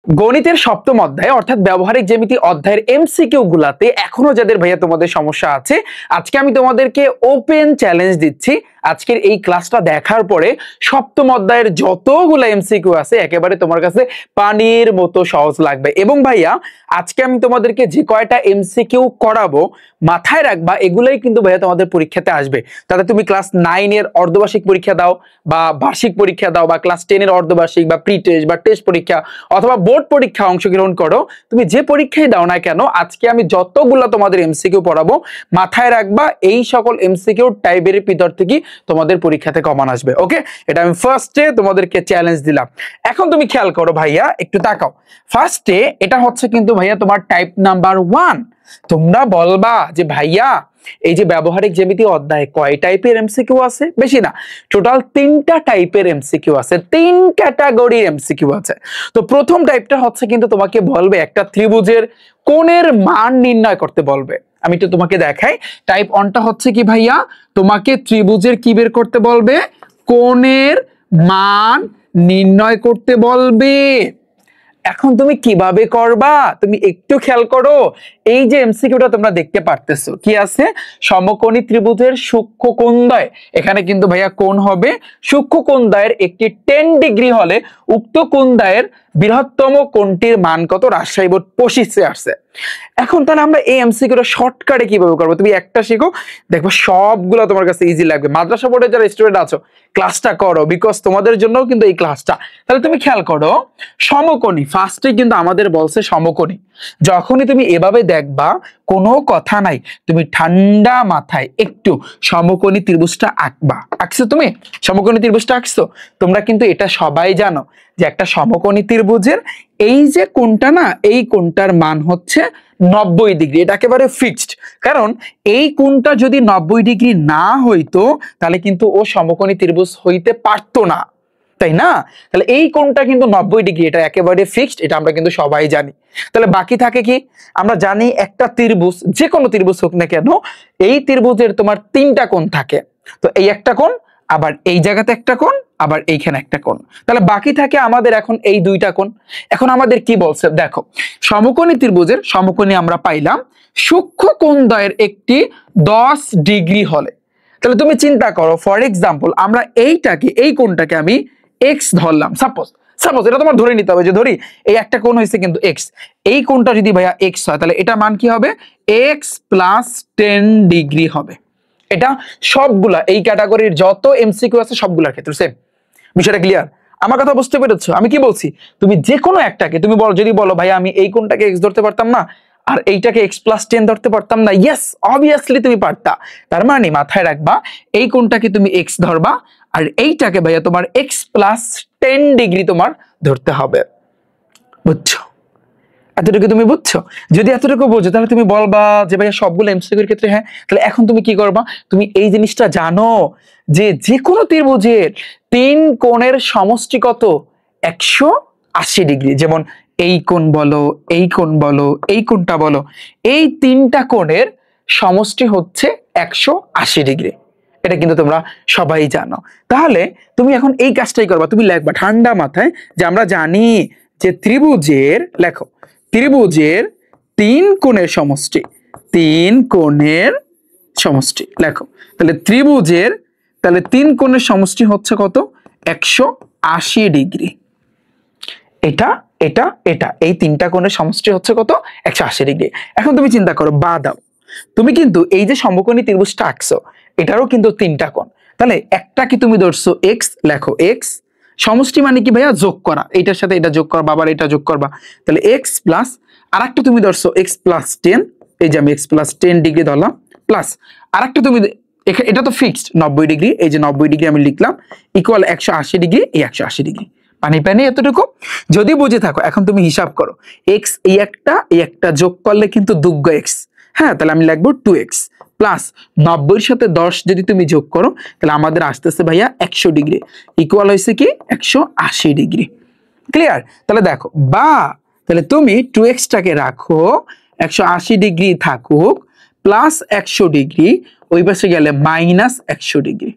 গণিতের সপ্তম অধ্যায় অর্থাৎ ব্যবহারিক জ্যামিতি অধ্যায়ের এমসিকিউ গুলাতে এখনো যাদের ভাইয়া তোমাদের সমস্যা আছে, আজকে আমি তোমাদেরকে ওপেন চ্যালেঞ্জ দিচ্ছি। আজকের এই ক্লাসটা দেখার পরে সপ্তম অধ্যায়ের যতগুলো এমসিকিউ আছে একেবারে তোমার কাছে পানির মতো সহজ লাগবে। এবং ভাইয়া আজকে আমি তোমাদেরকে যে কয়টা এমসিকিউ করাবো মাথায় রাখবা, এগুলাই কিন্তু ভাইয়া তোমাদের পরীক্ষাতে আসবে। তাহলে তুমি ক্লাস 9 এর অর্ধবার্ষিক পরীক্ষা দাও বা বার্ষিক পরীক্ষা দাও বা ক্লাস 10 এর অর্ধবার্ষিক বা প্রি টেস্ট বা টেস্ট পরীক্ষা অথবা বোর্ড পরীক্ষা অংশগ্রহণ করো, তুমি যে পরীক্ষায় দাও না কেন, আজকে আমি যতগুলো তোমাদের এমসিকিউ পড়াবো মাথায় রাখবা এই সকল এমসিকিউ টাইপের ভিতর থেকে তোমাদের পরীক্ষাতে কমন আসবে। ওকে, এটা আমি ফার্স্টে তোমাদেরকে চ্যালেঞ্জ দিলাম। এখন তুমি খেয়াল করো ভাইয়া, একটু তাকাও। ফার্স্টে এটা হচ্ছে কিন্তু ভাইয়া তোমার টাইপ নাম্বার 1। তোমরা বলবা যে ভাইয়া এই যে ব্যবহারিক জ্যামিতি অধ্যায়ে কয় টাইপের এমসিকিউ আছে? বেশি না, টোটাল 3টা টাইপের এমসিকিউ আছে, 3 ক্যাটাগরির এমসিকিউ আছে। তো প্রথম টাইপটা হচ্ছে কিন্তু তোমাকে বলবে একটা ত্রিভুজের কোণের মান নির্ণয় করতে বলবে। আমি তো তোমাকে দেখাই, টাইপ 1টা হচ্ছে কি ভাইয়া, তোমাকে ত্রিভুজের কি বের করতে বলবে? কোণের মান নির্ণয় করতে বলবে। এখন তুমি কিভাবে করবা তুমি একটু খেয়াল করো। এই যে এমসিকিউটা তোমরা দেখতে পারতেছো, কি আছে? সমকোণী ত্রিভুজের সূক্ষ্মকোণদ্বয়, এখানে কিন্তু ভাইয়া কোণ হবে সূক্ষ্মকোণদ্বয়ের একটি 10 ডিগ্রি হলে উক্ত কোণদ্বয়ের বৃহত্তম কোণটির মান কত? রাজশাহী বোর্ড 25 আসছে। এখন তাহলে আমরা এই এমসিকিউটা শর্টকাটে কিভাবে করবো তুমি একটা শিখো, দেখো সবগুলো তোমার কাছে ইজি লাগবে। মাদ্রাসা বোর্ডের যারা স্টুডেন্ট আছো ক্লাসটা করো, বিকজ তোমাদের জন্য কিন্তু এই ক্লাসটা। তাহলে তুমি খেয়াল করো, সমকোণী ফার্স্টে কিন্তু আমাদের বলছে সমকোণী। যখনই তুমি এভাবে দেখবা কোনো কথা নাই, তুমি ঠান্ডা মাথায় একটু সমকোণী ত্রিভুজটা আঁকবা। আঁকছো তুমি? সমকোণী ত্রিভুজটা আঁকছো? তোমরা কিন্তু এটা সবাই জানো যে একটা সমকোণী ত্রিভুজের এই যে কোণটা না, এই কোণটার মান হচ্ছে 90 ডিগ্রি। এটা একেবারে ফিক্সড, কারণ এই কোণটা যদি 90 ডিগ্রি না হইতো তাহলে কিন্তু ও সমকোণী ত্রিভুজ হইতে পারতো না, তাই না? তাহলে এই কোণটা কিন্তু 90 ডিগ্রি, এটা একেবারে ফিক্সড, এটা আমরা কিন্তু সবাই জানি। তাহলে বাকি থাকে কি? আমরা জানি একটা ত্রিভুজ, যে কোনো ত্রিভুজ হোক না কেন, এই ত্রিভুজের তোমার 3টা কোণ থাকে। তো এই একটা কোণ, আবার এই জায়গাতে একটা কোণ, আবার এইখানে একটা কোণ। তাহলে বাকি থাকে আমাদের এখন এই 2টা কোণ। এখন আমাদের কি বলছে দেখো, সমকোণী ত্রিভুজের সমকোণী আমরা পাইলাম সূক্ষ্মকোণদ্বয়ের একটি 10 ডিগ্রি হলে। তাহলে তুমি চিন্তা করো, ফর এক্সাম্পল আমরা এইটাকে, এই কোণটাকে আমি এক্স ধরলাম। সাপোজ এটা তোমার ধরে নিতে হবে যে ধরি এই একটা কোণ হয়েছে কিন্তু এক্স, এই কোণটা যদি ভাইয়া এক্স হয় তাহলে এটা মান কি হবে? এক্স প্লাস 10 ডিগ্রি হবে। এটা সবগুলা এই ক্যাটাগরির যত এমসিকিউ আছে সবগুলোর ক্ষেত্রে সেম। বিষয়টা ক্লিয়ার? আমার কথা বুঝতে পেরেছো আমি কি বলছি? তুমি যে কোনো একটাকে তুমি বলো, যদি বলো ভাই আমি এই কোণটাকে এক্স ধরতে পারতাম না আর এইটাকে এক্স প্লাস 10 ধরতে পারতাম না, ইয়েস অবভিয়াসলি তুমি পারতা। তার মানে মাথায় রাখবা এই কোণটাকে তুমি এক্স ধরবা আর এইটাকে ভাইয়া তোমার এক্স প্লাস 10 ডিগ্রি তোমার ধরতে হবে। বুঝছো? এতটুকু তুমি বুঝছো? যদি এতটুকু বুঝো তাহলে তুমি বলবা যে ভাইয়া সবগুলো এমসিকিউর ক্ষেত্রে হ্যাঁ। তাহলে এখন তুমি কি করবা? তুমি এই জিনিসটা জানো যে যে কোনো ত্রিভুজের 3 কোণের সমষ্টি কত? 180 ডিগ্রি। যেমন এই কোণ বলো, এই কোণ বলো, এই কোণটা বলো, এই 3টা কোণের সমষ্টি হচ্ছে 180 ডিগ্রি। এটা কিন্তু তোমরা সবাই জানো। তাহলে তুমি এখন এই কাজটাই করবা, তুমি লিখবা ঠান্ডা মাথায় যে আমরা জানি যে ত্রিভুজের, লেখো ত্রিভুজের 3 কোণের সমষ্টি, 3 কোণের সমষ্টি লেখো। তাহলে ত্রিভুজের, তাহলে 3 কোণের সমষ্টি হচ্ছে কত? 180 ডিগ্রি। এটা এটা এটা এই 3টা কোণের সমষ্টি হচ্ছে কত? 180 ডিগ্রি। এখন তুমি চিন্তা করো, বা দাও তুমি কিন্তু এই যে সমকোণী ত্রিভুজটা আঁকছো এটারও কিন্তু 3টা কোণ। তাহলে একটা কি তুমি ধরছো এক্স, লেখো এক্স সমষ্টি মানে কি ভাইয়া? যোগ করা, এইটার সাথে এটা যোগ করবা, আবার এটা যোগ করবা, তাহলে এক্স প্লাস আর একটা তুমি ধরছো এক্স প্লাস 10, এই যে আমি এক্স প্লাস 10 ডিগ্রি ধরলাম, প্লাস আর একটা তুমি, এটা তো ফিক্সড 90 ডিগ্রি, এই যে 90 ডিগ্রি আমি লিখলাম ইকুয়াল 180 ডিগ্রি, এই 180 ডিগ্রি। পানি পানি এতটুকু যদি বুঝে থাকো এখন তুমি হিসাব করো, এক্স এই একটা যোগ করলে কিন্তু 2x, হ্যাঁ তাহলে আমি লিখবো 2x প্লাস 90 সাথে 10 যদি তুমি যোগ করো তাহলে আমাদের আসতেছে ভাইয়া 100 ডিগ্রি, ইকুয়াল হয়েছে কি 180 ডিগ্রি। ক্লিয়ার? তাহলে দেখো, বা তাহলে তুমি 2x টাকে রাখো 180 ডিগ্রি থাকুক, প্লাস 100 ডিগ্রি, ওই পাশে গেলে মাইনাস 100 ডিগ্রি।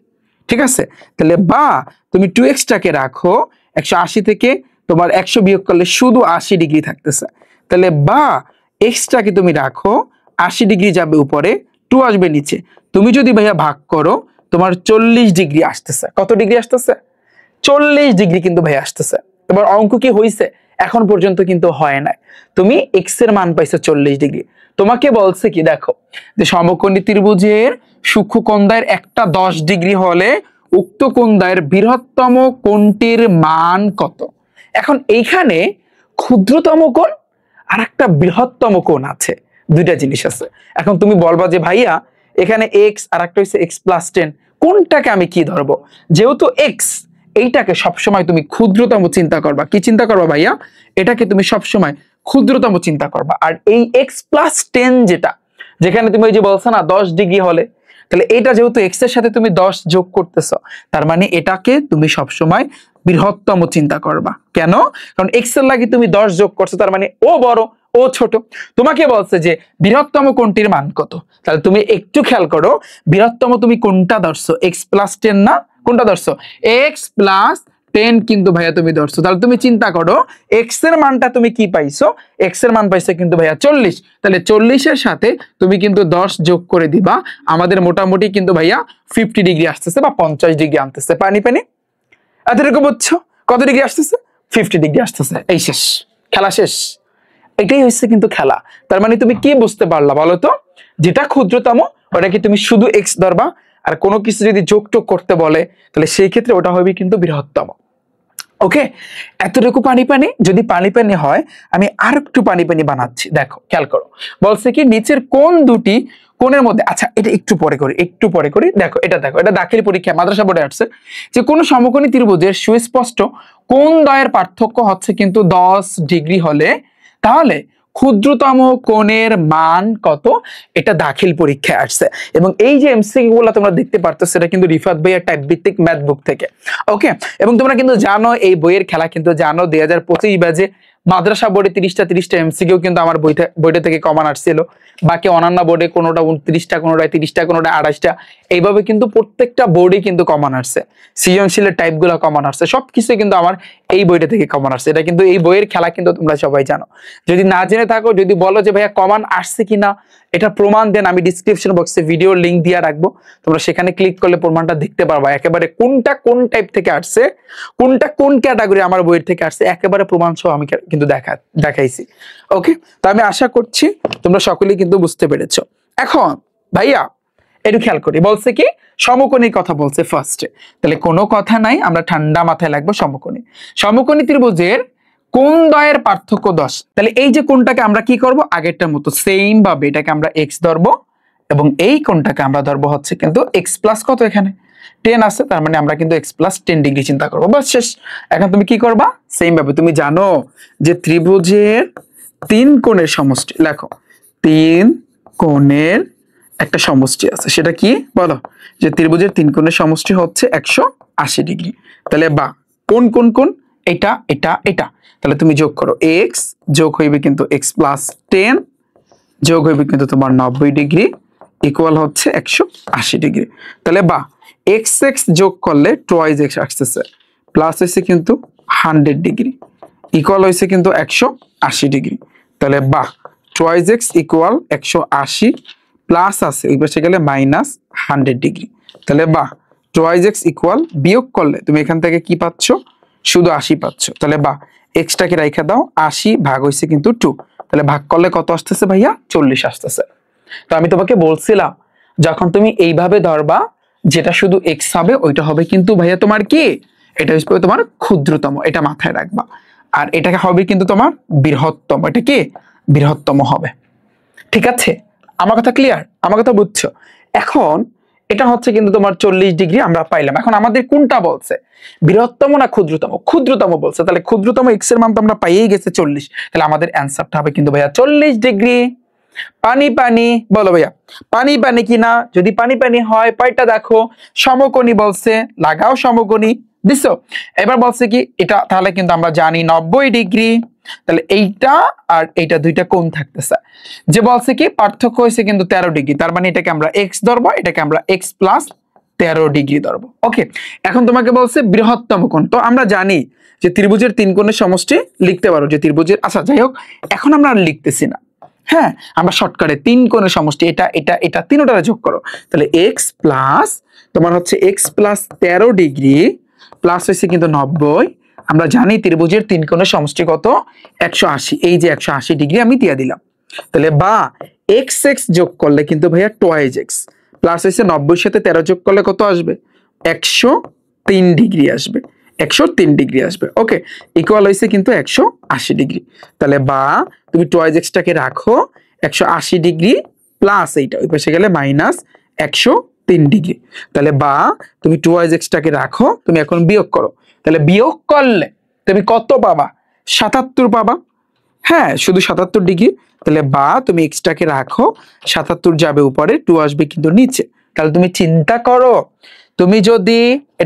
ঠিক আছে? তাহলে বা তুমি 2x টাকে রাখো 180 থেকে তোমার 100 বিয়োগ করলে শুধু 80 ডিগ্রি থাকতেছে। তাহলে বা এক্সটাকে তুমি রাখো, 80 ডিগ্রি যাবে উপরে, 2 আসবে নিচে। তুমি যদি ভাইয়া ভাগ করো, তোমার 40 ডিগ্রি আসতেছে। কত ডিগ্রি আসতেছে? 40 ডিগ্রি কিন্তু ভাইয়া আসতেছে। তোমার অঙ্ক কি হয়েছে? এখন পর্যন্ত কিন্তু হয় নাই। তুমি এক্স এর মান পাইছো 40 ডিগ্রি। তোমাকে বলছে কি, দেখো যে সমকোণী ত্রিভুজের সূক্ষ্মকোণদ্বয়ের একটা 10 ডিগ্রি হলে উক্ত কোণদ্বয়ের বৃহত্তম কোণটির মান কত? এখন এইখানে ক্ষুদ্রতম কোণ আর একটা বৃহত্তম কোণ আছে, দুইটা জিনিস আছে। এখন তুমি বলবা যে ভাইয়া এখানে এক্স আর একটা হচ্ছে এক্স প্লাস 10, কোনটাকে আমি কি ধরবো? যেহেতু এক্স, এইটাকে সবসময় তুমি ক্ষুদ্রতম চিন্তা করবা। কি চিন্তা করবা ভাইয়া? এটাকে তুমি সবসময় ক্ষুদ্রতম চিন্তা করবা। আর এই এক্স প্লাস 10 যেটা, যেখানে তুমি ওই যে বলছো না 10 ডিগ্রি হলে, তাহলে এটা যেহেতু এক্স এর সাথে তুমি 10 যোগ করতেছো, তার মানে এটাকে তুমি সবসময় বৃহত্তম চিন্তা করবা। কেন? কারণ এক্স এর লাগে তুমি 10 যোগ করছো, তার মানে ও বড় ও ছোট। তোমাকে বলছে যে বৃহত্তম কোণটির মান কত, তাহলে তুমি একটু খেয়াল করো, বৃহত্তম তুমি কোনটা ধরছো? এক্স প্লাস 10 না? কোনটা ধরছো? এক্স প্লাস 10 কিন্তু ভাইয়া তুমি ধরছো। তাহলে তুমি চিন্তা করো এক্স এর মানটা তুমি কি পাইছো? এক্স এর মান পাইছো কিন্তু ভাইয়া 40। তাহলে 40 এর সাথে তুমি কিন্তু 10 যোগ করে দিবা, আমাদের মোটামুটি কিন্তু ভাইয়া 50 ডিগ্রি আসতেছে বা 50 ডিগ্রি আনতেছে। পানি পানি এতটুকু বুঝছো? কত ডিগ্রি আসতেছে? 50 ডিগ্রি আসতেছে। এই শেষ, খেলা শেষ। এটাই হচ্ছে কিন্তু খেলা। তার মানে তুমি কি বুঝতে পারলা বলো তো? যেটা ক্ষুদ্রতম ওটাকে তুমি শুধু এক্স ধরবা, আর কোনো কিছু যদি যোগ টোগ করতে বলে তাহলে সেই ক্ষেত্রে ওটা হবে কিন্তু বৃহত্তম। ওকে, এতটুকু পানি পানি। যদি পানি পানি হয়, আমি আর একটু পানি পানি বানাচ্ছি। দেখো খেয়াল করো, বলছে কি নিচের কোন দুটি কোণের মধ্যে, আচ্ছা এটা একটু পরে করি, একটু পরে করি। দেখো এটা, দেখো এটা দাখিল পরীক্ষা মাদ্রাসা বোর্ডে আসছে যে কোন সমকোণী ত্রিভুজের সুস্পষ্ট কোণ দ্বয়ের পার্থক্য হচ্ছে কিন্তু 10 ডিগ্রি হলে তাহলে ক্ষুদ্রতম কোণের মান কত? এটা দাখিল পরীক্ষায় আসছে। এবং এই যে এমসিকিউ গুলো তোমরা দেখতে পারতো, সেটা কিন্তু রিফাত ভাইয়ের টাইপ ভিত্তিক ম্যাথ বুক থেকে। ওকে, এবং তোমরা কিন্তু জানো এই বইয়ের খেলা কিন্তু জানো 2025 ব্যাচে মাদ্রাসা বোর্ডে 30টা এমসিকিউ কিন্তু আমার বইটা থেকে কমন আসছিল। বাকি অন্যান্য বোর্ডে কোনোটা 29টা, কোনোটা 30টা, কোনোটা 28টা, এইভাবে কিন্তু প্রত্যেকটা বোর্ডে কিন্তু কমন আসছে। সৃজনশীলের টাইপ গুলো কমন আসছে, সবকিছু কিন্তু আমার এই বইটা থেকে কমন আসছে। এটা কিন্তু এই বইয়ের খেলা কিন্তু তোমরা সবাই জানো। যদি না জেনে থাকো, যদি বলো যে ভাইয়া কমন আসছে কিনা এটা প্রমাণ দেন, আমি ডিসক্রিপশন বক্সে ভিডিওর লিংক দিয়ে রাখবো, তোমরা সেখানে ক্লিক করলে প্রমাণটা দেখতে পারবা একেবারে কোনটা কোন টাইপ থেকে আসছে, কোনটা কোন ক্যাটাগরি আমার বইয়ের থেকে আসছে, একেবারে প্রমাণ সহ আমি কিন্তু দেখাইছি। ওকে, তো আমি আশা করছি তোমরা সকলেই কিন্তু বুঝতে পেরেছো। এখন ভাইয়া একটু খেয়াল করি, বলছে কি সমকোণীর কথা বলছে ফার্স্টে। তাহলে কোনো কথা নাই, আমরা ঠান্ডা মাথায় লাগবো সমকোণী। সমকোণী ত্রিভুজের কোণ দ্বয়ের পার্থক্য 10। তাহলে এই যে কোণটাকে আমরা কি করব? আগেরটার মতো সেম ভাবে এটাকে আমরা এক্স ধরবো, এবং এই কোণটাকে আমরা ধরবো হচ্ছে কিন্তু এক্স প্লাস কত, এখানে 10 আছে, তার মানে আমরা কিন্তু এক্স প্লাস 10 ডিগ্রি চিন্তা করবো। বাস শেষ। এখন তুমি কি করবা? সেম ভাবে তুমি জানো যে ত্রিভুজের 3 কোণের সমষ্টি, লেখো 3 কোণের একটা সমষ্টি আছে, সেটা কি বলো? যে ত্রিভুজের 3 কোণের সমষ্টি হচ্ছে 180 ডিগ্রি। তাহলে বা কোন কোন কোন? এটা এটা এটা। তাহলে তুমি যোগ করো, এক্স যোগ হইবে কিন্তু এক্স প্লাস 10 যোগ হইবে কিন্তু তোমার 90 ডিগ্রি ইকুয়াল হচ্ছে 180 ডিগ্রি। তাহলে বা এক্স এক্স যোগ করলে টুয়াইজ এক্স আসতেছে, প্লাস হয়েছে কিন্তু 100 ডিগ্রি ইকুয়াল হয়েছে কিন্তু 180 ডিগ্রি। তাহলে বা টুয়াইজ এক্স ইকুয়াল 180 প্লাস আছে ওই পাশে গেলে মাইনাস 100 ডিগ্রি। তাহলে বা টুয়াইজ এক্স ইকুয়াল, বিয়োগ করলে তুমি এখান থেকে কি পাচ্ছ? শুধু 80 পাচ্ছ। তাহলে বা এক্সটাকে রাইখা দাও, 80 ভাগ হয়েছে কিন্তু 2, তাহলে ভাগ করলে কত আসতেছে ভাইয়া? 40 আসতেছে। তো আমি তোমাকে বলছিলাম যখন তুমি এইভাবে ধরবা, যেটা শুধু এক্স হবে ওইটা হবে কিন্তু ভাইয়া তোমার কি, এটা হচ্ছে তোমার ক্ষুদ্রতম, এটা মাথায় রাখবা। আর এটাকে হবে কিন্তু তোমার বৃহত্তম, এটা কি বৃহত্তম হবে। ঠিক আছে, আমার কথা ক্লিয়ার? আমার কথা বুঝছো? এখন এটা হচ্ছে কিন্তু তোমার 40 ডিগ্রি আমরা পাইলাম। এখন আমাদের কোনটা বলছে, বৃহত্তম না ক্ষুদ্রতম? ক্ষুদ্রতম বলছে। তাহলে ক্ষুদ্রতম এক্স এর মান তো আমরা পাইয়েই গেছে 40, তাহলে আমাদের অ্যান্সারটা হবে কিন্তু ভাইয়া 40 ডিগ্রি। পানি পানি বলো ভাইয়া, পানি পানি কিনা? যদি পানি পানি হয় পয়টা দেখো, সমকোণী বলছে, লাগাও সমকোণী দিছো। এবার বলছে কি এটা, তাহলে কিন্তু আমরা জানি 90 ডিগ্রি। তাহলে এইটা আর এইটা দুইটা কোণ থাকতেছে, যে বলছে কি পার্থক্য হয়েছে কিন্তু 13 ডিগ্রি, তার মানে এটাকে আমরা এক্স ধরবো, এটাকে আমরা এক্স প্লাস 13 ডিগ্রি ধরবো। ওকে, এখন তোমাকে বলছে বৃহত্তম কোণ। তো আমরা জানি যে ত্রিভুজের তিন কোণের সমষ্টি লিখতে পারো, যে ত্রিভুজের, আচ্ছা যাই হোক, এখন আমরা আর লিখতেছি না। হ্যাঁ, আমরা শর্টকাটে তিন কোণের সমষ্টি এটা এটা এটা তিনটারে যোগ করো, তাহলে এক্স প্লাস তোমার হচ্ছে এক্স প্লাস 13 ডিগ্রি প্লাস হয়েছে কিন্তু 90। আমরা জানি ত্রিভুজের তিন কোণের সমষ্টি কত, 180। এই যে 180 ডিগ্রি আমি দিয়ে দিলাম, তাহলে বা এক্স এক্স যোগ করলে কিন্তু ভাইয়া টোয়াইজ এক্স প্লাস হয়েছে 90 সাথে 13 যোগ করলে কত আসবে, 103 ডিগ্রি আসবে, 103 ডিগ্রি আসবে। ওকে, ইকুয়াল হয়েছে কিন্তু 180 ডিগ্রি। তাহলে বা তুমি টোয়াইজ এক্সটাকে রাখো, 180 ডিগ্রি প্লাস এইটা ওই পাশে গেলে মাইনাস 103 ডিগ্রি। তাহলে বা তুমি টোয়াইজ এক্সটাকে রাখো, তুমি এখন বিয়োগ করো, তাহলে বিয়োগ করলে তুমি কত পাবা, 77 পাবা। হ্যাঁ, শুধু 77 ডিগ্রি। তাহলে বা তুমি এক্সটাকে রাখো, 77 যাবে উপরে, 2 আসবে কিন্তু নিচে। তাহলে তুমি চিন্তা করো, তুমি যদি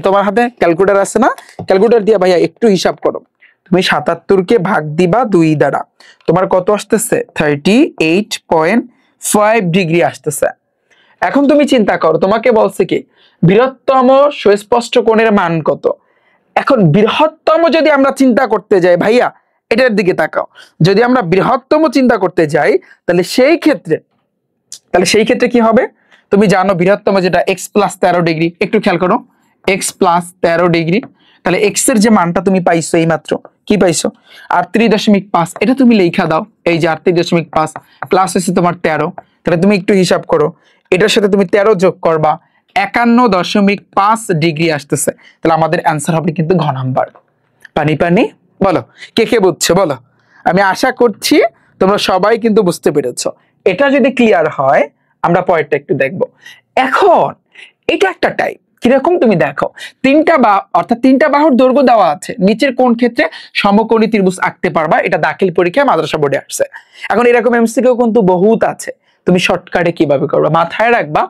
তোমার হাতে ক্যালকুলেটর আছে না, ক্যালকুলেটর দিয়ে ভাইয়া একটু হিসাব করো, তুমি 77 কে ভাগ দিবা 2 দ্বারা, তোমার কত আসতেছে, 38.5 ডিগ্রি আসতেছে। এখন তুমি চিন্তা করো, তোমাকে বলছে কি বৃহত্তম সুস্পষ্ট কোণের মান কত। এখন বৃহত্তম যদি আমরা চিন্তা করতে যাই ভাইয়া, এটার দিকে তাকাও, যদি আমরা বৃহত্তম চিন্তা করতে যাই তাহলে সেই ক্ষেত্রে কি হবে, তুমি জানো বৃহত্তম যেটা x প্লাস 13 ডিগ্রি, একটু খেয়াল করো x প্লাস 13 ডিগ্রি, তাহলে x এর যে মানটা তুমি পাইছো এই মাত্র, কি পাইছো 38.5, এটা তুমি লেখা দাও, এই যে 38.5 প্লাস হচ্ছে তোমার 13, তাহলে তুমি একটু হিসাব করো, এটার সাথে তুমি 13 যোগ করবা, 51.5 ডিগ্রি আসতেছে। তাহলে আমাদের অ্যান্সার হবে কিন্তু ঘ নাম্বার। পানি পানি বলো, কে কে বুঝছো বলো, আমি আশা করছি তোমরা সবাই কিন্তু বুঝতে পেরেছো। এটা যদি ক্লিয়ার হয় আমরা পরেরটা একটু দেখবো। এখন এটা একটা টাইপ, কিরকম তুমি দেখো, তিনটা বাহুর দৈর্ঘ্য দেওয়া আছে, নিচের কোন ক্ষেত্রে সমকোণী ত্রিভুজ আঁকতে পারবা, এটা দাখিল পরীক্ষায় মাদ্রাসা বোর্ডে আসছে। এখন এরকম এমসিকিউ কিন্তু বহুত আছে, তুমি শর্টকাটে কিভাবে করবে মাথায় রাখবা।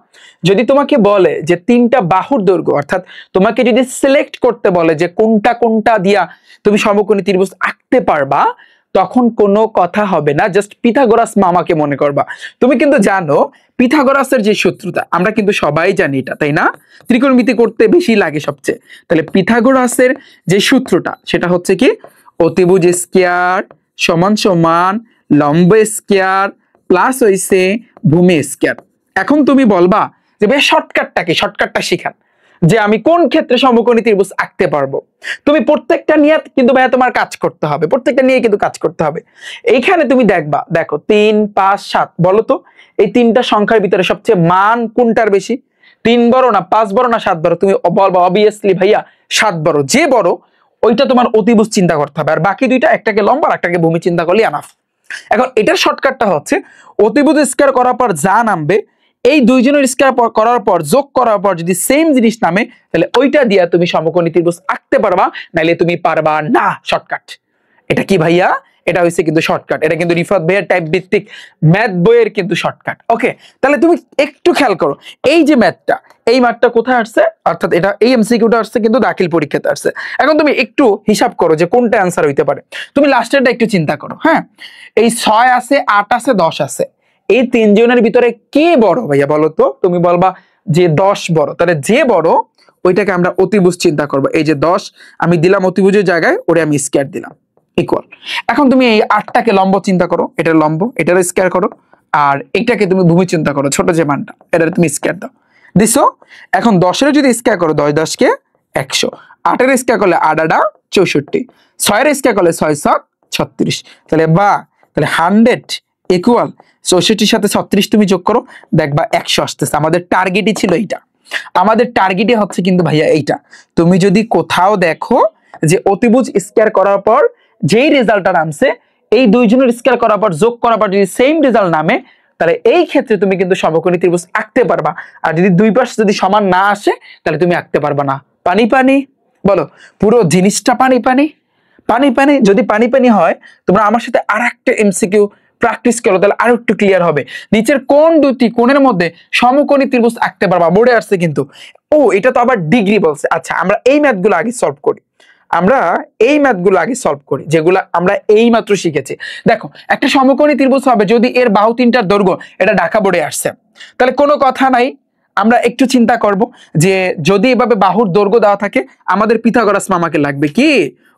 যদি তোমাকে বলে যে তিনটা বাহুর দৈর্ঘ্য, অর্থাৎ তোমাকে যদি সিলেক্ট করতে বলে যে কোনটা কোনটা দিয়া তুমি সমকোণী ত্রিভুজ আঁকতে পারবা, তখন কোনো কথা হবে না, জাস্ট পিথাগোরাস মামাকে মনে করবা। তুমি কিন্তু জানো পিথাগোরাসের যে সূত্রটা, আমরা কিন্তু সবাই জানি এটা, তাই না, ত্রিকোণমিতি করতে বেশি লাগে সবচেয়ে। তাহলে পিথাগোরাসের যে সূত্রটা সেটা হচ্ছে কি, অতিভুজ স্কয়ার সমান সমান লম্ব স্কয়ার প্লাস হইছে ভূমি স্কয়ার। এখন তুমি বলবা যে ভাই শর্টকাটটা কি, শর্টকাটটা শিখান যে আমি কোন ক্ষেত্রে সমকোণী ত্রিভুজ আঁকতে পারবো। তুমি প্রত্যেকটা নিয়ে কিন্তু ভাইয়া তোমার কাজ করতে হবে, প্রত্যেকটা নিয়ে কিন্তু কাজ করতে হবে। এইখানে তুমি দেখবা, দেখো 3, 5, 7, বলো তো এই তিনটা সংখ্যার ভিতরে সবচেয়ে মান কোনটার বেশি, 3 বড় না 5 বড় না 7 বড়, তুমি বলবা অবভিয়াসলি ভাইয়া 7 বড়, যে বড় ওইটা তোমার অতিভুজ চিন্তা করতে হবে, আর বাকি দুইটা, একটাকে লম্বা আর একটাকে ভূমি চিন্তা করলে এনাফ। এখন এটার শর্টকাটটা হচ্ছে অতিভুজ স্কয়ার করার পর যা নামবে, এই দুইজনের স্কয়ার করার পর যোগ করার পর যদি সেম জিনিস নামে, তাহলে ওইটা দিয়া তুমি সমকোণী ত্রিভুজ আঁকতে পারবা, নাইলে তুমি পারবা না। শর্টকাট এটা কি ভাইয়া, এটা হইছে কিন্তু শর্টকাট, এটা কিন্তু রিফাত ভাইয়ার টাইপ ভিত্তিক ম্যাথ বইয়ের কিন্তু শর্টকাট। ওকে, তাহলে তুমি একটু খেয়াল করো, এই যে ম্যাথটা, এই ম্যাথটা কোথায় আসছে, অর্থাৎ এটা এই এমসিকিউটা আসছে কিন্তু দাখিল পরীক্ষাতে আসছে। এখন তুমি একটু হিসাব করো যে কোনটা অ্যান্সার হইতে পারে, তুমি লাস্টেরটা একটু চিন্তা করো। হ্যাঁ, এই 6 আছে, 8 আছে, 10 আছে, এই তিনজনের ভিতরে কে বড় ভাইয়া বলো তো, তুমি বলবা যে 10 বড়, তাহলে যে বড় ওইটাকে আমরা অতিভুজ চিন্তা করবো। এই যে 10 আমি দিলাম অতিভুজের জায়গায়, ওরে আমি স্কয়ার দিলাম, ইকুয়াল। এখন তুমি এই 8টাকে লম্ব চিন্তা করো, এটার লম্ব, এটার স্কয়ার করো, আর এইটাকে তুমি ভূমি চিন্তা করো, ছোট যে মানটা, এটার তুমি স্কয়ার দাও, দিছো। এখন 10-এর যদি স্কয়ার করো, 10 10 কে 100, 8-এর স্কয়ার করলে 8 8 64, 6-এর স্কয়ার করলে 6 7 36, তাহলে 100 ইকুয়াল 64-এর সাথে 36 তুমি যোগ করো, দেখবা 100 আসতেছে। আমাদের টার্গেটই ছিল এইটা, আমাদের টার্গেটই হচ্ছে কিন্তু ভাইয়া এইটা। তুমি যদি কোথাও দেখো যে অতিভুজ স্কয়ার করার পর যেই রেজাল্টটা নামছে, এই দুইজনের স্কয়ার করার পর যোগ করার পর যদি সেম রেজাল্ট নামে, তাহলে এই ক্ষেত্রে তুমি কিন্তু সমকোণী ত্রিভুজ আঁকতে পারবা। আর যদি দুই পাশ যদি সমান না আসে, তাহলে তুমি আঁকতে পারবা না। পানি পানি বলো, পুরো জিনিসটা পানি পানি পানি পানি। যদি পানি পানি হয়, তোমরা আমার সাথে আর একটা এমসিকিউ প্র্যাকটিস করো, তাহলে আরো একটু ক্লিয়ার হবে। নিচের কোন দুটি কোণের মধ্যে সমকোণী ত্রিভুজ আঁকতে পারবা, বোর্ডে আসছে কিন্তু। ও, এটা তো আবার ডিগ্রি বলছে। আচ্ছা, আমরা এই ম্যাথগুলো আগে সলভ করি, যেগুলো আমরা এই মাত্র শিখেছি। দেখো, একটা সমকোণী ত্রিভুজ হবে যদি এর বাহু তিনটার দৈর্ঘ্য, এটা ঢাকা বোর্ডে আসছে, তাহলে কোনো কথা নাই, আমরা একটু চিন্তা করব যে যদি এভাবে বাহুর দৈর্ঘ্য দেওয়া থাকে আমাদের পিথাগোরাস মামাকে লাগবে কি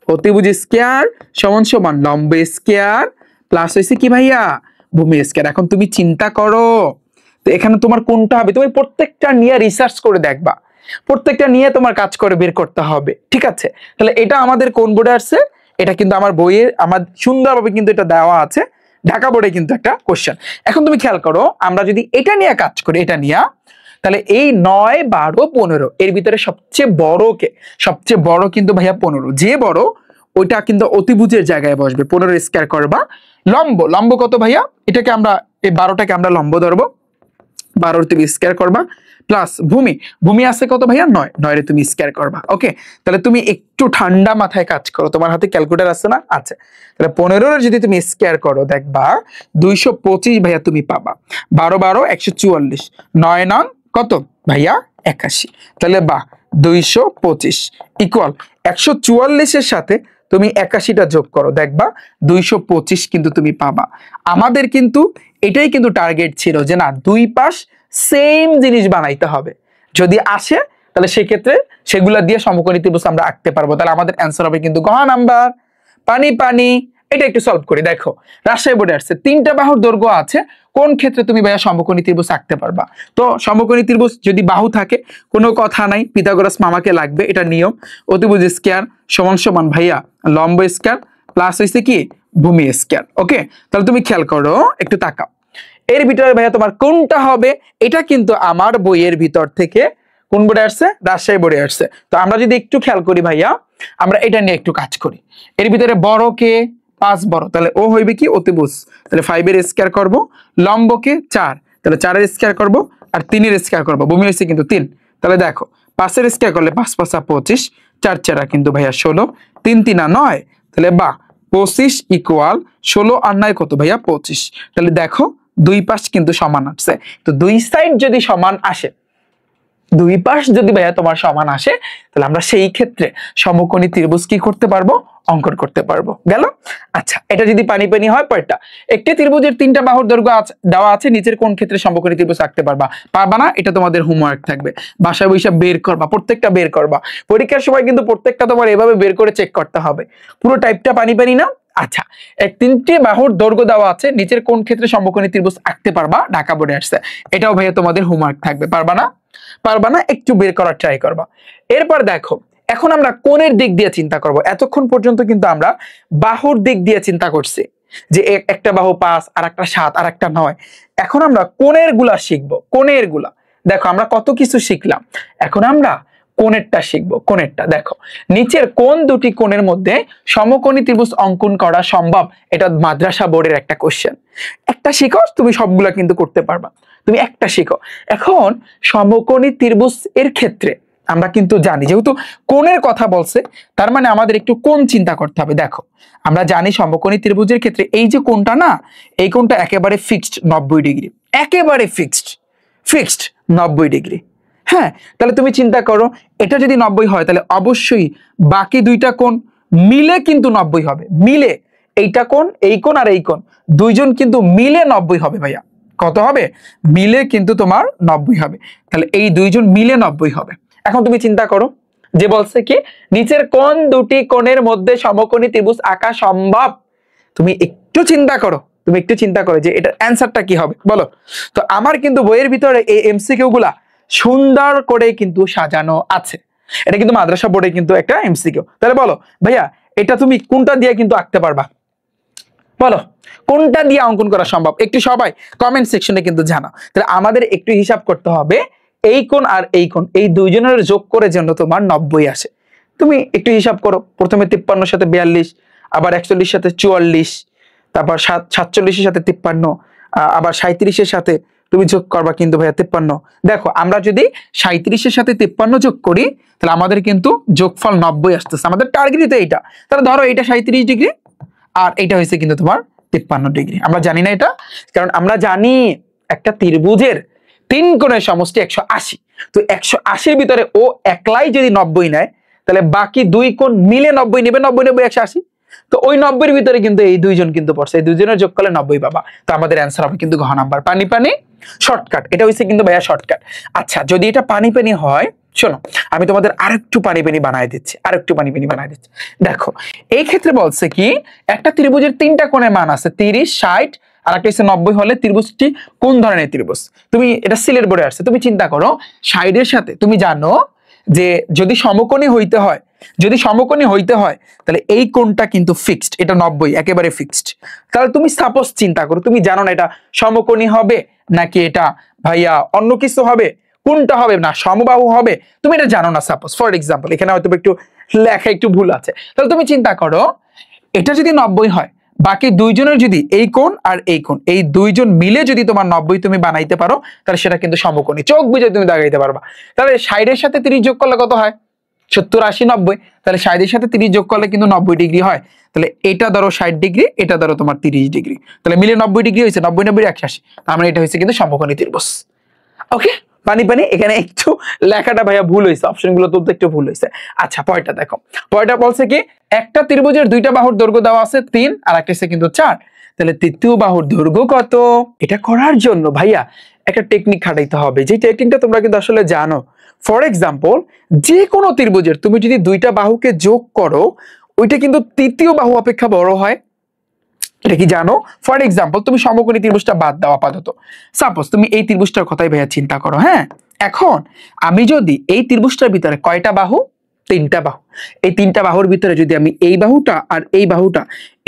অতিভুজ স্কয়ার সমান সমান লম্ব স্কয়ার প্লাস হইছে কি ভাইয়া ভূমি স্কয়ার। এখন তুমি চিন্তা করো তো এখানে তোমার কোনটা হবে, তুমি প্রত্যেকটা নিয়ে রিসার্চ করে দেখবা, প্রত্যেকটা নিয়ে তোমার কাজ করে বের করতে হবে, ঠিক আছে? তাহলে এটা আমাদের কোন বোর্ডে আসছে, এটা কিন্তু আমার বইয়ে আমার সুন্দরভাবে কিন্তু এটা দেওয়া আছে, ঢাকা বোর্ডে কিন্তু একটা কোশ্চেন। এখন তুমি খেয়াল করো আমরা যদি এটা নিয়ে কাজ করি, এটা নিয়ে, তাহলে এই 9, 12, 15 এর ভিতরে সবচেয়ে বড় কে, সবচেয়ে বড় কিন্তু ভাইয়া 15, যে বড় ওইটা কিন্তু অতিভুজের জায়গায় বসবে। 15 স্কয়ার করবা, লম্ব লম্ব কত ভাইয়া, এটাকে আমরা এই 12টাকে আমরা লম্ব ধরবো, 12 তুমি স্কয়ার করবা প্লাস ভূমি, ভূমি আছে কত ভাইয়া 9, 9 রে তুমি স্কয়ার করবা। ওকে, তাহলে তুমি একটু ঠান্ডা মাথায় কাজ করো, তোমার হাতে ক্যালকুলেটর আছে না? আছে। তাহলে 15 এর যদি তুমি স্কয়ার করো দেখবা 225 ভাইয়া তুমি পাবা। 12 12 144, 9 নং কত ভাইয়া 81, তাহলে বা 225 ইকুয়াল 144 এর সাথে তুমি 81টা যোগ করো দেখবা 225 কিন্তু তুমি পাবা। আমাদের কিন্তু এটাই কিন্তু টার্গেট ছিল যে না দুই পাশ সেম জিনিস বানাইতে হবে, যদি আসে তাহলে সেক্ষেত্রে সেগুলা দিয়ে সমকোণী ত্রিভুজ আমরা আঁকতে পারবো। তাহলে আমাদের অ্যান্সার হবে কিন্তু গ নাম্বার পানি পানি। এটা একটু সলভ করি, দেখো রাজশাহী বোর্ডে আসছে 3টা বাহুর দৈর্ঘ্য আছে, কোন ক্ষেত্রে তুমি ভাইয়া সমকোণী ত্রিভুজ আঁকতে পারবা? তো সমকোণী ত্রিভুজ যদি বাহু থাকে কোনো কথা নাই, পিথাগোরাস মামাকে লাগবে, এটা নিয়ম। অতিভুজ স্কয়ার সমান সমান ভাইয়া লম্ব স্কয়ার প্লাস হইছে কি ভূমি স্কয়ার। ওকে, তাহলে তুমি খেয়াল করো একটু তাকাও এর ভিতরে ভাইয়া তোমার কোনটা হবে, এটা কিন্তু আমার বইয়ের ভিতর থেকে কোন বোর্ডে আসছে, রাজশাহী বোর্ডে আসছে। তো আমরা যদি একটু খেয়াল করি ভাইয়া, আমরা এটা নিয়ে একটু কাজ করি। এর ভিতরে বড় কে 5 বড়, তাহলে ও হইবে কি অতিভুজ, তাহলে 5 এর স্কয়ার করব, লম্ব কে 4, তাহলে 4 এর স্কয়ার করব আর 3 এর স্কয়ার করব, ভূমি হইছে কিন্তু 3, তাহলে দেখো 5 এর স্কয়ার করলে 5 5 25, 4 4 কিন্তু ভাইয়া 16, 3 3 9, তাহলে বা 25 ইকুয়াল 16 আর 9 কত ভাইয়া 25। তাহলে দেখো দুই পাশ কিন্তু সমান আসছে, তো দুই সাইড যদি সমান আসে, দুই পাশ যদি ভাইয়া তোমার সমান আসে, তাহলে আমরা সেই ক্ষেত্রে সমকোণী ত্রিভুজ কি করতে পারবো, অঙ্কন করতে পারবো। গেল? আচ্ছা, এটা যদি পানি পানি হয় পরেরটা, একটি ত্রিভুজের 3টা বাহুর দৈর্ঘ্য দেওয়া আছে, নিচের কোন ক্ষেত্রে সমকোণী ত্রিভুজ আঁকতে পারবা? পারবা না, এটা তোমাদের হোমওয়ার্ক থাকবে, বাসায় বসে বের করবা, প্রত্যেকটা বের করবা, পরীক্ষার সময় কিন্তু প্রত্যেকটা তোমার এভাবে বের করে চেক করতে হবে, পুরো টাইপটা পানি পানি না। আচ্ছা, 3টি বাহুর দৈর্ঘ্য দেওয়া আছে, নিচের কোন ক্ষেত্রে সমকোণী ত্রিভুজ আঁকতে পারবা? ঢাকা বোর্ডে আসছে, এটাও ভাইয়া তোমাদের হোমওয়ার্ক থাকবে। পারবা না, পারবা না, একটু বের করার ট্রাই করবা। এরপর দেখো এখন আমরা কোণের দিক দিয়ে চিন্তা করব। এতক্ষণ পর্যন্ত কিন্তু আমরা বাহুর দিক দিয়ে চিন্তা করছি যে একটা বাহু 5 আর একটা 7 আর একটা 9, এখন আমরা কোণের গুলা শিখবো। কোণের গুলা দেখো আমরা কত কিছু শিখলাম, এখন আমরা কোণেরটা শিখবো। কোণেরটা দেখো, নিচের কোন দুটি কোণের মধ্যে সমকোণী ত্রিভুজ অঙ্কন করা সম্ভব, এটা মাদ্রাসা বোর্ডের একটা কোশ্চেন। একটা শিখো, তুমি সবগুলা কিন্তু করতে পারবা, তুমি একটা শিখো। এখন সমকোণী ত্রিভুজ এর ক্ষেত্রে আমরা কিন্তু জানি যেহেতু কোণের কথা বলছে, তার মানে আমাদের একটু কোণ চিন্তা করতে হবে। দেখো আমরা জানি সমকোণী ত্রিভুজের ক্ষেত্রে এই যে কোণটা না, এই কোণটা একেবারে ফিক্সড 90 ডিগ্রি, একেবারে ফিক্সড 90 ডিগ্রি। হ্যাঁ, তাহলে তুমি চিন্তা করো এটা যদি 90 হয় তাহলে অবশ্যই বাকি দুইটা কোণ মিলে কিন্তু 90 হবে, মিলে এইটা কোণ, এই কোণ আর এই কোণ দুইজন কিন্তু মিলে 90 হবে ভাইয়া। কত হবে? মিলে কিন্তু তোমার 90 হবে, তাহলে এই দুইজন মিলে 90 হবে। এখন তুমি চিন্তা করো যে বলছে কি নিচের কোন দুটি কোণের মধ্যে সমকোণী ত্রিভুজ আঁকা সম্ভব, তুমি একটু চিন্তা করো, তুমি একটু চিন্তা করো যে এটার অ্যান্সারটা কি হবে বলো। তো আমার কিন্তু বইয়ের ভিতরে এই এমসিকিউ গুলা সুন্দর করে কিন্তু সাজানো আছে, এটা কিন্তু মাদ্রাসা বোর্ডে কিন্তু একটা এমসিকিউ। তাহলে বলো ভাইয়া এটা তুমি কোনটা দিয়ে কিন্তু আঁকতে পারবা, বলো কোনটা দিয়ে অঙ্কন করা সম্ভব, একটু সবাই কমেন্ট সেকশনে কিন্তু জানাও। তাহলে আমাদের একটু হিসাব করতে হবে এই কোণ আর এই কোণ এই দুইজনের যোগ করে যেন তোমার 90 আসে। তুমি একটু হিসাব করো, প্রথমে 53 সাথে 42, আবার 41 সাথে 44, তারপর 47 সাথে 53, আবার 37 সাথে তুমি যোগ করবা কিন্তু ভাইয়া 53। দেখো আমরা যদি 37 সাথে 53 যোগ করি তাহলে আমাদের কিন্তু যোগফল 90 আসতেছে, আমাদের টার্গেটই তো এইটা। তাহলে ধরো এটা 37 ডিগ্রি আর এটা হয়েছে কিন্তু তোমার 53 ডিগ্রি। আমরা জানি না এটা, কারণ আমরা জানি একটা ত্রিভুজের 3 কোণের সমষ্টি 180, তো 180 ভিতরে ও একলাই যদি 90 নেয় তাহলে বাকি দুই কোণ মিলে 90 নেবে, 90 90 180, তো ওই 90 এর ভিতরে কিন্তু এই দুইজন কিন্তু পড়ছে, এই দুইজনের যোগ করলে 90 পাবা। তো আমাদের অ্যান্সার হবে কিন্তু ঘ নাম্বার, পানি পানি শর্টকাট। এটা হইছে কিন্তু ভাইয়া শর্টকাট। আচ্ছা যদি এটা পানি পানি হয়, শোনো আমি তোমাদের আরেকটু পানি পানি বানায় দিচ্ছি, আরেকটু পানি পানি বানায় দিচ্ছি। দেখো এই ক্ষেত্রে বলছে কি একটা ত্রিভুজের তিনটা কোণের মান আছে 30, 60 আর একটা হচ্ছে 90 হলে ত্রিভুজটি কোন ধরনের ত্রিভুজ? তুমি এটা সিলেট বোর্ডে আসছে, তুমি চিন্তা করো 60 এর সাথে তুমি জানো যে যদি সমকোণী হইতে হয়, যদি সমকোণী হইতে হয় তাহলে এই কোণটা কিন্তু ফিক্সড, এটা 90 একেবারে ফিক্সড। তাহলে তুমি সাপোজ চিন্তা করো, তুমি জানো না এটা সমকোণী হবে নাকি এটা ভাইয়া অন্য কিছু হবে, কোনটা হবে, না সমবাহু হবে, তুমি এটা জানো না। সাপোজ ফর এক্সাম্পল এখানে হয়তো একটু লেখা একটু ভুল আছে, তাহলে তুমি চিন্তা করো এটা যদি 90 হয়, বাকি দুইজনের যদি এই কোণ আর এই কোণ, এই দুইজন মিলে যদি তোমার 90 তুমি বানাইতে পারো তাহলে সেটা কিন্তু সমকোণী, চোখ বুঝে তুমি দাগাইতে পারবা। তাহলে 60 এর সাথে 30 যোগ করলে কত হয়? 70, 80, 90। তাহলে 60 এর সাথে 30 যোগ করলে কিন্তু 90 ডিগ্রি হয়। তাহলে এটা ধরো 60 ডিগ্রি, এটা ধরো তোমার 30 ডিগ্রি, তাহলে মিলে 90 ডিগ্রি হয়েছে, 90, 90, 180। তার মানে এটা হয়েছে কিন্তু সমকোণী ত্রিভুজ। ওকে, পানি পানি এখানে একটু লেখাটা ভাইয়া ভুল হয়েছে, অপশন গুলো তুলতে একটু ভুল হয়েছে। আচ্ছা পয়টা দেখো, পয়টা বলছে কি একটা ত্রিভুজের দুইটা বাহুর দৈর্ঘ্য দেওয়া আছে 3 আর একটা হচ্ছে কিন্তু 4, তাহলে তৃতীয় বাহুর দৈর্ঘ্য কত? এটা করার জন্য ভাইয়া একটা টেকনিক খাটাইতে হবে, যে টেকনিকটা তোমরা কিন্তু আসলে জানো। ফর এক্সাম্পল যে কোনো ত্রিভুজের তুমি যদি দুইটা বাহুকে যোগ করো ওইটা কিন্তু তৃতীয় বাহু অপেক্ষা বড় হয়, এটা কি জানো? ফর এক্সাম্পল তুমি সমকোণী ত্রিভুজটা বাদ দাও আপাতত, সাপোজ তুমি এই ত্রিভুজটার কথাই ভাইয়া চিন্তা করো। হ্যাঁ, এখন আমি যদি এই ত্রিভুজটার ভিতরে কয়টা বাহু? 3টা বাহু। এই 3টা বাহুর ভিতরে যদি আমি এই বাহুটা আর এই বাহুটা,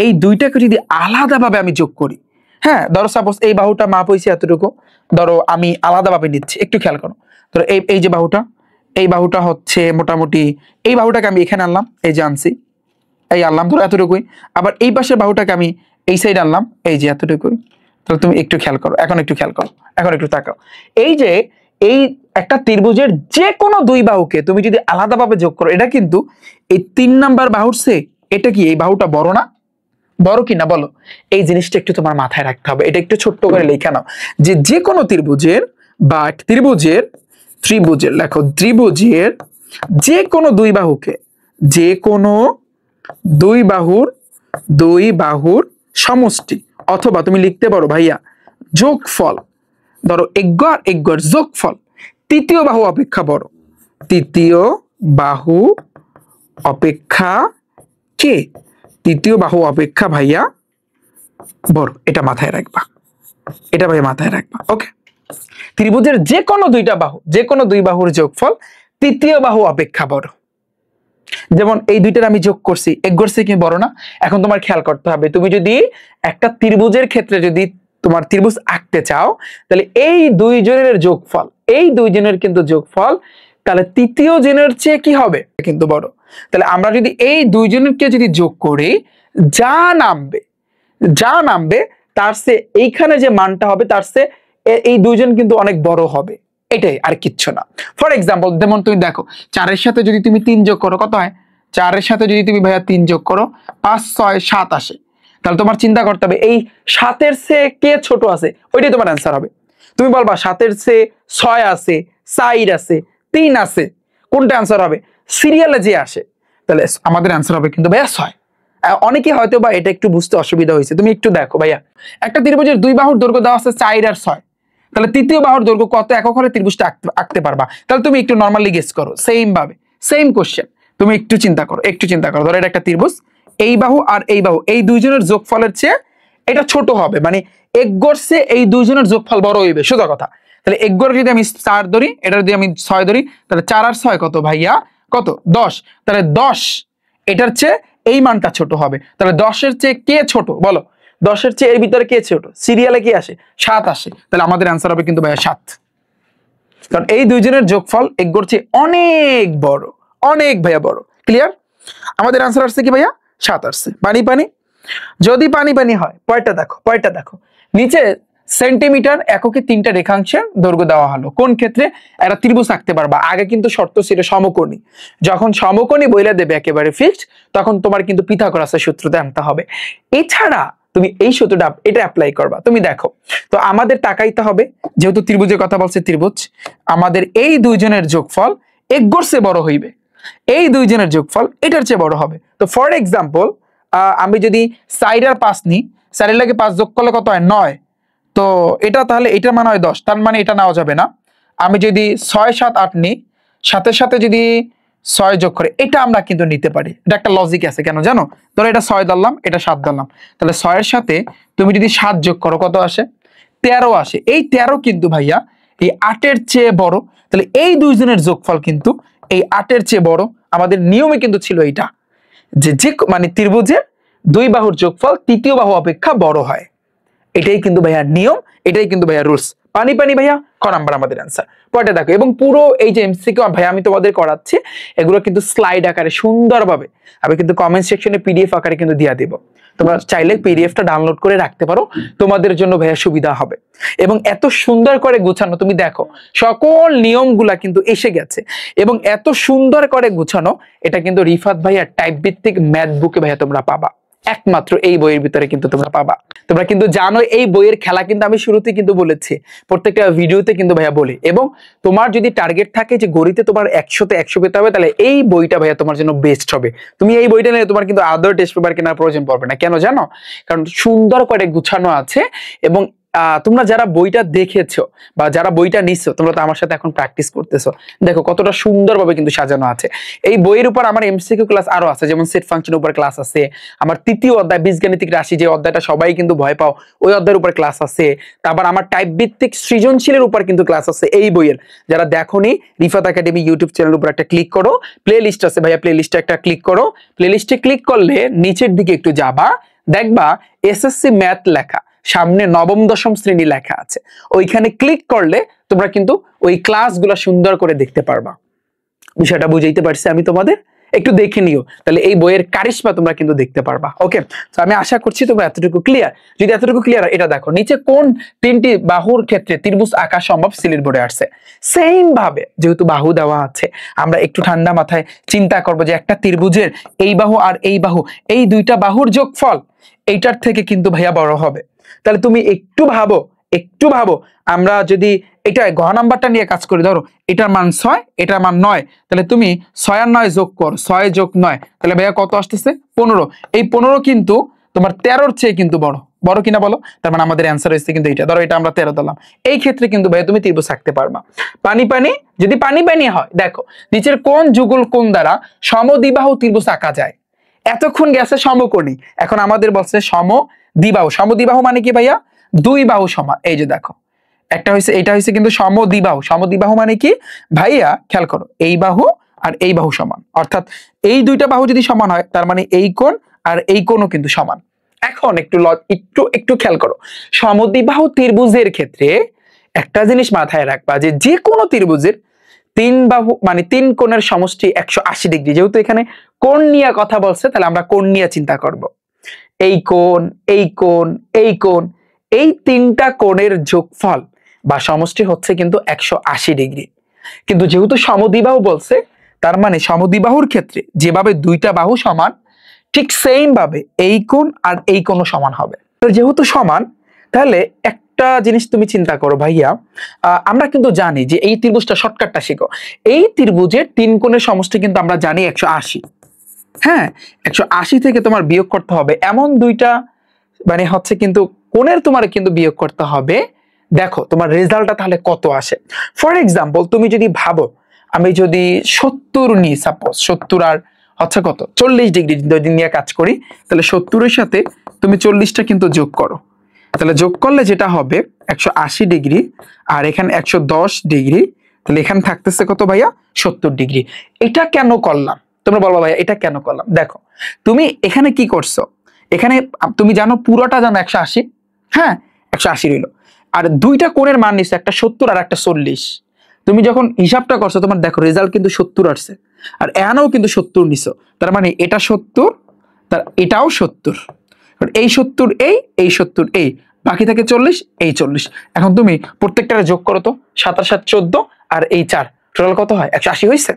এই দুইটাকে যদি আলাদাভাবে আমি যোগ করি, হ্যাঁ ধরো সাপোজ এই বাহুটা মাপ হয়েছে এতটুকু, ধরো আমি আলাদাভাবে নিচ্ছি, একটু খেয়াল করো। ধরো এই যে বাহুটা, এই বাহুটা হচ্ছে মোটামুটি, এই বাহুটাকে আমি এখানে আনলাম, এই যে আনছি, এই আনলাম ধরো এতটুকুই। আবার এই পাশের বাহুটাকে আমি এই সাইড আনলাম, এই যে এতটুকুই। তাহলে তুমি একটু খেয়াল করো, এখন একটু খেয়াল করো, এখন একটু তাকাও। এই যে এই একটা ত্রিভুজের যে কোনো দুই বাহুকে তুমি যদি আলাদাভাবে যোগ করো, এটা কিন্তু এই 3 নাম্বার বাহুর চেয়ে এটা কি এই বাহুটা বড় না? বড় কিনা বলো? এই জিনিসটা একটু তোমার মাথায় রাখতে হবে, এটা একটু ছোট্ট করে লেখা নাও যে যে কোনো ত্রিভুজের বা ত্রিভুজের লেখো, ত্রিভুজের যে কোনো দুই বাহুকে, যে কোনো দুই বাহুর সমষ্টি, অথবা তুমি লিখতে পারো ভাইয়া যোগফল, ধরো এজ্ঞ আর এজ্ঞর যোগফল তৃতীয় বাহু অপেক্ষা বড়, তৃতীয় বাহু অপেক্ষা কে? তৃতীয় বাহু অপেক্ষা ভাইয়া বড়, এটা মাথায় রাখবা, এটা ভাইয়া মাথায় রাখবা। ওকে, ত্রিভুজের যে কোনো দুইটা বাহু, যে কোনো দুই বাহুর যোগফল তৃতীয় বাহু অপেক্ষা বড়। যেমন এই দুইটার আমি যোগ করছি, এজ্ঞর চেয়ে কি বড় না? এখন তোমার খেয়াল করতে হবে, তুমি যদি একটা ত্রিভুজের ক্ষেত্রে যদি তোমার ত্রিভুজ আঁকতে চাও তাহলে এই দুইজনের যোগফল, এই দুইজনের কিন্তু যোগফল তাহলে তৃতীয় জনের চেয়ে কি হবে? কিন্তু বড়। তাহলে আমরা যদি এই দুইজনকে যদি যোগ করি, যা নামবে তার চেয়ে এইখানে যে মানটা হবে তার চেয়ে এই দুইজন কিন্তু অনেক বড় হবে, এটাই আর কিচ্ছু না। ফর এক্সাম্পল যেমন তুমি দেখো 4 এর সাথে যদি তুমি 3 যোগ করো কত হয়? 4 এর সাথে যদি তুমি ভাইয়া 3 যোগ করো 5, 6, 7 আসে। তাহলে তোমার চিন্তা করতে হবে এই 7 এর চেয়ে কে ছোট আছে, ওইটাই তোমার অ্যান্সার হবে। তুমি বলবা 7 এর চেয়ে 6 আছে, 4 আছে, 3 আছে, কোনটা অ্যান্সার হবে? সিরিয়ালে যে আসে। তাহলে আমাদের অ্যান্সার হবে কিন্তু ভাইয়া 6। অনেকে হয়তো বা এটা একটু বুঝতে অসুবিধা হয়েছে, তুমি একটু দেখো ভাইয়া একটা ত্রিভুজের দুই বাহুর দৈর্ঘ্য দেওয়া আছে 4 আর 6, তাহলে তৃতীয় বাহুর দৈর্ঘ্য কত একক হলে ত্রিভুজটা আঁকতে পারবা? তাহলে তুমি একটু নরমালি গেস করো, সেম ভাবে সেম কোশ্চেন, তুমি একটু চিন্তা করো, ধরো এটা একটা ত্রিভুজ, এই বাহু আর এই বাহু এই দুইজনের যোগফলের চেয়ে এটা ছোট হবে, মানে এজ্ঞর চেয়ে এই দুইজনের যোগফল বড় হইবে, সোজা কথা। তাহলে এজ্ঞর যদি আমি 4 ধরি, এটা যদি আমি 6 ধরি, তাহলে 4 আর 6 কত ভাইয়া? কত? 10। তাহলে 10 এটার চেয়ে এই মানটা ছোট হবে, তাহলে 10 এর চেয়ে কে ছোট বলো? 10 এর চেয়ে এর ভিতরে কে ছোট? সিরিয়ালে কি আসে? 7 আসে। তাহলে আমাদের অ্যান্সার হবে কিন্তু ভাইয়া 7, কারণ এই দুইজনের যোগফল এজ্ঞর চেয়ে অনেক বড়, অনেক ভাইয়া বড়। ক্লিয়ার? আমাদের অ্যান্সার আসছে কি ভাইয়া? 7 আসছে। পানি যদি পানি হয়, পয়েন্টটা দেখো নিচে সেন্টিমিটার এককে 3টা রেখাংশের দৈর্ঘ্য দেওয়া হলো, কোন ক্ষেত্রে একটা ত্রিভুজ আঁকতে পারবা? আগে কিন্তু শর্ত ছিল সমকোণী, যখন সমকোণী বইলা দেবে একেবারে ফিক্সড, তখন তোমার কিন্তু পিথাগোরাসের সূত্রতে আনতে হবে। এছাড়া তুমি এই সূত্রটা এটা অ্যাপ্লাই করবা। তুমি দেখো তো আমাদের তাকাইতে হবে, যেহেতু ত্রিভুজের কথা বলছে ত্রিভুজ, আমাদের এই দুইজনের যোগফল এজ্ঞর চেয়ে বড় হইবে, এই দুইজনের যোগফল এটার চেয়ে বড় হবে। তো ফর এক্সাম্পল আমি যদি 4 আর 5 নিই, 4 লাগে 5 যোগ করলে কত হয় 9, তো এটা তাহলে এটার মান হয় 10, তার মানে এটা নেওয়া যাবে না। আমি যদি 6 7 8 নিই, সাথে সাথে যদি 6 যোগ করে, এটা আমরা কিন্তু নিতে পারি। এটা একটা লজিক আছে, কেন জানো? ধরো এটা 6 ধরলাম, এটা 7 ধরলাম, তাহলে 6 এর সাথে তুমি যদি 7 যোগ করো কত আসে? 13 আসে। এই 13 কিন্তু ভাইয়া এই 8 এর চেয়ে বড়, তাহলে এই দুইজনের যোগফল কিন্তু এই 8 এর চেয়ে বড়। আমাদের নিয়মে কিন্তু ছিল এইটা, যে মানে ত্রিভুজের দুই বাহুর যোগফল তৃতীয় বাহু অপেক্ষা বড় হয়। এটাই কিন্তু ভাইয়া নিয়ম, এটাই কিন্তু ভাইয়া রুলস। পানি পানি ভাইয়া, ক নাম্বার আমাদের অ্যান্সার। পরে দেখো, এবং পুরো এই যে এমসিকিউ ভাইয়া আমি তোমাদের করাচ্ছি, এগুলো কিন্তু স্লাইড আকারে সুন্দরভাবে আমি কিন্তু কমেন্ট সেকশনে পিডিএফ আকারে কিন্তু দিয়ে দিব। তোমরা চাইলে পিডিএফটা ডাউনলোড করে রাখতে পারো, তোমাদের জন্য ভাইয়া সুবিধা হবে। এবং এত সুন্দর করে গুছানো, তুমি দেখো সকল নিয়মগুলা কিন্তু এসে গেছে, এবং এত সুন্দর করে গুছানো, এটা কিন্তু রিফাত ভাইয়া টাইপ ভিত্তিক ম্যাথ বুকে ভাইয়া তোমরা পাবা, একমাত্র এই বইয়ের ভিতরে কিন্তু তোমরা পাবা। তোমরা কিন্তু জানো এই বইয়ের খেলা কিন্তু আমি শুরুতে কিন্তু বলেছি, প্রত্যেকটা ভিডিওতে কিন্তু ভাইয়া বলি। এবং তোমার যদি টার্গেট থাকে যে গণিতে তোমার 100তে 100 পেতে হবে, তাহলে এই বইটা ভাইয়া তোমার জন্য বেস্ট হবে। তুমি এই বইটা নিয়ে তোমার কিন্তু আদার টেস্ট পেপার কেনার প্রয়োজন পড়বে না। কেন জানো? কারণ সুন্দর করে গুছানো আছে। এবং তোমরা যারা বইটা দেখেছো বা যারা বইটা নিচ্ছ, তোমরা তো আমার সাথে এখন প্র্যাকটিস করতেছো, দেখো কতটা সুন্দরভাবে কিন্তু সাজানো আছে। এই বইয়ের উপর আমার এমসিকিউ ক্লাস আরো আছে, যেমন সেট ফাংশনের উপর ক্লাস আছে, আমার তৃতীয় অধ্যায় বীজগাণিতিক রাশি, যে অধ্যায়টা সবাই কিন্তু ভয় পাও, ওই অধ্যায়ের উপর ক্লাস আছে। তারপর আমার টাইপ ভিত্তিক সৃজনশীলের উপর কিন্তু ক্লাস আছে এই বইয়ের। যারা দেখোনি, রিফাত একাডেমি ইউটিউব চ্যানেলের উপর একটা ক্লিক করো, প্লে লিস্ট আছে ভাইয়া, প্লে লিস্টে একটা ক্লিক করো। প্লে লিস্টে ক্লিক করলে নিচের দিকে একটু যাবা, দেখবা এসএসসি ম্যাথ লেখা, সামনে নবম দশম শ্রেণী লেখা আছে। ওইখানে ক্লিক করলে তোমরা কিন্তু ওই ক্লাসগুলো সুন্দর করে দেখতে পারবা। বিষয়টা বুঝাইতে পারছি আমি তোমাদের? একটু দেখে নিও, তাহলে এই বইয়ের কারিশমা তোমরা কিন্তু দেখতে পারবা। ওকে, তো আমি আশা করছি তোমরা এতটুকু ক্লিয়ার। যদি এতটুকু ক্লিয়ার, এটা দেখো নিচে কোন তিনটি বাহুর ক্ষেত্রে ত্রিভুজ আঁকা সম্ভব, সিলেট বোর্ডে আসছে। সেম ভাবে যেহেতু বাহু দেওয়া আছে, আমরা একটু ঠান্ডা মাথায় চিন্তা করবো যে একটা ত্রিভুজের এই বাহু আর এই বাহু, এই দুইটা বাহুর যোগফল এইটার থেকে কিন্তু ভাইয়া বড় হবে। তাহলে তুমি একটু ভাবো, একটু ভাবো, আমরা যদি এটা ঘ নাম্বারটা নিয়ে কাজ করি, ধরো এটার মান 6, এটার মান 9, তাহলে তুমি 6 আর 9 যোগ কর, 6 যোগ 9, তাহলে ভাইয়া কত আসতেছে? 15। এই 15 কিন্তু তোমার 13-র চেয়ে কিন্তু বড়, বড় কিনা বলো? তার মানে আমাদের অ্যান্সার হচ্ছে কিন্তু এইটা। ধরো এটা আমরা 13 দিলাম, এই ক্ষেত্রে কিন্তু ভাইয়া তুমি ত্রিভুজ আঁকতে পারবা। পানি পানি, যদি পানি পানি হয়, দেখো নিচের কোন যুগল কোণ দ্বারা সমদ্বিবাহু ত্রিভুজ আঁকা যায়? এতক্ষণ গেছে সমকোণী, এখন আমাদের বলছে সমদ্বিবাহু। সমদ্বিবাহু মানে কি ভাইয়া? দুই বাহু সমান। এই যে দেখো, একটা হয়েছে, এটা হয়েছে কিন্তু সমদ্বিবাহু। সমদ্বিবাহু মানে কি ভাইয়া? খেয়াল করো, এই বাহু আর এই বাহু সমান, অর্থাৎ এই দুইটা বাহু যদি সমান হয়, তার মানে এই কোণ আর এই কোণও কিন্তু সমান। এখন একটু একটু খেয়াল করো, সমদ্বিবাহু ত্রিভুজের ক্ষেত্রে একটা জিনিস মাথায় রাখবা, যে যে কোনো ত্রিভুজের তিন বাহু মানে তিন কোণের সমষ্টি 180 ডিগ্রি। যেহেতু এখানে কোণ নিয়ে কথা বলছে, তাহলে আমরা কোণ নিয়ে চিন্তা করব। এই কোণ, এই কোণ, এই কোণ, এই তিনটা কোণের যোগফল বা সমষ্টি হচ্ছে কিন্তু 180 ডিগ্রি। কিন্তু যেহেতু সমদ্বিবাহু বলছে, তার মানে সমদ্বিবাহুর ক্ষেত্রে যেভাবে দুইটা বাহু সমান, ঠিক সেম ভাবে এই কোণ আর এই কোণও সমান হবে। যেহেতু সমান, তাহলে একটা জিনিস তুমি চিন্তা করো ভাইয়া, আমরা কিন্তু জানি যে এই ত্রিভুজটা, শর্টকাটটা শিখো, এই ত্রিভুজের তিন কোণের সমষ্টি কিন্তু আমরা জানি 180। হ্যাঁ, 180 থেকে তোমার বিয়োগ করতে হবে এমন দুইটা, মানে হচ্ছে কিন্তু কোণের তোমার কিন্তু বিয়োগ করতে হবে। দেখো তোমার রেজাল্টটা তাহলে কত আসে। ফর এক্সাম্পল, তুমি যদি ভাবো আমি যদি 70 নিই, সাপোজ 70 আর হচ্ছে কত 40 ডিগ্রি যদি নিয়ে কাজ করি, তাহলে 70-এর সাথে তুমি 40টা কিন্তু যোগ করো, তাহলে যোগ করলে যেটা হবে 180 ডিগ্রি, আর এখানে 110 ডিগ্রি, তাহলে এখানে থাকতেছে কত ভাইয়া? 70 ডিগ্রি। এটা কেন করলাম তোমরা বলবা ভাইয়া, এটা কেন করলাম? দেখো তুমি এখানে কি করছো, এখানে তুমি জানো পুরোটা জানো 180, হ্যাঁ 180 রইলো, আর দুইটা কোণের মান নিচ্ছে, একটা 70 আর একটা 40। তুমি যখন হিসাবটা করছো, তোমার দেখো রেজাল্ট কিন্তু 70 আসছে, আর এখানেও কিন্তু 70 নিছো, তার মানে এটা 70, তার এটাও 70, এই 70 এই 70 এই, বাকি থাকে 40, এই 40। এখন তুমি প্রত্যেকটা যোগ করো তো, 7 আর 7 14, আর এই 4, টোটাল কত হয়? 180 হয়েছে।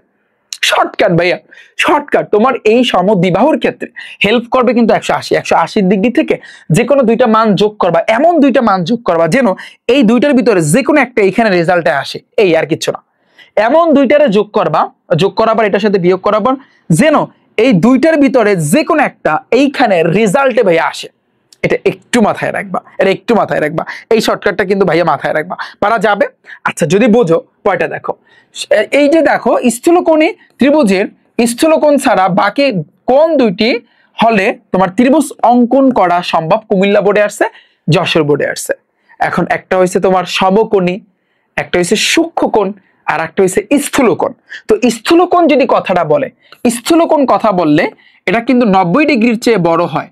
শর্টকাট ভাইয়া, শর্টকাট তোমার এই সমদ্বিবাহুর ক্ষেত্রে হেল্প করবে কিন্তু 180 ডিগ্রি থেকে যে কোনো দুইটা মান যোগ করবা, এমন দুইটা মান যোগ করবা যেন এই দুইটার ভিতরে যে কোনো একটা এখানে রেজাল্টে আসে, এই আর কিচ্ছু না। এমন দুইটারে যোগ করবা, যোগ করাবার এটার সাথে বিয়োগ করাবার যেন এই দুইটার ভিতরে যে কোনো একটা এইখানে রেজাল্টে ভাইয়া আসে, এটা একটু মাথায় রাখবা, এটা একটু মাথায় রাখবা। এই শর্টকাটটা কিন্তু ভাইয়া মাথায় রাখবা, পারা যাবে। আচ্ছা যদি বোঝো পয়টা দেখো, এই যে দেখো স্থূলকোণী ত্রিভুজের স্থূলকোণ ছাড়া বাকি কোণ দুইটি হলে তোমার ত্রিভুজ অঙ্কন করা সম্ভব। কুমিল্লা বোর্ডে আসছে, যশোর বোর্ডে আসছে। এখন একটা হয়েছে তোমার সমকোণী, একটা হয়েছে সূক্ষ্মকোণ, আর একটা হয়েছে স্থূলকোণ। তো স্থূলকোণ যদি কথাটা বলে, স্থূলকোণ কথা বললে এটা কিন্তু 90 ডিগ্রির চেয়ে বড় হয়,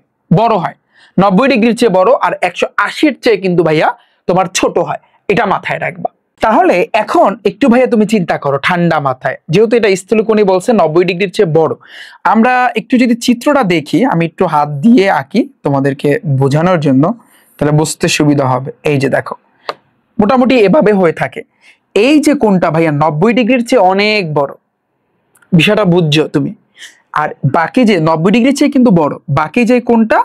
90 ডিগ্রির চেয়ে বড়, আর 180-র চেয়ে কিন্তু ভাইয়া তোমার ছোট হয়, এটা মাথায় রাখবা। তাহলে এখন একটু ভাইয়া তুমি চিন্তা করো ঠান্ডা মাথায়, যেহেতু এটা স্থূলকোণী বলছে 90 ডিগ্রির চেয়ে বড়, আমরা একটু যদি চিত্রটা দেখি, আমি একটু হাত দিয়ে আঁকি তোমাদেরকে বোঝানোর জন্য, তাহলে বুঝতে সুবিধা হবে। এই যে দেখো মোটামুটি এভাবে হয়ে থাকে। এই যে কোণটা ভাইয়া 90 ডিগ্রির চেয়ে অনেক বড়, বিষয়টা বুঝছো তুমি? আর বাকি যে 90 ডিগ্রির চেয়ে কিন্তু বড় বাকি যে কোণটা,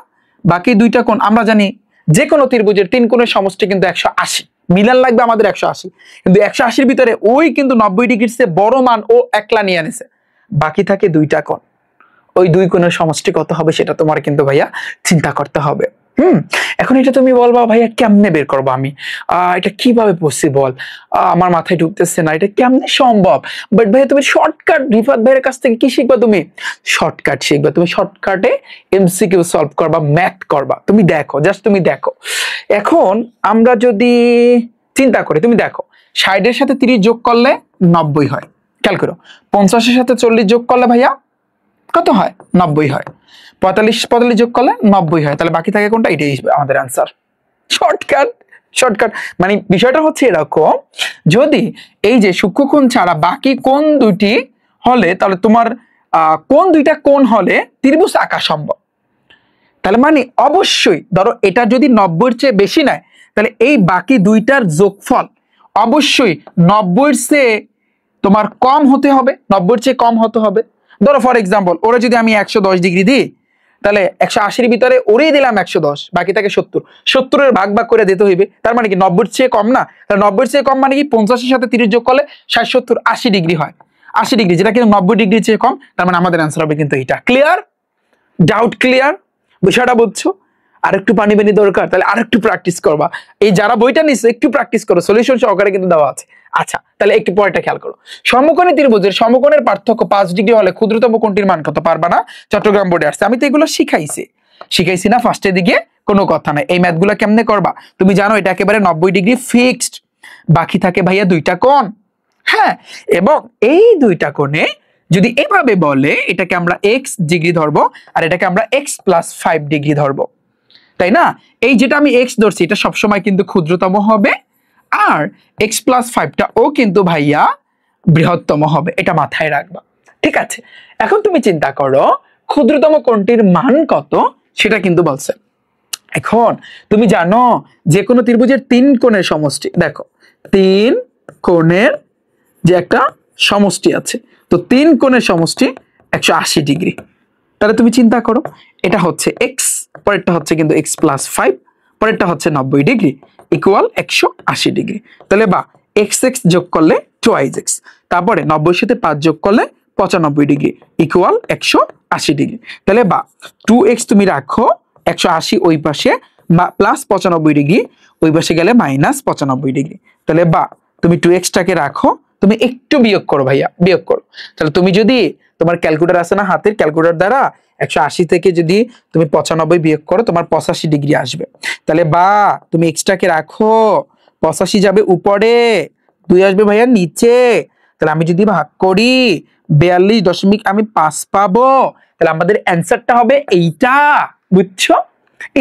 বাকি দুইটা কোণ আমরা জানি যে কোনো ত্রিভুজের 3 কোণের সমষ্টি কিন্তু 180, মিলান লাগবে আমাদের 180, কিন্তু 180-র ভিতরে ওই কিন্তু 90 ডিগ্রির চেয়ে বড় মান ও একলা নিয়ে আনেছে, বাকি থাকে দুইটা কোণ। ওই দুই কোণের সমষ্টি কত হবে সেটা তোমার কিন্তু ভাইয়া চিন্তা করতে হবে। এখন এটা তুমি বলবা ভাইয়া কেমনে বের করবো আমি, এটা কিভাবে পসিবল, আমার মাথায় ঢুকতেছে না, এটা কেমনে সম্ভব। বাট ভাইয়া তুমি শর্টকাট রিফাত ভাইয়ের কাছ থেকে কি শিখবা, তুমি শর্টকাট শিখবা, তুমি শর্টকাটে এমসিকিউ সলভ করবা, ম্যাথ করবা। তুমি দেখো, জাস্ট তুমি দেখো। এখন আমরা যদি চিন্তা করি, তুমি দেখো 60-এর সাথে 30 যোগ করলে 90 হয়, খেয়াল করো। 50-এর সাথে 40 যোগ করলে ভাইয়া কত হয়, 90 হয়। 45 যোগ করলে 90 হয়, তাহলে বাকি থাকে কোনটা, এটাই আমাদের আনসার। শর্টকাট, শর্টকাট মানে বিষয়টা হচ্ছে এরকম, যদি এই যে সূক্ষ্মকোণ ছাড়া বাকি কোণ দুটি হলে, তাহলে তোমার কোন দুইটা কোণ হলে ত্রিভুজ আঁকা সম্ভব। তাহলে মানে অবশ্যই ধরো এটা যদি 90-এর চেয়ে বেশি নেয়, তাহলে এই বাকি দুইটার যোগফল অবশ্যই 90-এর চেয়ে তোমার কম হতে হবে, 90-এর চেয়ে কম হতে হবে। ধরো ফর এক্সাম্পল ওরা যদি আমি 110 ডিগ্রি দিই, তাহলে 180-র ভিতরে ওরেই দিলাম 110, বাকি থাকে 70, 70-এর ভাগ ভাগ করে দিতে হইবে। তার মানে কি 90-এর চেয়ে কম না, তাহলে 90-এর চেয়ে কম মানে কি 50-এর সাথে 30 যোগ করলে 60, 70, 80 ডিগ্রি হয়, 80 ডিগ্রি, যেটা কিন্তু 90 ডিগ্রির চেয়ে কম। তার মানে আমাদের অ্যান্সার হবে কিন্তু এটা। ক্লিয়ার? Doubt clear? বিষয়টা বুঝছো? আরেকটু পানি পানি দরকার, তাহলে আরেকটু প্র্যাকটিস করবা। এই যারা বইটা নিচ্ছে একটু প্র্যাকটিস করো, সলিউশন সহকারে কিন্তু দেওয়া আছে। আচ্ছা তাহলে একটু পরেরটা খেয়াল করো। সমকোণী ত্রিভুজের সমকোণের পার্থক্য 5 ডিগ্রি হলে ক্ষুদ্রতম কোণটির মান কত? পারবা না, চট্টগ্রাম বোর্ডে আসছে। আমি তো এগুলো শিখাইছি না ফার্স্টের দিকে, কোনো কথা নাই। এই ম্যাথগুলো কেমনে করবা তুমি জানো, এটা একেবারে 90 ডিগ্রি ফিক্সড, বাকি থাকে ভাইয়া দুইটা কোণ। হ্যাঁ, এবং এই দুইটা কোণে যদি এভাবে বলে, এটাকে আমরা x ডিগ্রি ধরবো আর এটাকে আমরা x + 5 ডিগ্রি ধরবো, তাই না? এই যেটা আমি x ধরছি এটা সবসময় কিন্তু ক্ষুদ্রতম হবে, আর x + 5টা ও কিন্তু ভাইয়া বৃহত্তম হবে, এটা মাথায় রাখবা। ঠিক আছে, এখন তুমি চিন্তা করো ক্ষুদ্রতম কোণটির মান কত সেটা কিন্তু বলছে। এখন তুমি জানো যে কোনো ত্রিভুজের 3 কোণের সমষ্টি, দেখো 3 কোণের যে একটা সমষ্টি আছে, তো 3 কোণের সমষ্টি 180 ডিগ্রি। তাহলে তুমি চিন্তা করো, এটা হচ্ছে x, পরেরটা হচ্ছে কিন্তু x + 5, পরেরটা হচ্ছে 90 ডিগ্রি ইকুয়াল 180 ডিগ্রি। তাহলে বা x যোগ করলে 2x, তারপরে 90-এর সাথে 5 যোগ করলে 95 ডিগ্রি ইকুয়াল 180 ডিগ্রি। তাহলে বা 2x তুমি রাখো, 180 ওই পাশে, প্লাস 95 ডিগ্রি ওই পাশে গেলে -95 ডিগ্রি। তাহলে বা তুমি 2x-টাকে রাখো, তুমি একটু বিয়োগ করো ভাইয়া, বিয়োগ করো। তাহলে তুমি যদি তোমার ক্যালকুলেটর আছে না, হাতের ক্যালকুলেটর দ্বারা 180 থেকে যদি তুমি 95 বিয়োগ করো, তোমার 85 ডিগ্রি আসবে। তাহলে বা তুমি x-টাকে রাখো, 85 যাবে উপরে, 2 আসবে ভাইয়া নিচে। তাহলে আমি যদি ভাগ করি 42.5 পাবো, তাহলে আমাদের অ্যান্সারটা হবে এইটা। বুঝছো?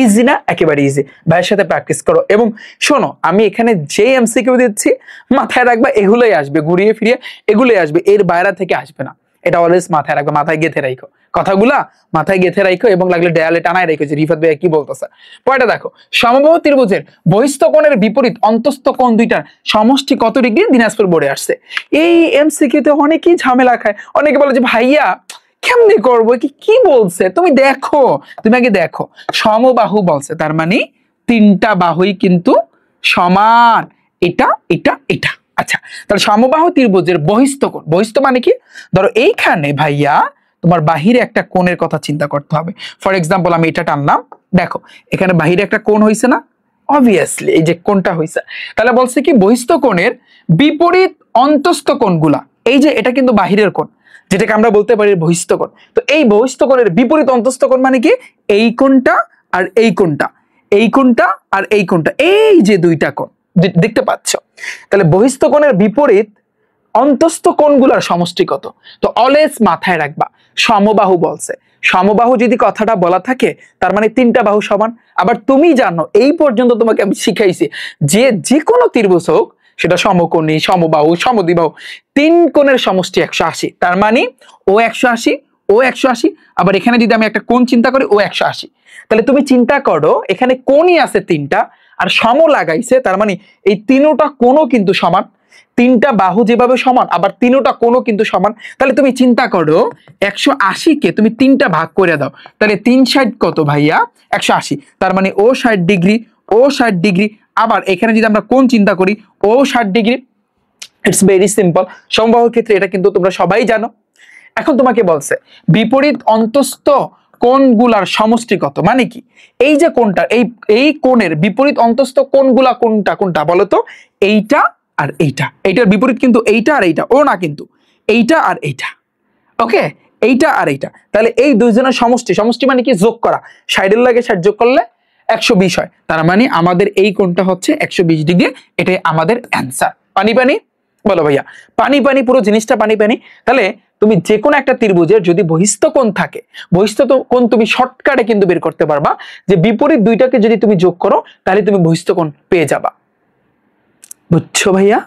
ইজি না? একেবারে ইজি। ভাইয়ের সাথে প্র্যাকটিস করো। এবং শোনো, আমি এখানে যে এমসিকিউ দিচ্ছি মাথায় রাখবা, এগুলোই আসবে, ঘুরিয়ে ফিরিয়ে এগুলোই আসবে, এর বাইরে থেকে আসবে না। এটা অলওয়েজ মাথায় রাখবা, মাথায় গেঁথে রাখো কথাগুলা, মাথায় গেঁথে রাখো এবং লাগলে দেয়ালে টানায় রাখো যে রিফাত ভাইয়া কি বলতেছে। পরেরটা দেখো, সমবাহু ত্রিভুজের বহিস্থ কোণের বিপরীত অন্তস্থ কোণ দুইটার সমষ্টি কত ডিগ্রি? দিনাজপুর বোর্ডে আসছে। এই এমসিকিউতে অনেকেই ঝামেলা খায়, অনেকে বলে যে ভাইয়া কেমনে করবো, কি বলছে, তুমি দেখো, তুমি আগে দেখো। সমবাহু বলছে, তার মানে 3টা বাহুই কিন্তু সমান, এটা এটা এটা। আচ্ছা, তাহলে সমবাহু ত্রিভুজের বহিস্থ কোণ, বহিস্থ মানে কি? ধরো এইখানে ভাইয়া তোমার বাহিরে একটা কোণের কথা চিন্তা করতে হবে। ফর এক্সাম্পল আমি এটা টানলাম, দেখো এখানে বাহিরে একটা কোণ হয়েছে না, অবভিয়াসলি এই যে কোণটা হয়েছে। তাহলে বলছে কি বহিস্থ কোণের বিপরীত অন্তস্থ কোণগুলা, এই যে এটা কিন্তু বাহিরের কোণ, যেটাকে আমরা বলতে পারি বহিস্থ কোণ। তো এই বহিস্থ কোণের বিপরীত অন্তস্থ কোণ মানে কি, এই কোণটা আর এই কোণটা, এই কোণটা আর এই কোণটা, এই যে দুইটা কোণ দেখতে পাচ্ছ। তাহলে বহিস্থ কোণের বিপরীত অন্তস্থ কোণগুলোর সমষ্টি কত? তো অলওয়েজ মাথায় রাখবা সমবাহু বলছে, সমবাহু যদি কথাটা বলা থাকে তার মানে তিনটা বাহু সমান। আবার তুমি জানো এই পর্যন্ত তোমাকে আমি শিখাইছি যে যে কোনো ত্রিভুজ হোক, সেটা সমকোণী, সমবাহু, সমদ্বিবাহু, তিন কোণের সমষ্টি 180। তার মানে ও 180, ও 180, আবার এখানে যদি আমি একটা কোণ চিন্তা করি ও 180। তাহলে তুমি চিন্তা করো এখানে কোণই আছে তিনটা আর সম লাগাইছে, তার মানে এই তিনটা কোণও কিন্তু সমান, তিনটা বাহু যেভাবে সমান আবার তিনটা কোণও কিন্তু সমান। তাহলে তুমি চিন্তা করো 180 কে তুমি তিনটা ভাগ করে দাও, তাহলে 3 ষাট কত ভাইয়া 180, তার মানে ও 60 ডিগ্রি, ও 60 ডিগ্রি। আবার এখানে যদি আমরা কোণ চিন্তা করি ও 60 ডিগ্রি। ইটস ভেরি সিম্পল, সমবাহুর ক্ষেত্রে এটা কিন্তু তোমরা সবাই জানো। এখন তোমাকে বলছে বিপরীত অন্তস্থ কোণগুলার সমষ্টি কত, মানে কি এই যে কোণটা, এই কোণের বিপরীত অন্তস্থ কোণগুলা কোনটা কোনটা বলো তো, এইটা আর এইটা, এইটার বিপরীত কিন্তু এইটা আর এইটা, ও না কিন্তু এইটা আর এইটা, ওকে এইটা আর এইটা। তাহলে এই দুইজনের সমষ্টি, সমষ্টি মানে কি যোগ করা, 60 লাগে 60 যোগ করলে 120 হয়, তার মানে আমাদের এই কোণটা হচ্ছে 120 ডিগ্রি, এটাই আমাদের অ্যান্সার। পানি পানি বলো ভাইয়া, পানি পানি, পুরো জিনিসটা পানি পানি। তাহলে তুমি যে কোনো একটা ত্রিভুজের যদি বহিস্থ কোণ থাকে, বহিস্থ কোণ তুমি শর্টকাটে কিন্তু বের করতে পারবা, যে বিপরীত দুইটাকে যদি তুমি যোগ করো তাহলে তুমি বহিস্থ কোণ পেয়ে যাবা। বুঝছো ভাইয়া,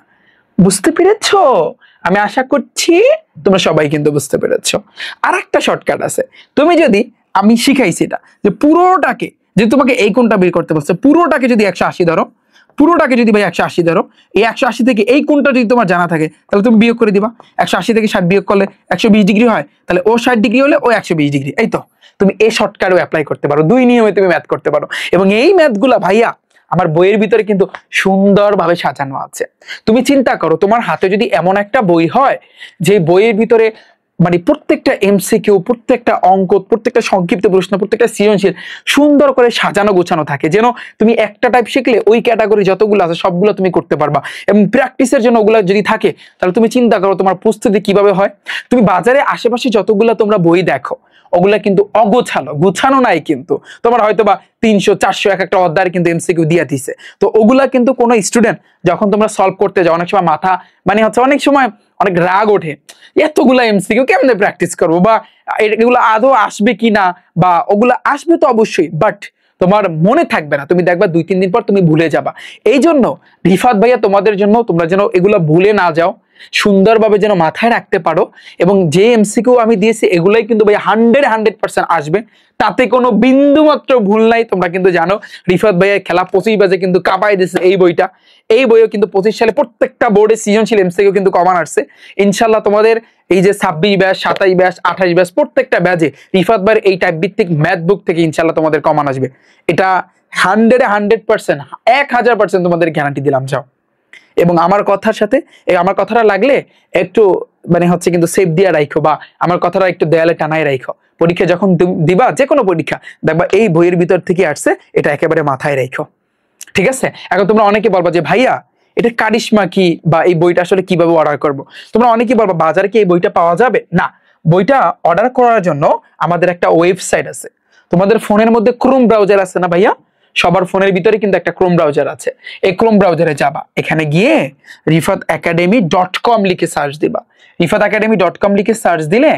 বুঝতে পেরেছো? আমি আশা করছি তোমরা সবাই কিন্তু বুঝতে পেরেছো। আর একটা শর্টকাট আছে, তুমি যদি, আমি শিখাইছি এটা, যে পুরোটাকে, যে তোমাকে এই কোণটা বের করতে বলছে, পুরোটাকে যদি 180 ধরো, পুরোটাকে যদি ভাই 180 ধরো, এই 180 থেকে এই কোণটা যদি তোমার জানা থাকে তাহলে তুমি বিয়োগ করে দিবা। 180 থেকে 60 বিয়োগ করলে 120 ডিগ্রি হয়, তাহলে ও 60 ডিগ্রি হলে ও 120 ডিগ্রি। এই তো তুমি এই শর্টকাটও অ্যাপ্লাই করতে পারো, দুই নিয়মে তুমি ম্যাথ করতে পারো। এবং এই ম্যাথগুলা ভাইয়া আমার বইয়ের ভিতরে কিন্তু সুন্দরভাবে সাজানো আছে। তুমি চিন্তা করো তোমার হাতে যদি এমন একটা বই হয় যে বইয়ের ভিতরে মানে প্রত্যেকটা এমসিকিউ, প্রত্যেকটা অঙ্ক, প্রত্যেকটা সংক্ষিপ্ত প্রশ্ন, প্রত্যেকটা সৃজনশীল সুন্দর করে সাজানো গোছানো থাকে, যেন তুমি একটা টাইপ শিখলে ওই ক্যাটাগরি যতগুলো আছে সবগুলো তুমি করতে পারবা। এবং প্র্যাকটিসের জন্য ওগুলো যদি থাকে তাহলে তুমি চিন্তা করো তোমার প্রস্তুতি কিভাবে হয়। তুমি বাজারে আশেপাশে যতগুলো তোমরা বই দেখো ওগুলা কিন্তু অগোছালো, গুছানো নাই, কিন্তু তোমার হয়তো বা 300 400 এক একটা অধ্যায়ের কিন্তু এমসিকিউ দিয়ে দিছে। তো ওগুলা কিন্তু কোনো স্টুডেন্ট যখন তোমরা সলভ করতে যাও অনেক সময় মাথা মানে হচ্ছে, অনেক সময় অনেক রাগ ওঠে, এতগুলা এমসিকিউ কেমনে প্র্যাকটিস করবো, বা এগুলো আদৌ আসবে কিনা, বা ওগুলা আসবে তো অবশ্যই বাট তোমার মনে থাকবে না, তুমি দেখবা 2-3 দিন পর তুমি ভুলে যাবা। এই জন্য রিফাত ভাইয়া তোমাদের জন্য, তোমরা যেন এগুলা ভুলে না যাও, সুন্দরভাবে যেন মাথায় রাখতে পারো। এবং যে এমসিকিউ আমি দিয়েছি এগুলাই কিন্তু ভাই 100% আসবে, তাতে কোনো বিন্দু মাত্র ভুল নাই। তোমরা কিন্তু জানো রিফাত ভাইয়ের খেলা 25 বাজে কিন্তু কাঁপাই দিচ্ছে এই বইটা। এই বইও কিন্তু 25 সালে প্রত্যেকটা বোর্ডে সৃজনশীল এমসিকিউ কিন্তু কমান আসছে। ইনশাল্লাহ তোমাদের এই যে 26 ব্যাচ, 27 ব্যাচ, 28 ব্যাচ প্রত্যেকটা ব্যাচে রিফাত ভাইয়ের এই টাইপ ভিত্তিক ম্যাথ বুক থেকে ইনশাল্লাহ তোমাদের কমান আসবে। এটা 100% 1000% তোমাদের গ্যারান্টি দিলাম। যাও এবং আমার কথার সাথে আমার কথাটা লাগলে একটু মানে হচ্ছে কিন্তু সেভ দিয়ে রাখো, বা আমার কথাটা একটু দেয়ালে টানাই রাখো। পরীক্ষা যখন দিবা, যে কোনো পরীক্ষা দেখবা এই বইয়ের ভিতর থেকে আসছে, এটা একেবারে মাথায় রাখো, ঠিক আছে? এখন তোমরা অনেকে বলবা যে ভাইয়া এটা কারিশমা কি, বা এই বইটা আসলে কিভাবে অর্ডার করব। তোমরা অনেকে বলবা বাজারে কি এই বইটা পাওয়া যাবে? না, বইটা অর্ডার করার জন্য আমাদের একটা ওয়েবসাইট আছে। তোমাদের ফোনের মধ্যে ক্রোম ব্রাউজার আছে না ভাইয়া? সবার ফোনের ভিতরে কিন্তু একটা ক্রোম ব্রাউজার আছে। এই ক্রোম ব্রাউজারে যাবা, এখানে গিয়ে rifatacademy.com লিখে সার্চ দিবা। rifatacademy.com লিখে সার্চ দিলে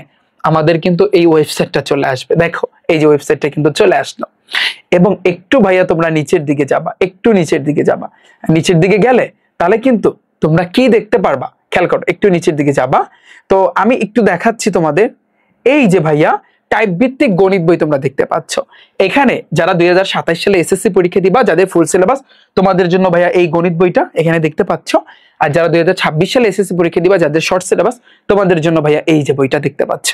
আমাদের কিন্তু এই ওয়েবসাইটটা চলে আসবে। দেখো এই যে ওয়েবসাইটটা কিন্তু চলে আসলো। এবং একটু ভাইয়া তোমরা নিচের দিকে যাবা, একটু নিচের দিকে যাবা, নিচের দিকে গেলে তাহলে কিন্তু তোমরা কি দেখতে পারবা, খেয়াল করো, একটু নিচের দিকে যাবা। তো আমি একটু দেখাচ্ছি তোমাদের, এই যে ভাইয়া টাইপ ভিত্তিক গণিত বই তোমরা দেখতে পাচ্ছ। এখানে যারা 2027 সালে এসএসসি পরীক্ষা দিবা, যাদের ফুল সিলেবাস, তোমাদের জন্য ভাইয়া এই গণিত বইটা এখানে দেখতে পাচ্ছ। আর যারা 2026 সালে এসএসসি পরীক্ষা দিবা, যাদের শর্ট সিলেবাস, তোমাদের জন্য ভাইয়া এই যে বইটা দেখতে পাচ্ছ।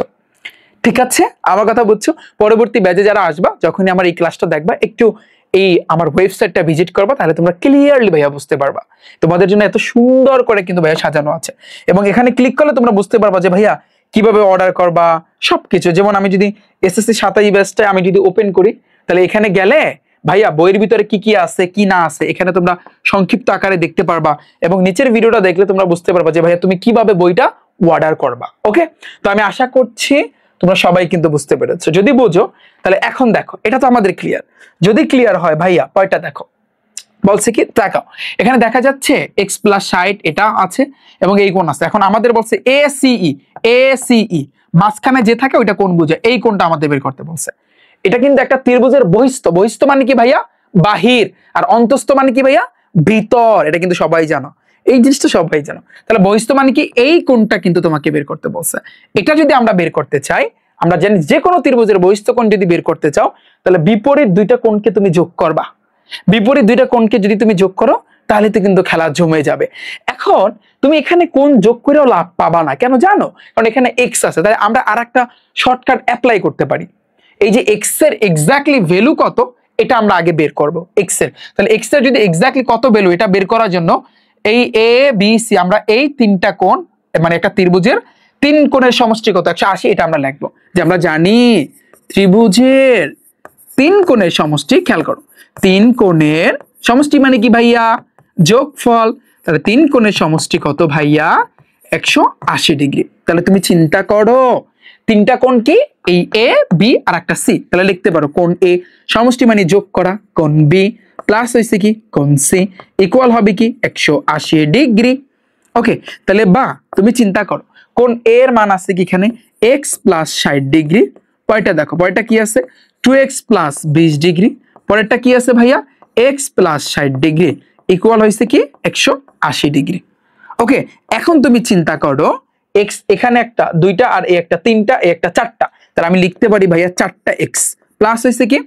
ঠিক আছে, আমার কথা বুঝছো? পরবর্তী ব্যাচে যারা আসবা, যখনই আমার এই ক্লাসটা দেখবা, একটু এই আমার ওয়েবসাইটটা ভিজিট করবা, তাহলে তোমরা ক্লিয়ারলি ভাইয়া বুঝতে পারবা। তোমাদের জন্য এত সুন্দর করে কিন্তু ভাইয়া সাজানো আছে। এবং এখানে ক্লিক করলে তোমরা বুঝতে পারবা যে ভাইয়া কিভাবে অর্ডার করবা, সবকিছু। যেমন আমি যদি এসএসসি 27 ব্যাচটা আমি যদি ওপেন করি, তাহলে এখানে গেলে ভাইয়া বইয়ের ভিতরে কি কি আছে কি না আছে এখানে তোমরা সংক্ষিপ্ত আকারে দেখতে পারবা, এবং নিচের ভিডিওটা দেখলে তোমরা বুঝতে পারবা যে ভাইয়া তুমি কিভাবে বইটা অর্ডার করবা। ওকে, তো আমি আশা করছি তোমরা সবাই কিন্তু বুঝতে পেরেছো। যদি বুঝো তাহলে এখন দেখো, এটা তো আমাদের ক্লিয়ার। যদি ক্লিয়ার হয় ভাইয়া পয়টা দেখো, বলছে কি দেখাও, এখানে দেখা যাচ্ছে x + 60 এটা আছে এবং এই কোণ আছে। এখন আমাদের বলছে ACE মাঝখানে যে থাকে ওইটা কোণ বুঝে, এই কোণটা আমাদের বের করতে বলছে। এটা কিন্তু একটা ত্রিভুজের বহিস্থ। বহিস্থ মানে কি ভাইয়া? বাহির। আর অন্তস্থ মানে কি ভাইয়া? ভিতর। এটা কিন্তু সবাই জানো, এই জিনিসটা সবাই জানো। তাহলে বহিস্থ মানে কি? এই কোণটা কিন্তু তোমাকে বের করতে বলছে। এটা যদি আমরা বের করতে চাই, আমরা জানি যে কোনো ত্রিভুজের বহিস্থ কোণ যদি বের করতে চাও, তাহলে বিপরীত দুইটা কোণকে তুমি যোগ করবা। বিপরীত দুইটা কোণকে যদি তুমি যোগ করো তাহলে তো কিন্তু খেলা জমে যাবে। এখন তুমি এখানে কোণ যোগ করেও লাভ পাবা না, কেন জানো? কারণ এখানে এক্স আছে। তাই আমরা আরেকটা শর্টকাট অ্যাপ্লাই করতে পারি। এই যে এক্স এর এক্স্যাক্টলি ভ্যালু কত এটা আমরা আগে বের করব এক্স এর। তাহলে এক্স এর যদি এক্স্যাক্টলি কত ভ্যালু এটা বের করার জন্য এই এ বি সি আমরা এই তিনটা কোণ, মানে একটা ত্রিভুজের তিন কোণের সমষ্টি কত 180, এটা আমরা লিখবো। যে আমরা জানি ত্রিভুজের তিন কোণের সমষ্টি, খেয়াল করো, তিন কোণের সমষ্টি মানে কি ভাইয়া? যোগফল। তাহলে তিন কোণের সমষ্টি কত ভাইয়া? 180 ডিগ্রি। তাহলে তুমি চিন্তা করো তিনটা কোণ কি? এই এ বি আর একটা সি। তাহলে লিখতে পারো কোণ এ সমষ্টি মানে যোগ করা, কোণ বি প্লাস হইছে কি কোণ সি ইকুয়াল হবে কি 180 ডিগ্রি। ওকে, তাহলে বা তুমি চিন্তা করো কোণ এ এর মান আছে কি এখানে x + 60 ডিগ্রি। পরেরটা দেখো, পরেরটা কি আছে 2x + 20 ডিগ্রি। পরেরটা কি আছে ভাইয়া x + 60 ডিগ্রি ইকুয়াল হইছে কি 180 ডিগ্রি। ওকে, এখন তুমি চিন্তা করো x এখানে একটা দুইটা আর এই একটা তিনটা এই একটা চারটা, তাহলে আমি লিখতে পারি ভাইয়া 4টা x প্লাস হইছে কি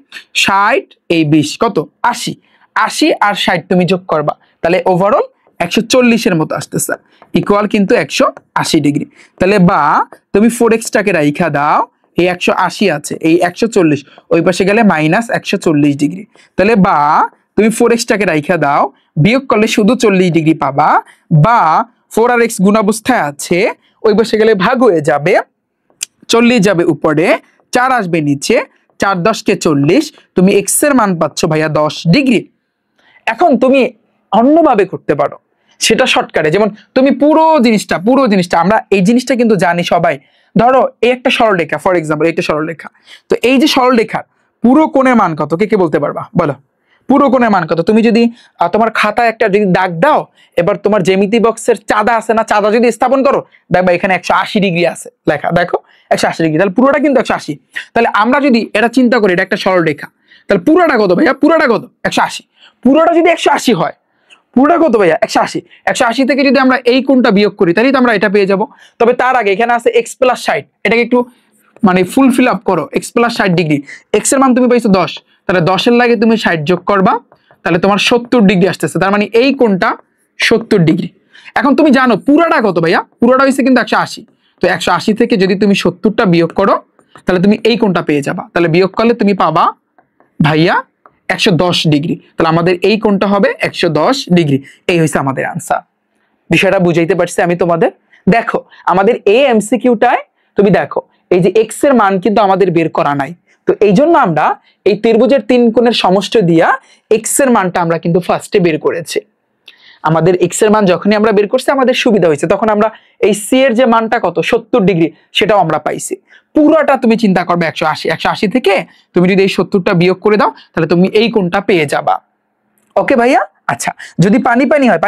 60 এই 20 কত 80। 80 আর 60 তুমি যোগ করবা, তাহলে ওভারঅল 140 এর মতো আসতেছে ইকুয়াল কিন্তু 180 ডিগ্রি। তাহলে বা তুমি 4x টাকে রাইখা দাও, এই 180 আছে এই 140 ওই পাশে গেলে -140 ডিগ্রি। তাহলে বা তুমি 4x টাকে রাইখা দাও, বিয়োগ করলে শুধু 40 ডিগ্রি পাবা, বা 4 আর x গুণাবস্থায় আছে ওই পাশে গেলে ভাগ হয়ে যাবে, 40 যাবে উপরে 4 আসবে নিচে, 4 × 10 = 40, তুমি x এর মান পাচ্ছ ভাইয়া 10 ডিগ্রি। এখন তুমি অন্যভাবে করতে পারো, সেটা শর্টকাটে। যেমন তুমি পুরো জিনিসটা আমরা এই জিনিসটা কিন্তু জানি সবাই। ধরো এই একটা সরলরেখা, ফর এক্সাম্পল এইটা সরলরেখা, তো এই যে সরলরেখার পুরো কোণের মান কত কে কে বলতে পারবা? বলো পুরো কোণের মান কত? তুমি যদি তোমার খাতায় একটা যদি দাগ দাও, এবার তোমার জ্যামিতি বক্সের চাঁদা আছে না, চাঁদা যদি স্থাপন করো দেখবা এখানে 180 ডিগ্রি আছে লেখা, দেখো 180 ডিগ্রি, তাহলে পুরোটা কিন্তু 180। তাহলে আমরা যদি এটা চিন্তা করি এটা একটা সরলরেখা, তাহলে পুরোটা কত ভাইয়া? পুরোটা কত 180। পুরোটা যদি 180 হয়, পুরোটা কত ভাইয়া 180। 180 থেকে যদি আমরা এই কোণটা বিয়োগ করি তাহলে তো আমরা এটা পেয়ে যাব। তবে তার আগে এখানে আছে x + 60, এটাকে একটু মানে ফুল ফিল আপ করো। x + 60 ডিগ্রি, x এর মান তুমি পাইছো 10, তাহলে 10 এর লাগে তুমি 60 যোগ করবা, তাহলে তোমার 70 ডিগ্রি আসতেছে। তার মানে এই কোণটা 70 ডিগ্রি। এখন তুমি জানো পুরাটা কত ভাইয়া? পুরাটা হইছে কিন্তু 180। তো 180 থেকে যদি তুমি 70টা বিয়োগ করো তাহলে তুমি এই কোণটা পেয়ে যাবা। তাহলে বিয়োগ করলে তুমি পাবা ভাইয়া 110 ডিগ্রি। তাহলে আমাদের এই কোণটা হবে 110 ডিগ্রি। এই হইছে আমাদের আনসার। বিষয়টা বুঝাইতে পারছি আমি তোমাদের? দেখো আমাদের এই এমসিকিউটায় তুমি দেখো এই যে x এর মান কিন্তু আমাদের বের করা নাই, তো এই জন্য আমরা এই ত্রিভুজের তিন কোণের সমষ্টি দিয়া x এর মানটা আমরা কিন্তু ফার্স্টে বের করেছি। আমাদের x এর মান যখনই আমরা বের করছি আমাদের সুবিধা হয়েছে, তখন আমরা এই c এর যে মানটা কত 70 ডিগ্রি সেটাও আমরা পাইছি। পুরোটা তুমি চিন্তা করবে 180, 180 থেকে তুমি যদি এই 70টা বিয়োগ করে দাও তাহলে তুমি এই কোণটা পেয়ে যাবা। ওকে ভাইয়া? আচ্ছা, যদি পানি পানি হয়,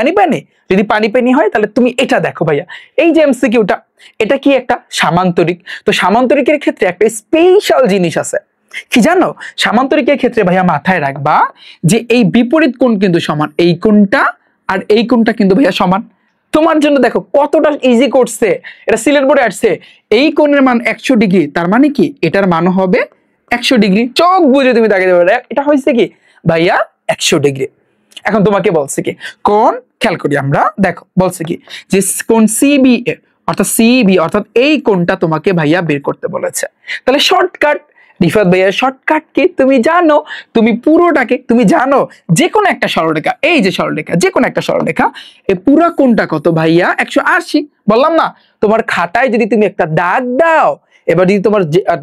যদি পানি পানি হয় তাহলে তুমি এটা দেখো ভাইয়া, এই যে এমসিকিউটা এটা কি একটা সামান্তরিক। তো সামান্তরিকের ক্ষেত্রে একটা স্পেশাল জিনিস আছে, কি জানো? সামান্তরিকের ক্ষেত্রে ভাইয়া মাথায় রাখবা যে এই বিপরীত কোণ কিন্তু সমান, এই কোণটা আর এই কোণটা কিন্তু ভাইয়া সমান। তোমার জন্য দেখো কতটা ইজি করছে, এটা সিলেট বোর্ডে আসছে। এই কোণের মান 100 ডিগ্রি, তার মানে কি এটার মান হবে 100 ডিগ্রি। চোখ বুঝে তুমি তাকে দেবে, এটা হয়েছে কি ভাইয়া 100 ডিগ্রি। এখন তোমাকে বলছে কি কোণ, খেয়াল করি আমরা, দেখো বলছে কি যে কোণ CBA অর্থাৎ CB অর্থাৎ এই কোণটা তোমাকে ভাইয়া বের করতে বলেছে। তাহলে শর্টকাট রিফাত ভাইয়া, শর্টকাট কি তুমি জানো? তুমি পুরোটাকে তুমি জানো, যে কোনো একটা সরলরেখা, এই যে সরলরেখা, যে কোনো একটা সরলরেখা, এই পুরো কোণটা কত ভাইয়া 180। বললাম না তোমার খাতায় যদি তুমি একটা দাগ দাও এবার যদি তোমার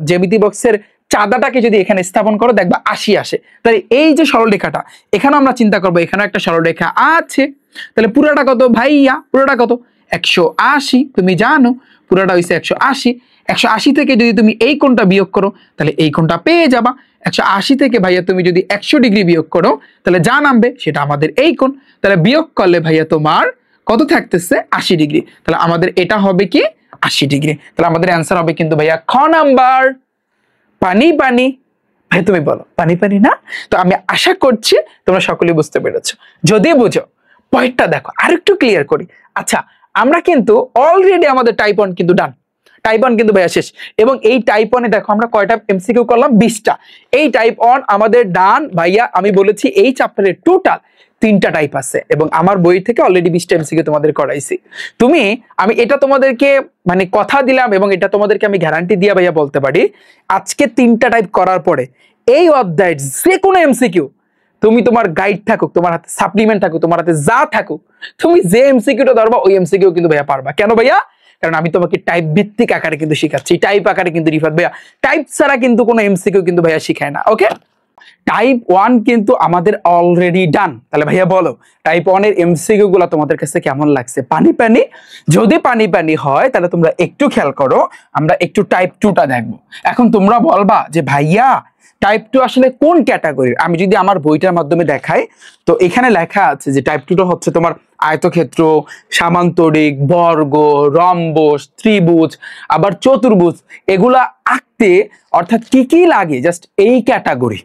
জ্যামিতি বক্সের চাঁদাটাকে যদি এখানে স্থাপন করো দেখবা 80 আসে। তাহলে এই যে সরলরেখাটা, এখানে আমরা চিন্তা করবো এখানে একটা সরলরেখা আছে, তাহলে পুরোটা কত ভাইয়া? পুরোটা কত? 180। তুমি জানো পুরোটা হইছে 180। 180 থেকে যদি তুমি এই কোণটা বিয়োগ করো তাহলে এই কোণটা পেয়ে যাবা। 180 থেকে ভাইয়া তুমি যদি 100 ডিগ্রি বিয়োগ করো তাহলে যা নামবে সেটা আমাদের এই কোণ। তাহলে বিয়োগ করলে ভাইয়া তোমার কত থাকতেছে? 80 ডিগ্রি। তাহলে আমাদের এটা হবে কি 80 ডিগ্রি। তাহলে আমাদের অ্যান্সার হবে কিন্তু ভাইয়া খ নাম্বার, পানি পানি। ভাই তুমি বলো পানি পানি না? তো আমি আশা করছি তোমরা সকলেই বুঝতে পেরেছো। যদি বুঝো পয়েন্টটা দেখো আর একটু ক্লিয়ার করি। আচ্ছা, আমরা কিন্তু অলরেডি আমাদের টাইপ 1 কিন্তু ডান, টাইপ 1 কিন্তু ভাইয়া শেষ। এবং এই টাইপ 1 এ দেখো আমরা কয়টা এমসিকিউ করলাম? 20টা। এই টাইপ 1 আমাদের ডান ভাইয়া। আমি বলেছি এই চ্যাপ্টারে টোটাল 3টা টাইপ আছে এবং আমার বই থেকে অলরেডি 20টা এমসিকিউ তোমাদের করাইছি। আমি এটা তোমাদেরকে মানে কথা দিলাম এবং এটা তোমাদেরকে আমি গ্যারান্টি দিয়ে ভাইয়া বলতে পারি, আজকে 3টা টাইপ করার পরে এই অধ্যায়ের যে কোনো এমসিকিউ তুমি তোমার গাইড থাকুক, তোমার হাতে সাপ্লিমেন্ট থাকুক, তোমার হাতে যা থাকুক, তুমি যে এমসিকিউটা ধরবা ওই এমসিকিউ কিন্তু ভাইয়া পারবা। কেন ভাইয়া? কারণ আমি তোমাকে টাইপ ভিত্তিক আকারে কিন্তু শিখাচ্ছি। টাইপ আকারে কিন্তু রিফাত ভাইয়া টাইপ ছাড়া কিন্তু কোনো এমসিকিউ কিন্তু ভাইয়া শিখায় না। ওকে, টাইপ 1 কিন্তু আমাদের অলরেডি ডান। তাহলে ভাইয়া বলো টাইপ 1 এর এমসিকিউ গুলো তোমাদের কাছে কেমন লাগছে? পানি পানি? যদি পানি পানি হয় তাহলে তোমরা একটু খেয়াল করো, আমরা একটু টাইপ 2টা দেখবো। এখন তোমরা বলবা যে ভাইয়া টাইপ 2 আসলে কোন ক্যাটাগরির? আমি যদি আমার বইটার মাধ্যমে দেখাই তো এখানে লেখা আছে যে টাইপ 2টা হচ্ছে তোমার আয়তক্ষেত্র, সামান্তরিক, বর্গ, রম্বস, ত্রিভুজ, আবার চতুর্ভুজ এগুলা আঁকতে অর্থাৎ কি কি লাগে জাস্ট এই ক্যাটাগরি।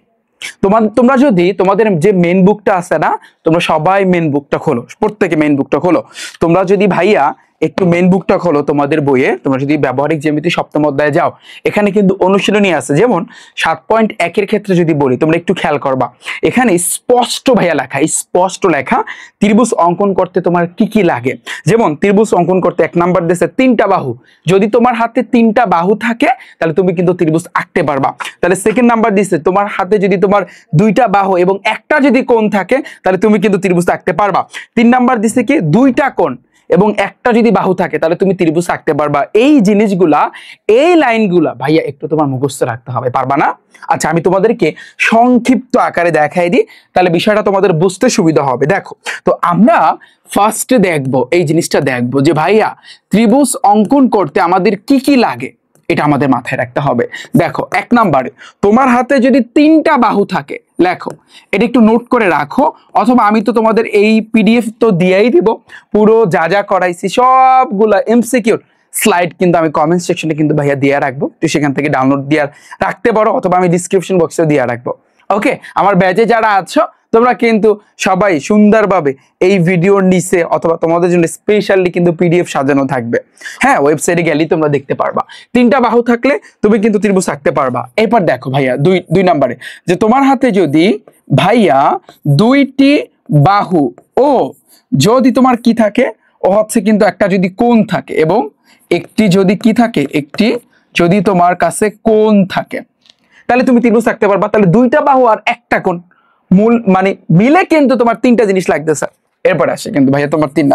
তোমরা যদি তোমাদের যে মেন বুকটা আছে না, তোমরা সবাই মেন বুকটা খোলো, প্রত্যেকে মেন বুকটা খোলো। তোমরা যদি ভাইয়া একটু মেন বুকটা খোলো তোমাদের বইয়ে, তোমরা যদি ব্যবহারিক জ্যামিতি সপ্তম অধ্যায়ে যাও, এখানে কিন্তু অনুশীলনী আছে। যেমন 7.1 এর ক্ষেত্রে যদি বলি, তোমরা একটু খেয়াল করবা, এখানে স্পষ্ট ভাইয়া লেখা, স্পষ্ট লেখা ত্রিভুজ অঙ্কন করতে তোমার কি কি লাগে। যেমন ত্রিভুজ অঙ্কন করতে 1 নাম্বার দিয়েছে 3টা বাহু। যদি তোমার হাতে 3টা বাহু থাকে তাহলে তুমি কিন্তু ত্রিভুজ আঁকতে পারবা। তাহলে সেকেন্ড নাম্বার দিয়েছে তোমার হাতে যদি তোমার 2টা বাহু এবং একটা যদি কোণ থাকে তাহলে তুমি কিন্তু ত্রিভুজ আঁকতে পারবা। 3 নাম্বার দিয়েছে কি 2টা কোণ এবং একটা যদি বাহু থাকে তাহলে তুমি ত্রিভুজ আঁকতে পারবা। এই জিনিসগুলা, এই লাইনগুলা ভাইয়া একটু তোমার মুখস্থ রাখতে হবে, পারবা না? আচ্ছা, আমি তোমাদেরকে সংক্ষিপ্ত আকারে দেখাই দিই, তাহলে বিষয়টা তোমাদের বুঝতে সুবিধা হবে। দেখো, তো আমরা ফার্স্টে দেখবো এই জিনিসটা দেখবো যে ভাইয়া ত্রিভুজ অঙ্কন করতে আমাদের কি কি লাগে, এটা আমাদের মাথায় রাখতে হবে। দেখো, 1 নাম্বারে তোমার হাতে যদি 3টা বাহু থাকে, লেখো, এটা একটু নোট করে রাখো, অথবা আমি তো তোমাদের এই পিডিএফ তো দিয়েই দিব, পুরো যা যা করাইছি সবগুলা এমসিকিউর স্লাইড কিন্তু আমি কমেন্ট সেকশনে কিন্তু ভাইয়া দিয়ে রাখবো, তুই সেখান থেকে ডাউনলোড দিয়ে রাখতে পারো, অথবা আমি ডিসক্রিপশন বক্সে দিয়ে রাখবো। ওকে, আমার ব্যাচে যারা আছো তোমরা কিন্তু সবাই সুন্দরভাবে এই ভিডিওর নিচে অথবা তোমাদের জন্য স্পেশালি কিন্তু পিডিএফ সাজানো থাকবে। হ্যাঁ, ওয়েবসাইটে গেলেই তোমরা দেখতে পারবা। 3টা বাহু থাকলে তুমি কিন্তু ত্রিভুজ আঁকতে পারবা। এরপর দেখো ভাইয়া দুই নাম্বারে যে তোমার হাতে যদি ভাইয়া 2টি বাহু ও যদি তোমার কি থাকে, ও হচ্ছে কিন্তু একটা যদি কোণ থাকে এবং একটি যদি কি থাকে, একটি যদি তোমার কাছে কোণ থাকে, তাহলে তুমি ত্রিভুজ আঁকতে পারবা। তাহলে 2টা বাহু আর একটা কোণ মূল মানে মিলে কিন্তু তোমার 3টা জিনিস লাগতেছে। এরপরে আসে কিন্তু ভাইয়া তোমার 3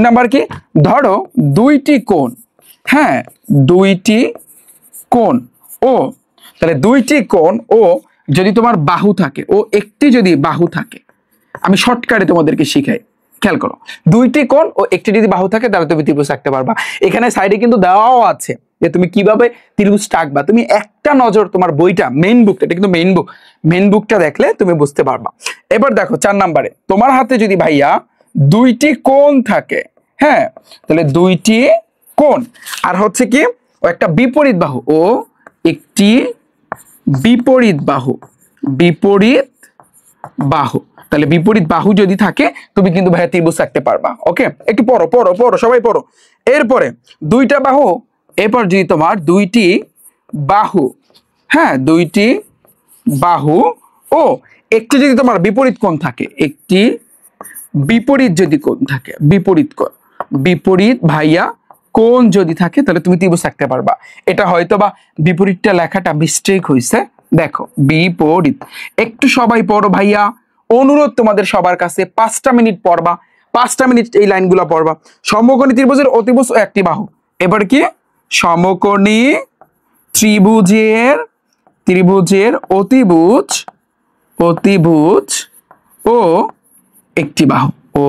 নাম্বার কি, ধরো 2টি কোণ, হ্যাঁ 2টি কোণ ও, তাহলে 2টি কোণ ও যদি তোমার বাহু থাকে, ও একটি যদি বাহু থাকে, আমি শর্টকাটে তোমাদেরকে শিখাই, খেয়াল করো, 2টি কোণ ও একটি যদি বাহু থাকে তাহলে তুমি ত্রিভুজ আঁকতে পারবা। এখানে সাইডে কিন্তু দেওয়াও আছে যে তুমি কিভাবে ত্রিভুজটা আঁকবা। তুমি একটা নজর তোমার বইটা মেইন বুকটা, এটা কিন্তু মেইন বুকটা দেখলে তুমি বুঝতে পারবা। এবার দেখো 4 নাম্বারে তোমার হাতে যদি ভাইয়া 2টি কোণ থাকে, হ্যাঁ তাহলে 2টি কোণ আর হচ্ছে কি ও একটা বিপরীত বাহু, ও একটি বিপরীত বাহু, তাহলে বিপরীত বাহু যদি থাকে তুমি কিন্তু ভাইয়া ত্রিভুজ আঁকতে পারবা। ওকে, একটু পড়ো সবাই পড়ো। এরপরে 2টা বাহু, এরপর যদি তোমার 2টি বাহু, হ্যাঁ 2টি বাহু ও একটি যদি তোমার বিপরীত কোণ থাকে, একটি বিপরীত যদি কোণ থাকে, বিপরীত ভাইয়া কোণ যদি থাকে তাহলে তুমি ত্রিভুজ আঁকতে পারবা। এটা হয়তো বা বিপরীতটা লেখাটা মিস্টেক হয়েছে, দেখো বিপরীত। একটু সবাই পড়ো ভাইয়া, অনুরোধ তোমাদের সবার কাছে 5টা মিনিট পড়বা, 5টা মিনিট এই লাইনগুলো পড়বা। সমকোণী ত্রিভুজের অতিভুজ ও একটি বাহু, এবার কি সমকোণী ত্রিভুজের ত্রিভুজের অতিভুজ অতিভুজ ও একটি বাহু ও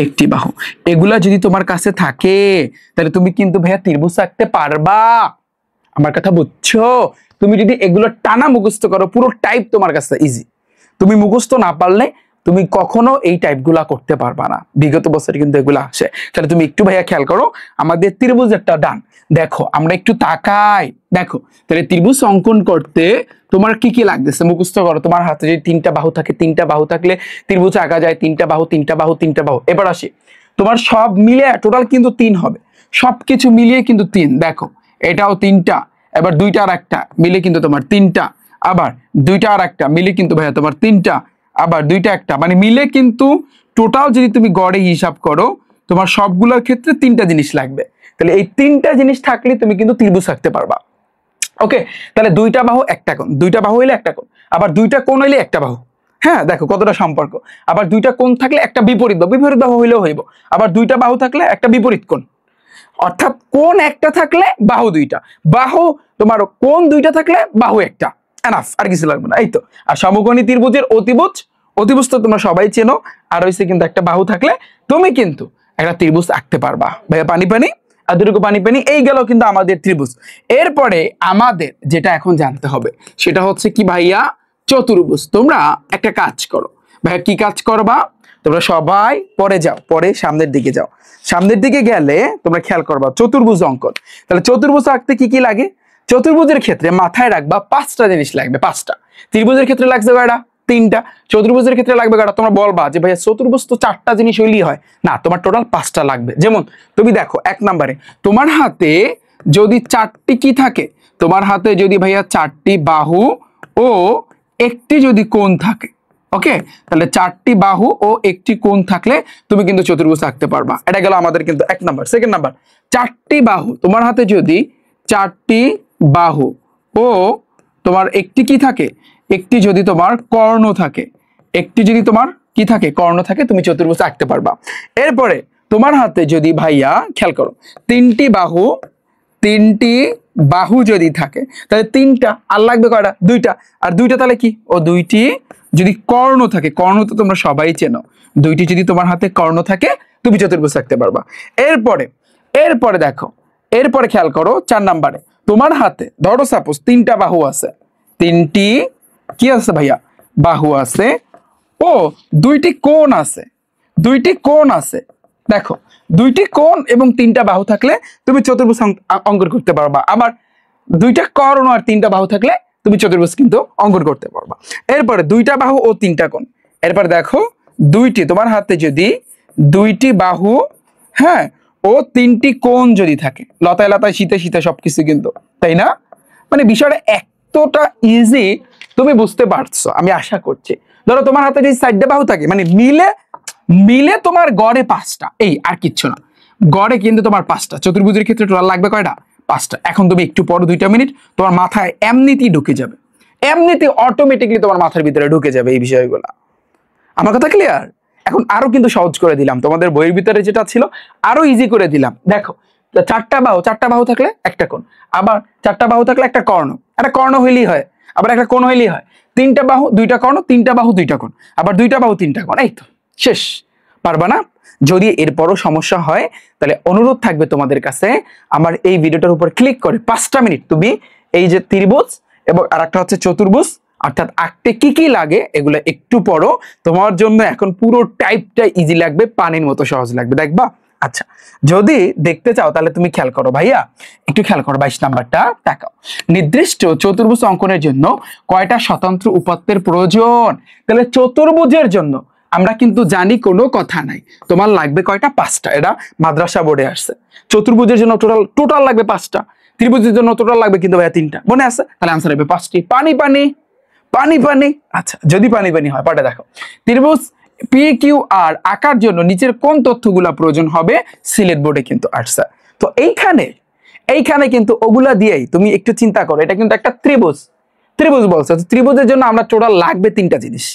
একটি বাহু, এগুলা যদি তোমার কাছে থাকে তাহলে তুমি কিন্তু ভাইয়া ত্রিভুজ আঁকতে পারবা। আমার কথা বুঝছো? তুমি যদি এগুলো টানা মুখস্থ করো, পুরো টাইপ তোমার কাছে ইজি। তুমি মুখস্থ না পারলে তুমি কখনো এই টাইপগুলা করতে পারবা না। বিগত বছরে কিন্তু এগুলা আসে। তাহলে তুমি একটু ভাইয়া খেয়াল করো, আমাদের ত্রিভুজেরটা ডান। দেখো আমরা একটু তাকাই, দেখো তাহলে ত্রিভুজ অঙ্কন করতে তোমার কি কি লাগতেছে মুখস্থ করো। তোমার হাতে যদি তিনটা বাহু থাকে, তিনটা বাহু থাকলে ত্রিভুজ আঁকা যায়, তিনটা বাহু তিনটা বাহু তিনটা বাহু। এবার আসি, তোমার সব মিলিয়ে টোটাল কিন্তু 3 হবে, সবকিছু মিলিয়ে কিন্তু 3। দেখো এটাও 3টা, এবার 2টা আর 1টা মিলে কিন্তু তোমার 3টা, আবার 2টা আর 1টা মিলে কিন্তু ভাইয়া তোমার 3টা, আবার 2টা 1টা, মানে মিলে কিন্তু টোটাল যদি তুমি গড়ে হিসাব করো তোমার সবগুলোর ক্ষেত্রে 3টা জিনিস লাগবে। তাহলে এই 3টা জিনিস থাকলে তুমি কিন্তু ত্রিভুজ আঁকতে পারবা। ওকে, তাহলে 2টা বাহু 1টা কোণ, 2টা বাহু হইলে 1টা কোণ, আবার 2টা কোণ হইলে 1টা বাহু। হ্যাঁ দেখো কতটা সম্পর্ক। আবার 2টা কোণ থাকলে একটা বিপরীত বাহু, বিপরীত বাহু হইলেও হইব। আবার 2টা বাহু থাকলে একটা বিপরীত কোণ, অর্থাৎ কোণ একটা থাকলে বাহু 2টা, বাহু তোমার কোণ 2টা থাকলে বাহু 1টা, এনাফ, আর কিছু লাগবে না। এই তো। আর সমকোণী ত্রিভুজের অতিভুজ, অতিভুজ তো তোমরা সবাই চেনো, আর হইছে কিন্তু একটা বাহু থাকলে তুমি কিন্তু একটা ত্রিভুজ আঁকতে পারবা। ভাইয়া পানি পানি, আর দুটো পানি পানি, এই গেল কিন্তু আমাদের ত্রিভুজ। এরপরে আমাদের যেটা এখন জানতে হবে সেটা হচ্ছে কি ভাইয়া, চতুর্ভুজ। তোমরা একটা কাজ করো ভাইয়া, কি কাজ করবা, তোমরা সবাই পরে যাও, পরে সামনের দিকে যাও। সামনের দিকে গেলে তোমরা খেয়াল করবা চতুর্ভুজ অঙ্কন। তাহলে চতুর্ভুজ আঁকতে কি কি লাগে? চতুর্ভুজের ক্ষেত্রে মাথায় রাখবা 5টা জিনিস লাগবে, 5টা। ত্রিভুজের ক্ষেত্রে লাগছে কয়টা? 3টা। চতুর্ভুজের ক্ষেত্রে লাগবে কয়টা? তোমরা বলবা যে ভাইয়া চতুর্ভুজ তো 4টা জিনিস হইলেই হয়, না তোমার টোটাল 5টা লাগবে। যেমন তুমি দেখো 1 নম্বরে তোমার হাতে যদি 4টি কি থাকে, তোমার হাতে যদি ভাইয়া 4টি বাহু ও একটি যদি কোণ থাকে, ওকে, তাহলে 4টি বাহু ও একটি কোণ থাকলে তুমি কিন্তু চতুর্ভুজ আঁকতে পারবা। এটা গেল আমাদের কিন্তু 1 নাম্বার। সেকেন্ড নাম্বার, 4টি বাহু, তোমার হাতে যদি 4টি বাহু ও তোমার একটি কি থাকে, একটি যদি তোমার কর্ণ থাকে, একটি যদি তোমার কি থাকে, কর্ণ থাকে, তুমি চতুর্ভুজ আঁকতে পারবা। এরপরে তোমার হাতে যদি ভাইয়া খেয়াল করো 3টি বাহু, 3টি বাহু যদি থাকে তাহলে 3টা, আর লাগবে কয়টা? 2টা। আর 2টা তাহলে কি, ও 2টি যদি কর্ণ থাকে, কর্ণ তো তোমরা সবাই চেনো, 2টি যদি তোমার হাতে কর্ণ থাকে তুমি চতুর্ভুজ আঁকতে পারবা। এরপরে এরপরে দেখো, এরপরে খেয়াল করো 4 নম্বরে তোমার হাতে ধরো সাপোজ 3টা বাহু আছে, 3টি কি আছে ভাইয়া, বাহু আছে, ও 2টি কোণ আছে, 2টি কোণ আছে। দেখো 2টি কোণ এবং 3টা বাহু থাকলে তুমি চতুর্ভুজ অঙ্কন করতে পারবা। আবার 2টা কর্ণ আর 3টা বাহু থাকলে তুমি চতুর্ভুজ কিন্তু অঙ্কন করতে পারবা। এরপরে 2টা বাহু ও 3টা কোণ। এরপরে দেখো 2টি, তোমার হাতে যদি 2টি বাহু, হ্যাঁ, ও 3টি কোণ যদি থাকে, লতায় লতায় শীতে শীতে সবকিছু কিন্তু, তাই না? মানে বিষয়টা এতটা ইজি, তুমি বুঝতে পারছো আমি আশা করছি। ধরো তোমার হাতে যদি 4টা বাহু থাকে, মানে মিলে মিলে তোমার গড়ে 5টা, এই আর কিচ্ছু না, গড়ে কিন্তু তোমার 5টা। চতুর্ভুজের ক্ষেত্রে টোটাল লাগবে কয়টা? 5টা। এখন তুমি একটু পর 2টা মিনিট তোমার মাথায় এমনিতেই ঢুকে যাবে, এমনিতে অটোমেটিকলি তোমার মাথার ভিতরে ঢুকে যাবে এই বিষয়গুলো। আমার কথা ক্লিয়ার? এখন আরো কিন্তু সহজ করে দিলাম, তোমাদের বইয়ের ভিতরে যেটা ছিল আরো ইজি করে দিলাম। দেখো 4টা বাহু, 4টা বাহু থাকলে একটা কোণ, আবার 4টা বাহু থাকলে একটা কর্ণ, একটা কর্ণ হইলেই হয়, আবার একটা কোণ হইলেই হয়। 3টা বাহু 2টা কর্ণ, 3টা বাহু 2টা কোণ, আবার 2টা বাহু 3টা কোণ, এই তো শেষ। পারবা না? যদি এরপরও সমস্যা হয় তাহলে অনুরোধ থাকবে তোমাদের কাছে, আমার এই ভিডিওটার উপর ক্লিক করে 5টা মিনিট তুমি এই যে ত্রিভুজ এবং আরেকটা হচ্ছে চতুর্ভুজ, অর্থাৎ আঁকতে কি কি লাগে এগুলো একটু পড়ো, তোমার জন্য এখন পুরো টাইপটা ইজি লাগবে, পানির মতো সহজ লাগবে, দেখবা। আচ্ছা, যদি দেখতে চাও তাহলে তুমি খেয়াল করো ভাইয়া, একটু খেয়াল করো 22 নাম্বারটা তাকাও। নির্দিষ্ট চতুর্ভুজ অঙ্কনের জন্য কয়টা স্বতন্ত্র উপাত্তের প্রয়োজন? তাহলে চতুর্ভুজের জন্য আমরা কিন্তু জানি কোনো কথা নাই, তোমার লাগবে কয়টা? 5টা। এটা মাদ্রাসা বোর্ডে আসছে। চতুর্ভুজের জন্য টোটাল লাগবে 5টা, ত্রিভুজের জন্য টোটাল লাগবে কিন্তু ভাইয়া 3টা। মনে আছে? তাহলে আনসার হবে 5টি। পানি পানি পানি পানি। আচ্ছা, যদি পানি পানি হয় পাটা দেখো, ত্রিভুজ পি কিউ আর আঁকার জন্য নিচের কোন তথ্যগুলা প্রয়োজন হবে? সিলেট বোর্ডে কিন্তু আসছে। তো এইখানে কিন্তু ওগুলা দিয়েই তুমি একটু চিন্তা করো, এটা কিন্তু একটা ত্রিভুজ, ত্রিভুজ বলছে। ত্রিভুজের জন্য আমরা টোটাল লাগবে 3টা জিনিস।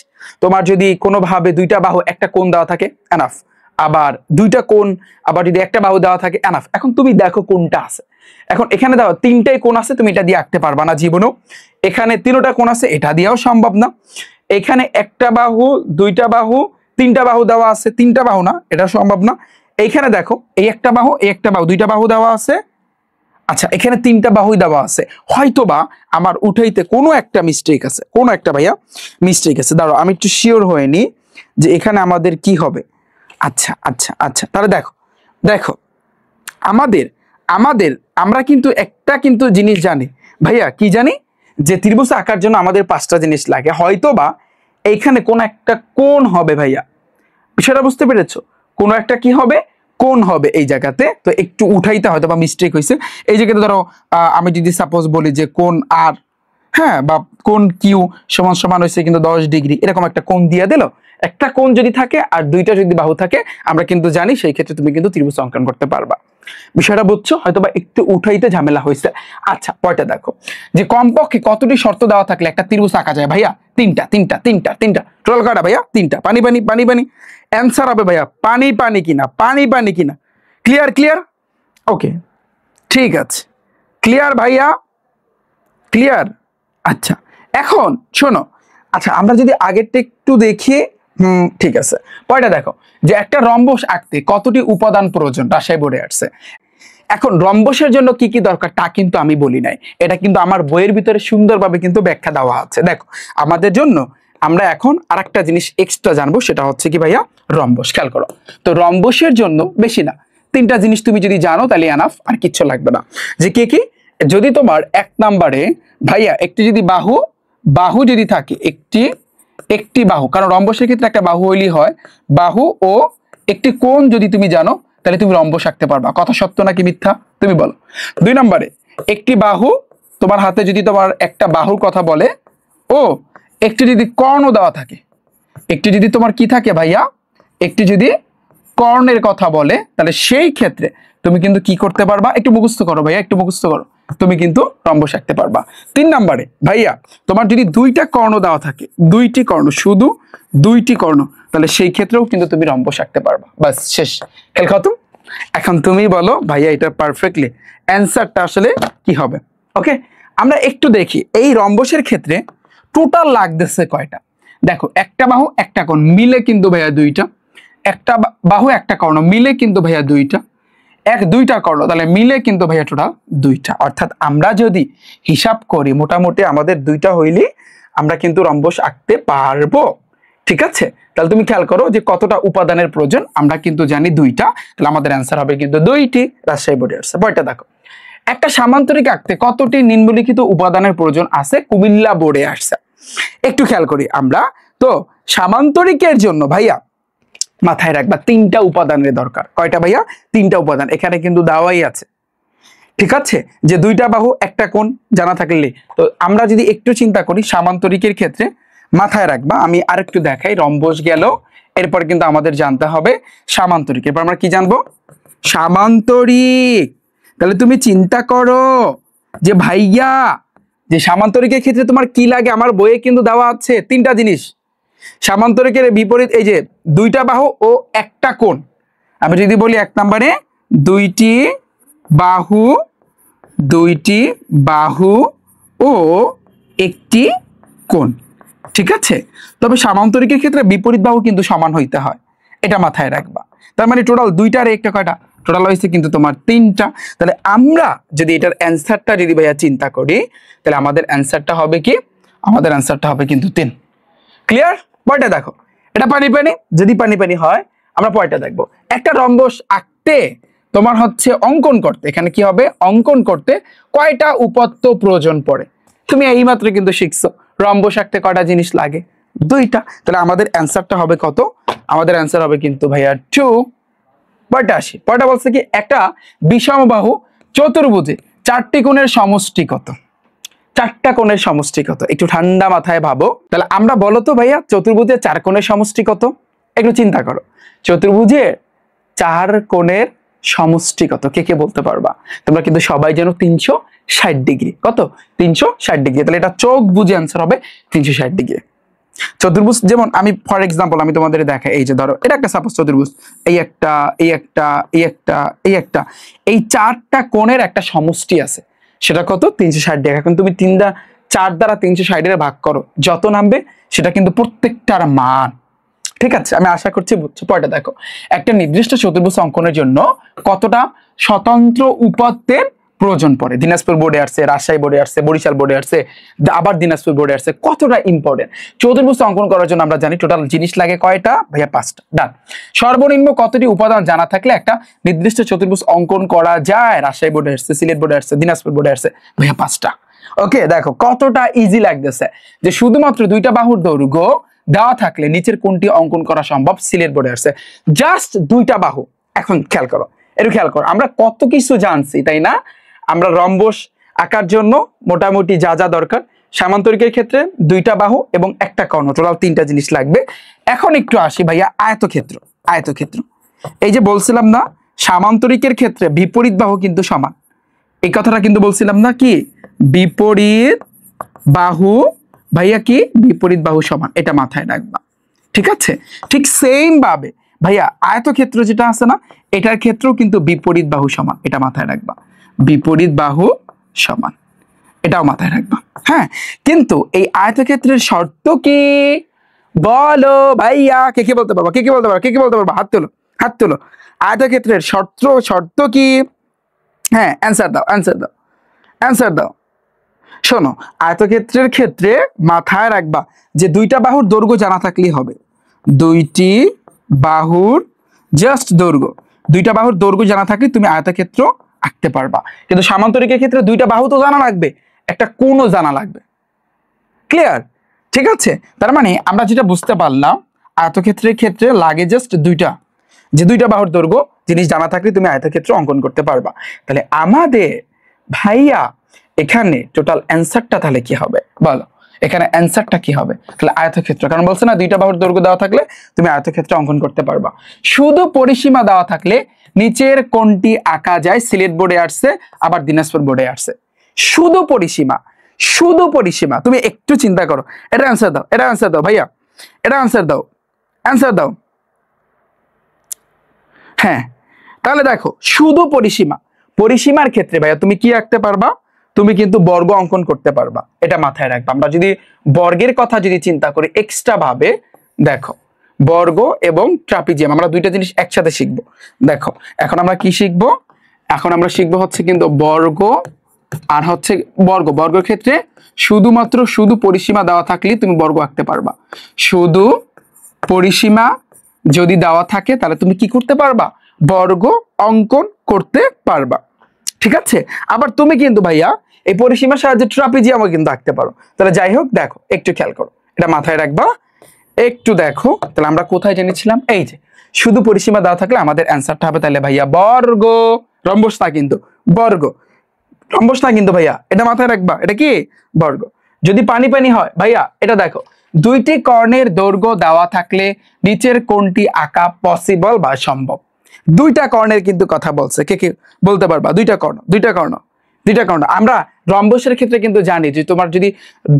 তোমার যদি কোনোভাবে 2টা বাহু একটা কোণ দেওয়া থাকে এনাফ, আবার 2টা কোণ, আবার যদি একটা বাহু দেওয়া থাকে এনাফ। এখন তুমি দেখো কোনটা আছে, এখন এখানে দাও তিনটাই কোণ আছে, তুমি এটা দিয়ে আঁকতে পারবা না জীবনেও। এখানে তিনটা কোণ আছে, এটা দিয়েও সম্ভব না। এখানে একটা বাহু, দুইটা বাহু, তিনটা বাহু দেওয়া আছে, তিনটা বাহু না, এটা সম্ভব না। এইখানে দেখো এই একটা বাহু, এই একটা বাহু, দুইটা বাহু দেওয়া আছে। আচ্ছা এখানে তিনটা বাহুই দেওয়া আছে, হয়তোবা আমার উঠাইতে কোনো একটা মিস্টেক আছে, কোনো একটা ভাইয়া মিস্টেক আছে। দাঁড়াও আমি একটু শিওর হয়ে নি যে এখানে আমাদের কি হবে। আচ্ছা আচ্ছা আচ্ছা, তাহলে দেখো দেখো আমাদের আমাদের আমরা কিন্তু একটা কিন্তু জিনিস জানি ভাইয়া, কি জানি, যে ত্রিভুজ আঁকার জন্য আমাদের 5টা জিনিস লাগে। হয়তোবা এইখানে কোন একটা কোণ হবে ভাইয়া, বিষয়টা বুঝতে পেরেছো? কোনো একটা কি হবে, কোণ হবে এই জায়গাতে। তো একটু উঠাইতে হয়তো বা মিস্টেক হয়েছে এই জায়গাতে। ধরো আমি যদি সাপোজ বলি যে কোণ আর, হ্যাঁ, বা কোণ কিউ সমান সমান হয়েছে কিন্তু 10 ডিগ্রি, এরকম একটা কোণ দিয়ে দিল। একটা কোণ যদি থাকে আর দুইটা যদি বাহু থাকে, আমরা কিন্তু জানি সেই ক্ষেত্রে তুমি কিন্তু ত্রিভুজ অঙ্কন করতে পারবা। বিষয়টা বুঝছো? হয়তোবা একটু উঠাইতে ঝামেলা হয়েছে। আচ্ছা পয়টা দেখো, যে কমপক্ষে কতটি শর্ত দেওয়া থাকলে একটা ত্রিভুজ আঁকা যায় ভাইয়া? তিনটা তিনটা তিনটা তিনটা। টোটাল কয়টা ভাইয়া? তিনটা। পানি পানি পানি পানি, অ্যান্সার হবে ভাইয়া পানি পানি কিনা, পানি পানি কিনা। ক্লিয়ার ক্লিয়ার, ওকে ঠিক আছে, ক্লিয়ার ভাইয়া, ক্লিয়ার। আচ্ছা এখন শোনো, আচ্ছা আমরা যদি আগেরটা একটু দেখি, ঠিক আছে। পয়টা দেখো যে একটা রম্বস আঁকতে কতটি উপাদান প্রয়োজন, রাজশাহী বোর্ডে আসছে। এখন রম্বসের জন্য কি কি দরকার তা কিন্তু আমি বলি নাই, এটা কিন্তু আমার বইয়ের ভিতরে সুন্দরভাবে কিন্তু ব্যাখ্যা দেওয়া আছে। দেখো আমাদের জন্য আমরা এখন আরেকটা জিনিস এক্সট্রা জানবো, সেটা হচ্ছে কি ভাইয়া রম্বস। খেয়াল করো, তো রম্বসের জন্য বেশি না, 3টা জিনিস তুমি যদি জানো তাহলে এনাফ, আর কিচ্ছু লাগবে না। যে কি কি, যদি তোমার 1 নম্বরে ভাইয়া একটি যদি বাহু, বাহু যদি থাকে একটি, একটি বাহু, কারণ রম্বসের ক্ষেত্রে একটা বাহু হইলেই হয়, বাহু ও একটি কোণ যদি তুমি জানো তাহলে তুমি রম্বস আঁকতে পারবা। কথা সত্য নাকি মিথ্যা তুমি বলো? 2 নম্বরে একটি বাহু, তোমার হাতে যদি তোমার একটা বাহুর কথা বলে, ও একটি যদি কর্ণ দেওয়া থাকে, একটি যদি তোমার কি থাকে ভাইয়া, একটি যদি কর্ণের কথা বলে, তাহলে সেই ক্ষেত্রে তুমি কিন্তু কি করতে পারবা, একটু মুখস্থ করো ভাইয়া, একটু মুখস্থ করো, তুমি কিন্তু রম্বস আঁকতে পারবা। 3 নম্বরে ভাইয়া তোমার যদি 2টা কর্ণ দেওয়া থাকে, 2টি কর্ণ, শুধু 2টি কর্ণ, তাহলে সেই ক্ষেত্রেও কিন্তু তুমি রম্বস আঁকতে পারবা। বাস শেষ, খেল খতম। এখন তুমি বলো ভাইয়া এটা পারফেক্টলি অ্যান্সারটা আসলে কি হবে। ওকে আমরা একটু দেখি এই রম্বসের ক্ষেত্রে টোটাল লাগতেছে কয়টা। দেখো একটা বাহু একটা কোণ মিলে কিন্তু ভাইয়া 2টা, একটা বাহু একটা কর্ণ মিলে কিন্তু ভাইয়া 2টা, 2টা কর্ণ তাহলে মিলে কিন্তু ভাইয়া টোটাল 2টা। অর্থাৎ আমরা যদি হিসাব করি মোটামুটি আমাদের 2টা হইলে আমরা কিন্তু রম্বস আঁকতে পারবো। ঠিক আছে, তাহলে তুমি খেয়াল করো যে কতটা উপাদানের প্রয়োজন, আমরা কিন্তু জানি 2টা, তাহলে আমাদের অ্যান্সার হবে কিন্তু 2টি। রাজশাহী বোর্ডে আসছে। বইটা দেখো, একটা সামান্তরিক আঁকতে কতটি নিম্নলিখিত উপাদানের প্রয়োজন আছে, কুমিল্লা বোর্ডে আসছে। একটু খেয়াল করি আমরা, তো সামান্তরিকের জন্য ভাইয়া মাথায় রাখবা 3টা উপাদানের দরকার। কয়টা ভাইয়া? 3টা উপাদান, এখানে কিন্তু দেওয়াই আছে। ঠিক আছে, যে 2টা বাহু একটা কোণ জানা থাকলে, তো আমরা যদি একটু চিন্তা করি সামান্তরিকের ক্ষেত্রে মাথায় রাখবা, আমি আরেকটু দেখাই। রম্বস গেল, এরপর কিন্তু আমাদের জানতে হবে সামান্তরিক। এরপর আমরা কি জানবো? সামান্তরিক। তাহলে তুমি চিন্তা করো যে ভাইয়া যে সামান্তরিকের ক্ষেত্রে তোমার কি লাগে, আমার বইয়ে কিন্তু দেওয়া আছে 3টা জিনিস। সামান্তরিকের বিপরীত এই যে 2টা বাহু ও একটা কোণ। আমি যদি বলি 1 নম্বরে 2টি বাহু, 2টি বাহু ও একটি কোণ। ঠিক আছে, তবে সামান্তরিকের ক্ষেত্রে বিপরীত বাহু কিন্তু সমান হইতে হয়, এটা মাথায় রাখবা। তার মানে টোটাল 2টার একটা কয়টা, টোটাল হয়েছে কিন্তু তোমার 3টা। তাহলে আমরা যদি এটার অ্যান্সারটা যদি ভাইয়া চিন্তা করি, তাহলে আমাদের অ্যান্সারটা হবে কি, আমাদের অ্যান্সারটা হবে কিন্তু 3। ক্লিয়ার? পয়টা দেখো, এটা পানি পানি, যদি পানি পানি হয় আমরা পয়টা দেখবো। একটা রম্বস আঁকতে তোমার হচ্ছে অঙ্কন করতে, এখানে কি হবে, অঙ্কন করতে কয়টা উপাত্ত প্রয়োজন পড়ে? তুমি এইমাত্র কিন্তু শিখছো রম্বস আঁকতে কয়টা জিনিস লাগে, 2টা। তাহলে আমাদের অ্যান্সারটা হবে কত? আমাদের অ্যান্সার হবে কিন্তু ভাইয়া 2। পয়টা আসি, পয়টা বলছে কি একটা বিষমবাহু চতুর্ভুজে 4টি কোণের সমষ্টি কত? 4টা কোণের সমষ্টি কত? একটু ঠান্ডা মাথায় ভাবো। তাহলে আমরা বলো তো ভাইয়া চতুর্ভুজের 4 কোণের সমষ্টি কত? একটু চিন্তা করো, চতুর্ভুজের 4 কোণের সমষ্টি কত? কে কে বলতে পারবা? তোমরা কিন্তু সবাই জানো 360 ডিগ্রি। কত? 360 ডিগ্রি। তাহলে এটা চোখ বুঝে অ্যান্সার হবে 360 ডিগ্রি। চতুর্ভুজ যেমন আমি ফর এক্সাম্পল আমি তোমাদের দেখাই, এই যে ধরো এটা একটা সাপোজ চতুর্ভুজ, এই একটা এই একটা এই একটা এই একটা, এই চারটা কোণের একটা সমষ্টি আছে, সেটা কত 360 ডিগ্রি। এখন তুমি 4 দ্বারা 360 এর ভাগ করো, যত নামবে সেটা কিন্তু প্রত্যেকটার মান। ঠিক আছে, আমি আশা করছি বুঝছো। পরেরটা দেখো, একটা নির্দিষ্ট চতুর্ভুজ অঙ্কনের জন্য কতটা স্বতন্ত্র উপাত্তের প্রয়োজন পড়ে। দিনাজপুর বোর্ডে আসছে, রাজশাহী বোর্ডে আসছে, বরিশাল বোর্ডে আসছে, আবার দিনাজপুর বোর্ডে আসছে। কতটা ইম্পর্টেন্ট চতুর্ভুজ অঙ্কন করার জন্য আমরা জানি টোটাল জিনিস লাগে কয়টা ভাইয়া? 5টা। ডান। সর্বনিম্ন কতটি উপাদান জানা থাকলে একটা নির্দিষ্ট চতুর্ভুজ অঙ্কন করা যায়? রাজশাহী বোর্ডে আসছে, সিলেট বোর্ডে আসছে, দিনাজপুর বোর্ডে আসছে ভাইয়া 5টা। ওকে, দেখো কতটা ইজি লাগতেছে যে শুধুমাত্র 2টা বাহুর দৈর্ঘ্য দেওয়া থাকলে নিচের কোনটি অঙ্কন করা সম্ভব? সিলেট বোর্ডে আসছে জাস্ট 2টা বাহু। এখন খেয়াল করো, একটু খেয়াল করো, আমরা কত কিছু জানছি তাই না? আমরা রম্বস আঁকার জন্য মোটামুটি যা যা দরকার, সামান্তরিকের ক্ষেত্রে 2টা বাহু এবং একটা কর্ণ, টোটাল 3টা জিনিস লাগবে। এখন একটু আসি ভাইয়া আয়তক্ষেত্র। আয়তক্ষেত্র এই যে বলছিলাম না, সামান্তরিকের ক্ষেত্রে বিপরীত বাহু কিন্তু সমান, এই কথাটা কিন্তু বলছিলাম না, কি বিপরীত বাহু ভাইয়া কি বিপরীত বাহু সমান, এটা মাথায় রাখবা। ঠিক আছে, ঠিক সেম ভাবে ভাইয়া আয়তক্ষেত্র যেটা আছে না, এটার ক্ষেত্রেও কিন্তু বিপরীত বাহু সমান, এটা মাথায় রাখবা। বিপরীত বাহু সমান, এটাও মাথায় রাখবা। হ্যাঁ, কিন্তু এই আয়তক্ষেত্রের শর্ত কি বলো ভাইয়া? কে কে বলতে পারবা? কে কে বলতে পারবা? কে কে বলতে পারবা? হাত তোলো, হাত তোলো। আয়তক্ষেত্রের শর্ত কি? হ্যাঁ, অ্যান্সার দাও, অ্যান্সার দাও, অ্যান্সার দাও। শোনো, আয়তক্ষেত্রের ক্ষেত্রে মাথায় রাখবা যে 2টা বাহুর দৈর্ঘ্য জানা থাকলেই হবে। 2টি বাহুর জাস্ট দৈর্ঘ্য, 2টা বাহুর দৈর্ঘ্য জানা থাকলে তুমি আয়তক্ষেত্র আঁকতে পারবা। কিন্তু সামান্তরিকের ক্ষেত্রে 2টা বাহু তো জানা লাগবে, একটা কোণও জানা লাগবে। ক্লিয়ার? ঠিক আছে, তার মানে আমরা যেটা বুঝতে পারলাম, আয়তক্ষেত্রের ক্ষেত্রে লাগে জাস্ট 2টা, যে 2টা বাহুর দৈর্ঘ্য জিনিস জানা থাকলে তুমি আয়তক্ষেত্র অঙ্কন করতে পারবা। তাহলে আমাদের ভাইয়া এখানে টোটাল অ্যান্সারটা তাহলে কি হবে বলো? এখানে অ্যান্সারটা কি হবে? তাহলে আয়তক্ষেত্র, কারণ বলছে না 2টা বাহুর দৈর্ঘ্য দেওয়া থাকলে তুমি আয়তক্ষেত্র অঙ্কন করতে পারবা। শুধু পরিসীমা দেওয়া থাকলে নিচের কোনটি আঁকা যায়? সিলেট বোর্ডে আসছে, আবার দিনাজপুর বোর্ডে আসছে। শুধু পরিসীমা, শুধু পরিসীমা। তুমি একটু চিন্তা করো, এটা অ্যান্সার দাও, এটা অ্যান্সার দাও ভাইয়া, এটা অ্যান্সার দাও, অ্যান্সার দাও। হ্যাঁ, তাহলে দেখো শুধু পরিসীমা, পরিসীমার ক্ষেত্রে ভাইয়া তুমি কি আঁকতে পারবা? তুমি কিন্তু বর্গ অঙ্কন করতে পারবা, এটা মাথায় রাখবা। আমরা যদি বর্গের কথা যদি চিন্তা করি এক্সট্রা ভাবে, দেখো বর্গ এবং ট্রাপিজিয়াম আমরা 2টা জিনিস একসাথে শিখবো। দেখো এখন আমরা কি শিখবো? এখন আমরা শিখবো হচ্ছে কিন্তু বর্গ আর হচ্ছে বর্গের ক্ষেত্রে শুধুমাত্র শুধু পরিসীমা দেওয়া থাকলেই তুমি বর্গ আঁকতে পারবা। শুধু পরিসীমা যদি দেওয়া থাকে তাহলে তুমি কি করতে পারবা? বর্গ অঙ্কন করতে পারবা। ঠিক আছে, আবার তুমি কিন্তু ভাইয়া এই পরিসীমার সাহায্যে ট্রাপিজিয়ামও কিন্তু আঁকতে পারো। তাহলে যাই হোক, দেখো একটু খেয়াল করো, এটা মাথায় রাখবা, একটু দেখো। তাহলে আমরা কোথায় জেনেছিলাম? এই যে শুধু পরিসীমা দেওয়া থাকলে আমাদের অ্যান্সারটা হবে তাহলে ভাইয়া বর্গ, রম্বস না কিন্তু, বর্গ, রম্বস না কিন্তু ভাইয়া, এটা মাথায় রাখবা, এটা কি বর্গ। যদি পানি পানি হয় ভাইয়া, এটা দেখো 2টি কর্ণের দৈর্ঘ্য দেওয়া থাকলে নিচের কোনটি আঁকা পসিবল বা সম্ভব? 2টা কর্ণের কিন্তু কথা বলছে, কে কে বলতে পারবা? 2টা কর্ণ, 2টা কর্ণ, 2টা কর্ণ। আমরা রম্বসের ক্ষেত্রে কিন্তু জানি যে তোমার যদি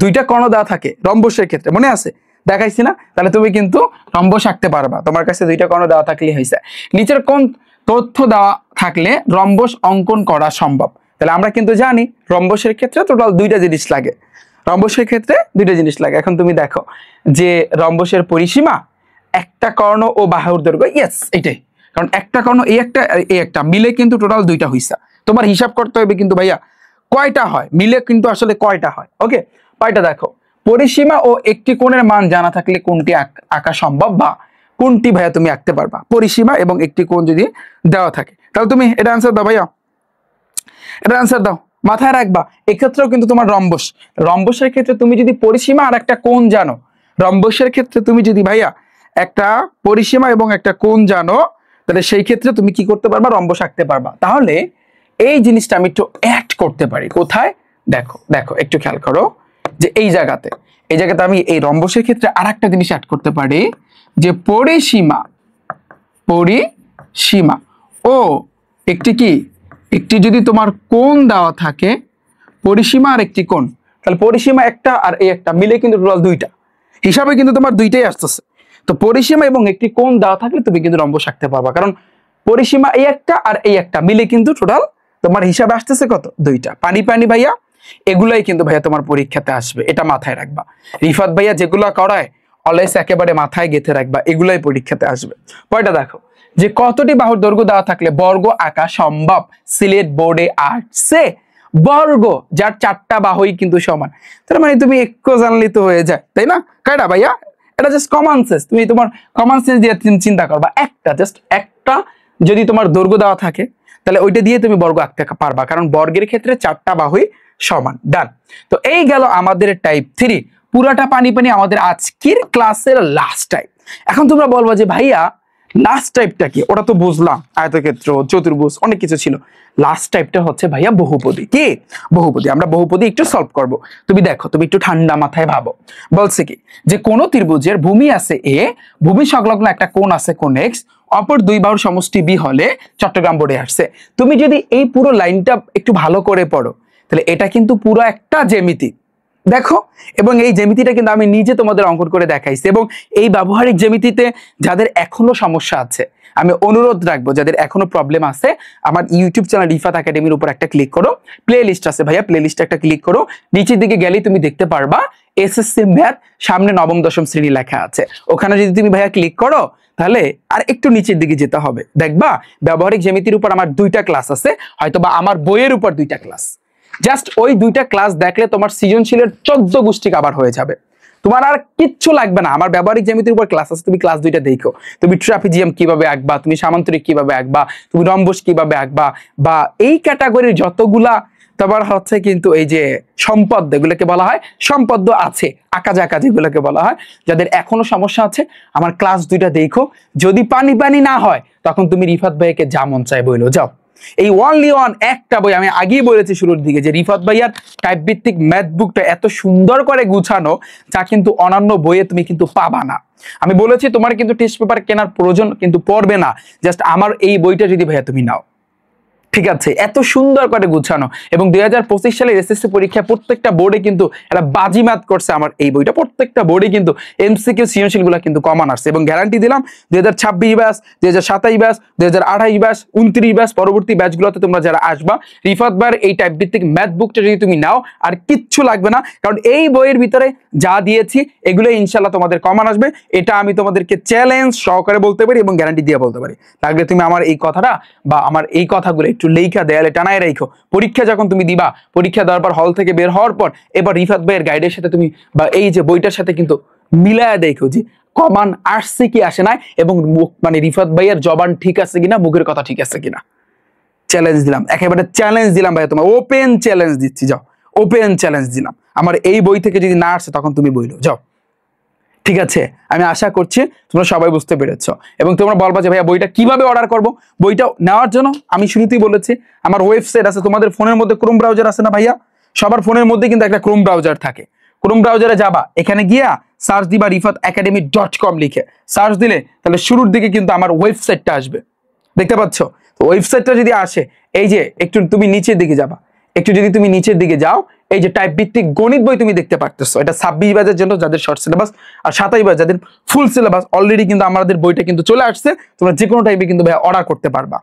2টা কর্ণ দেওয়া থাকে রম্বসের ক্ষেত্রে, মনে আছে দেখাইছি না? তাহলে তুমি কিন্তু রম্বস আঁকতে পারবা, তোমার কাছে 2টা কর্ণ দেওয়া থাকলেই হয়েছে। নিচের কোন তথ্য দেওয়া থাকলে রম্বস অঙ্কন করা সম্ভব? তাহলে আমরা কিন্তু জানি রম্বসের ক্ষেত্রে টোটাল 2টা জিনিস লাগে, রম্বসের ক্ষেত্রে 2টা জিনিস লাগে। এখন তুমি দেখো যে রম্বসের পরিসীমা, একটা কর্ণ ও বাহুর দৈর্ঘ্য, ইয়েস এটাই, কারণ একটা কর্ণ এই একটা মিলে কিন্তু টোটাল 2টা হইছে। তোমার হিসাব করতে হবে কিন্তু ভাইয়া কয়টা হয়, মিলে কিন্তু আসলে কয়টা হয়। ওকে, কয়টা দেখো, পরিসীমা ও একটি কোণের মান জানা থাকলে কোনটি আঁকা সম্ভব বা কোনটি ভাইয়া তুমি আঁকতে পারবা? পরিসীমা এবং একটি কোণ যদি দেওয়া থাকে, তাহলে তুমি এটা অ্যান্সার দাও ভাইয়া, এটা অ্যান্সার দাও, মাথায় রাখবা। এক্ষেত্রেও কিন্তু তোমার রম্বস, রম্বসের ক্ষেত্রে তুমি যদি পরিসীমা আর একটা কোণ জানো, রম্বসের ক্ষেত্রে তুমি যদি ভাইয়া একটা পরিসীমা এবং একটা কোণ জানো, তাহলে সেই ক্ষেত্রে তুমি কি করতে পারবা? রম্বস আঁকতে পারবা। তাহলে এই জিনিসটা আমি একটু অ্যাড করতে পারি কোথায়? দেখো দেখো একটু খেয়াল করো যে এই জায়গাতে আমি এই রম্বসের ক্ষেত্রে আর একটা জিনিস অ্যাড করতে পারি, যে পরিসীমা, পরিসীমা ও একটি কি, একটি যদি তোমার কোণ দেওয়া থাকে, পরিসীমা আর একটি কোণ, তাহলে পরিসীমা একটা আর এই একটা মিলে কিন্তু টোটাল 2টা, হিসাবে কিন্তু তোমার দুইটাই আসতেছে। তো পরিসীমা এবং একটি কোণ দেওয়া থাকলে তুমি কিন্তু রম্বস আঁকতে পারবা, কারণ পরিসীমা এই একটা আর এই একটা মিলে কিন্তু টোটাল তোমার হিসাবে আসতেছে কত, দুইটা। পানি পানি ভাইয়া এগুলাই কিন্তু ভাইয়া তোমার পরীক্ষাতে আসবে, এটা মাথায় রাখবা। রিফাত ভাইয়া যেগুলা করায় অলওয়েজ একেবারে মাথায় গেঁথে রাখবা, এগুলাই পরীক্ষাতে আসবে। পয়টা দেখো যে কতটি বাহুর দৈর্ঘ্য দেওয়া থাকলে বর্গ আঁকা সম্ভব, সিলেট বোর্ডে আসছে। বর্গ যার 4টা বাহুই কিন্তু সমান, তার মানে তুমি একটু জানলে তো হয়ে যায়, তাই না? কয়টা ভাইয়া? এটা জাস্ট কমন সেন্স, তুমি তোমার কমন সেন্স দিয়ে চিন্তা করবা। একটা জাস্ট একটা যদি তোমার দৈর্ঘ্য দেওয়া থাকে তাহলে ওইটা দিয়ে তুমি বর্গ আঁকতে পারবা, কারণ বর্গের ক্ষেত্রে 4টা বাহুই সমান। ডান। তো এই গেল আমাদের টাইপ 3, পুরাটা পানি পানি আমাদের আজকের ক্লাসের লাস্ট টাইপ। এখন তোমরা বলবা যে ভাইয়া লাস্ট টাইপটা কি? ওটা তো বুঝলাম, আয়তক্ষেত্র, চতুর্ভুজ, অনেক কিছু ছিল। লাস্ট টাইপটা হচ্ছে ভাইয়া বহুপদী। কি বহুপদী? আমরা বহুপদী একটু সলভ করব। তুমি দেখো, তুমি একটু ঠান্ডা মাথায় ভাবো। বলছে কি যে কোন ত্রিভুজের ভূমি আছে এ, ভূমি সংলগ্ন একটা কোণ আছে কোণ এক্স, অপর দুই বাহুর সমষ্টি বি হলে চট্টগ্রাম বোর্ডে আসছে। তুমি যদি এই পুরো লাইনটা একটু ভালো করে পড়ো তাহলে এটা কিন্তু পুরো একটা জ্যামিতি। দেখো, এবং এই জ্যামিতিটা কিন্তু আমি নিজে তোমাদের অঙ্কন করে দেখাইছি। এবং এই ব্যবহারিক জ্যামিতিতে যাদের এখনো সমস্যা আছে, আমি অনুরোধ রাখবো যাদের এখনো প্রবলেম আছে, আমার ইউটিউব চ্যানেল রিফাত একাডেমির উপর একটা ক্লিক করো, প্লে লিস্ট আছে ভাইয়া, প্লে লিস্টে একটা ক্লিক করো, নিচের দিকে গেলেই তুমি দেখতে পারবা এসএসসি ম্যাথ সামনে নবম দশম শ্রেণী লেখা আছে। ওখানে যদি তুমি ভাইয়া ক্লিক করো তাহলে আর একটু নিচের দিকে যেতে হবে, দেখবা ব্যবহারিক জ্যামিতির উপর আমার 2টা ক্লাস আছে, হয়তোবা আমার বইয়ের উপর 2টা ক্লাস। জাস্ট ওই 2টা ক্লাস দেখলে তোমার সৃজনশীলের 14 গোষ্ঠী কভার হয়ে যাবে, তোমার আর কিচ্ছু লাগবে না। আমার ব্যবহারিক জ্যামিতির উপর ক্লাস আছে, তুমি ক্লাস 2টা দেখো। তুমি ট্রাপিজিয়াম কিভাবে আঁকবা, তুমি সামান্তরিক কিভাবে আঁকবা, তুমি রম্বস কিভাবে আঁকবা, বা এই ক্যাটাগরির যতগুলা তোমার হচ্ছে কিন্তু এই যে সম্পদ, এগুলোকে বলা হয় সম্পদ আছে, আঁকা জাকা যেগুলোকে বলা হয়। যাদের এখনো সমস্যা আছে আমার ক্লাস 2টা দেখো। যদি পানি পানি না হয় তখন তুমি রিফাত ভাইকে যা মন চায় বইলো যাও। এই ওয়ানলি ওয়ান একটা বই, আমি আগেই বলেছি শুরুর দিকে যে রিফাত ভাইয়ার টাইপ ভিত্তিক ম্যাথ বুকটা এত সুন্দর করে গুছানো, যা কিন্তু অন্যান্য বইয়ে তুমি কিন্তু পাবা না। আমি বলেছি তোমার কিন্তু টেস্ট পেপার কেনার প্রয়োজন কিন্তু পড়বে না, জাস্ট আমার এই বইটা যদি ভাইয়া তুমি নাও, ঠিক আছে? এত সুন্দর করে গুছানো। এবং 2025 সালের এসএসসি পরীক্ষা প্রত্যেকটা বোর্ডে কিন্তু এটা বাজিমাত করছে আমার এই বইটা। প্রত্যেকটা বোর্ডে কিন্তু এমসিকিউ সৃজনশীল গুলা কিন্তু কমন আসছে, এবং গ্যারান্টি দিলাম 2026 ব্যাচ, 2027 ব্যাচ, 2028 ব্যাচ, 29 ব্যাচ, পরবর্তী ব্যাচগুলোতে তোমরা যারা আসবা, রিফাত ভাইয়ের এই টাইপ ভিত্তিক ম্যাথ বুকটা যদি তুমি নাও আর কিচ্ছু লাগবে না, কারণ এই বইয়ের ভিতরে যা দিয়েছি এগুলো ইনশাল্লাহ তোমাদের কমন আসবে। এটা আমি তোমাদেরকে চ্যালেঞ্জ সহকারে বলতে পারি এবং গ্যারান্টি দিয়ে বলতে পারি। লাগলে তুমি আমার এই কথাটা বা আমার এই কথাগুলো একটু লেখা দেয়ালে টানায় রাখো। পরীক্ষা যখন তুমি দিবা, পরীক্ষা দেওয়ার পর হল থেকে বের হওয়ার পর এবার রিফাত ভাইয়ের গাইডের সাথে তুমি বা এই যে বইটার সাথে কিন্তু মিলায়া দেখো যে কমান আসছে কি আসে না, এবং মানে রিফাত ভাইয়ের জবান ঠিক আছে কিনা, মুখের কথা ঠিক আছে কিনা। চ্যালেঞ্জ দিলাম, একেবারে চ্যালেঞ্জ দিলাম ভাইয়া, তোমার ওপেন চ্যালেঞ্জ দিচ্ছি, যাও ওপেন চ্যালেঞ্জ দিলাম। আমার এই বই থেকে যদি না আসছে তখন তুমি বইলো যাও, ঠিক আছে? আমি আশা করছি তোমরা সবাই বুঝতে পেরেছো। এবং তোমরা বলবা যে ভাইয়া বইটা কিভাবে অর্ডার করব। বইটা নেওয়ার জন্য আমি শুরুতেই বলেছি আমার ওয়েবসাইট আছে, তোমাদের ফোনের মধ্যে ক্রোম ব্রাউজার আছে না ভাইয়া? সবার ফোনের মধ্যে কিন্তু একটা ক্রোম ব্রাউজার থাকে। ক্রোম ব্রাউজারে যাবা, এখানে গিয়া সার্চ দিবা rifatacademy.com লিখে সার্চ দিলে তাহলে শুরুর দিকে কিন্তু আমার ওয়েবসাইটটা আসবে, দেখতে পাচ্ছ? তো ওয়েবসাইটটা যদি আসে, এই যে একটু তুমি নিচের দিকে যাবা, একটু যদি তুমি নিচের দিকে যাও, এই যে টাইপ ভিত্তিক গণিত বই তুমি দেখতে পারতেছো। এটা 26 ব্যাচের জন্য যাদের শর্ট সিলেবাস, আর 27 ব্যাচ যাদের ফুল সিলেবাস। অলরেডি কিন্তু আমাদের বইটা কিন্তু চলে আসছে, তোমরা যে কোনো টাইপে কিন্তু ভাই অর্ডার করতে পারবা,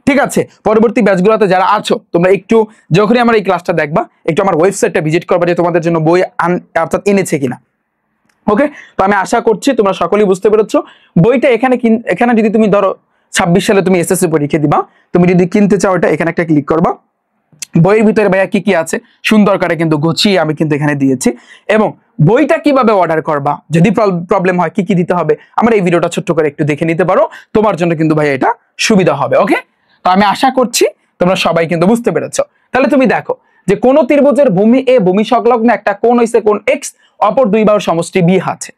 ঠিক আছে? পরবর্তী ব্যাচগুলোতে যারা আছো তোমরা একটু যখনই আমার এই ক্লাসটা দেখবা একটু আমার ওয়েবসাইটটা ভিজিট করবা যে তোমাদের জন্য বই অর্থাৎ এনেছে কিনা। ওকে, তো আমি আশা করছি তোমরা সকলেই বুঝতে পেরেছো। বইটা এখানে যদি তুমি ধরো 26 সালে তুমি এসএসসি পরীক্ষা দিবা, তুমি যদি কিনতে চাও এটা এখানে একটা ক্লিক করবা। বইয়ের ভিতরে ভাইয়া কি কি আছে সুন্দর করে কিন্তু গুছিয়ে আমি কিন্তু এখানে দিয়েছি। এবং বইটা কিভাবে অর্ডার করবা, যদি প্রবলেম হয় কি কি দিতে হবে, আমরা এই ভিডিওটা ছোট্ট করে একটু দেখে নিতে পারো, তোমার জন্য কিন্তু ভাইয়া এটা সুবিধা হবে। ওকে, তো আমি আশা করছি তোমরা সবাই কিন্তু বুঝতে পেরেছো। তাহলে তুমি দেখো যে কোন ত্রিভুজের ভূমি এ, ভূমি সংলগ্ন একটা কোণ হইছে কোণ এক্স, অপর দুই বাহুর সমষ্টি বি আছে।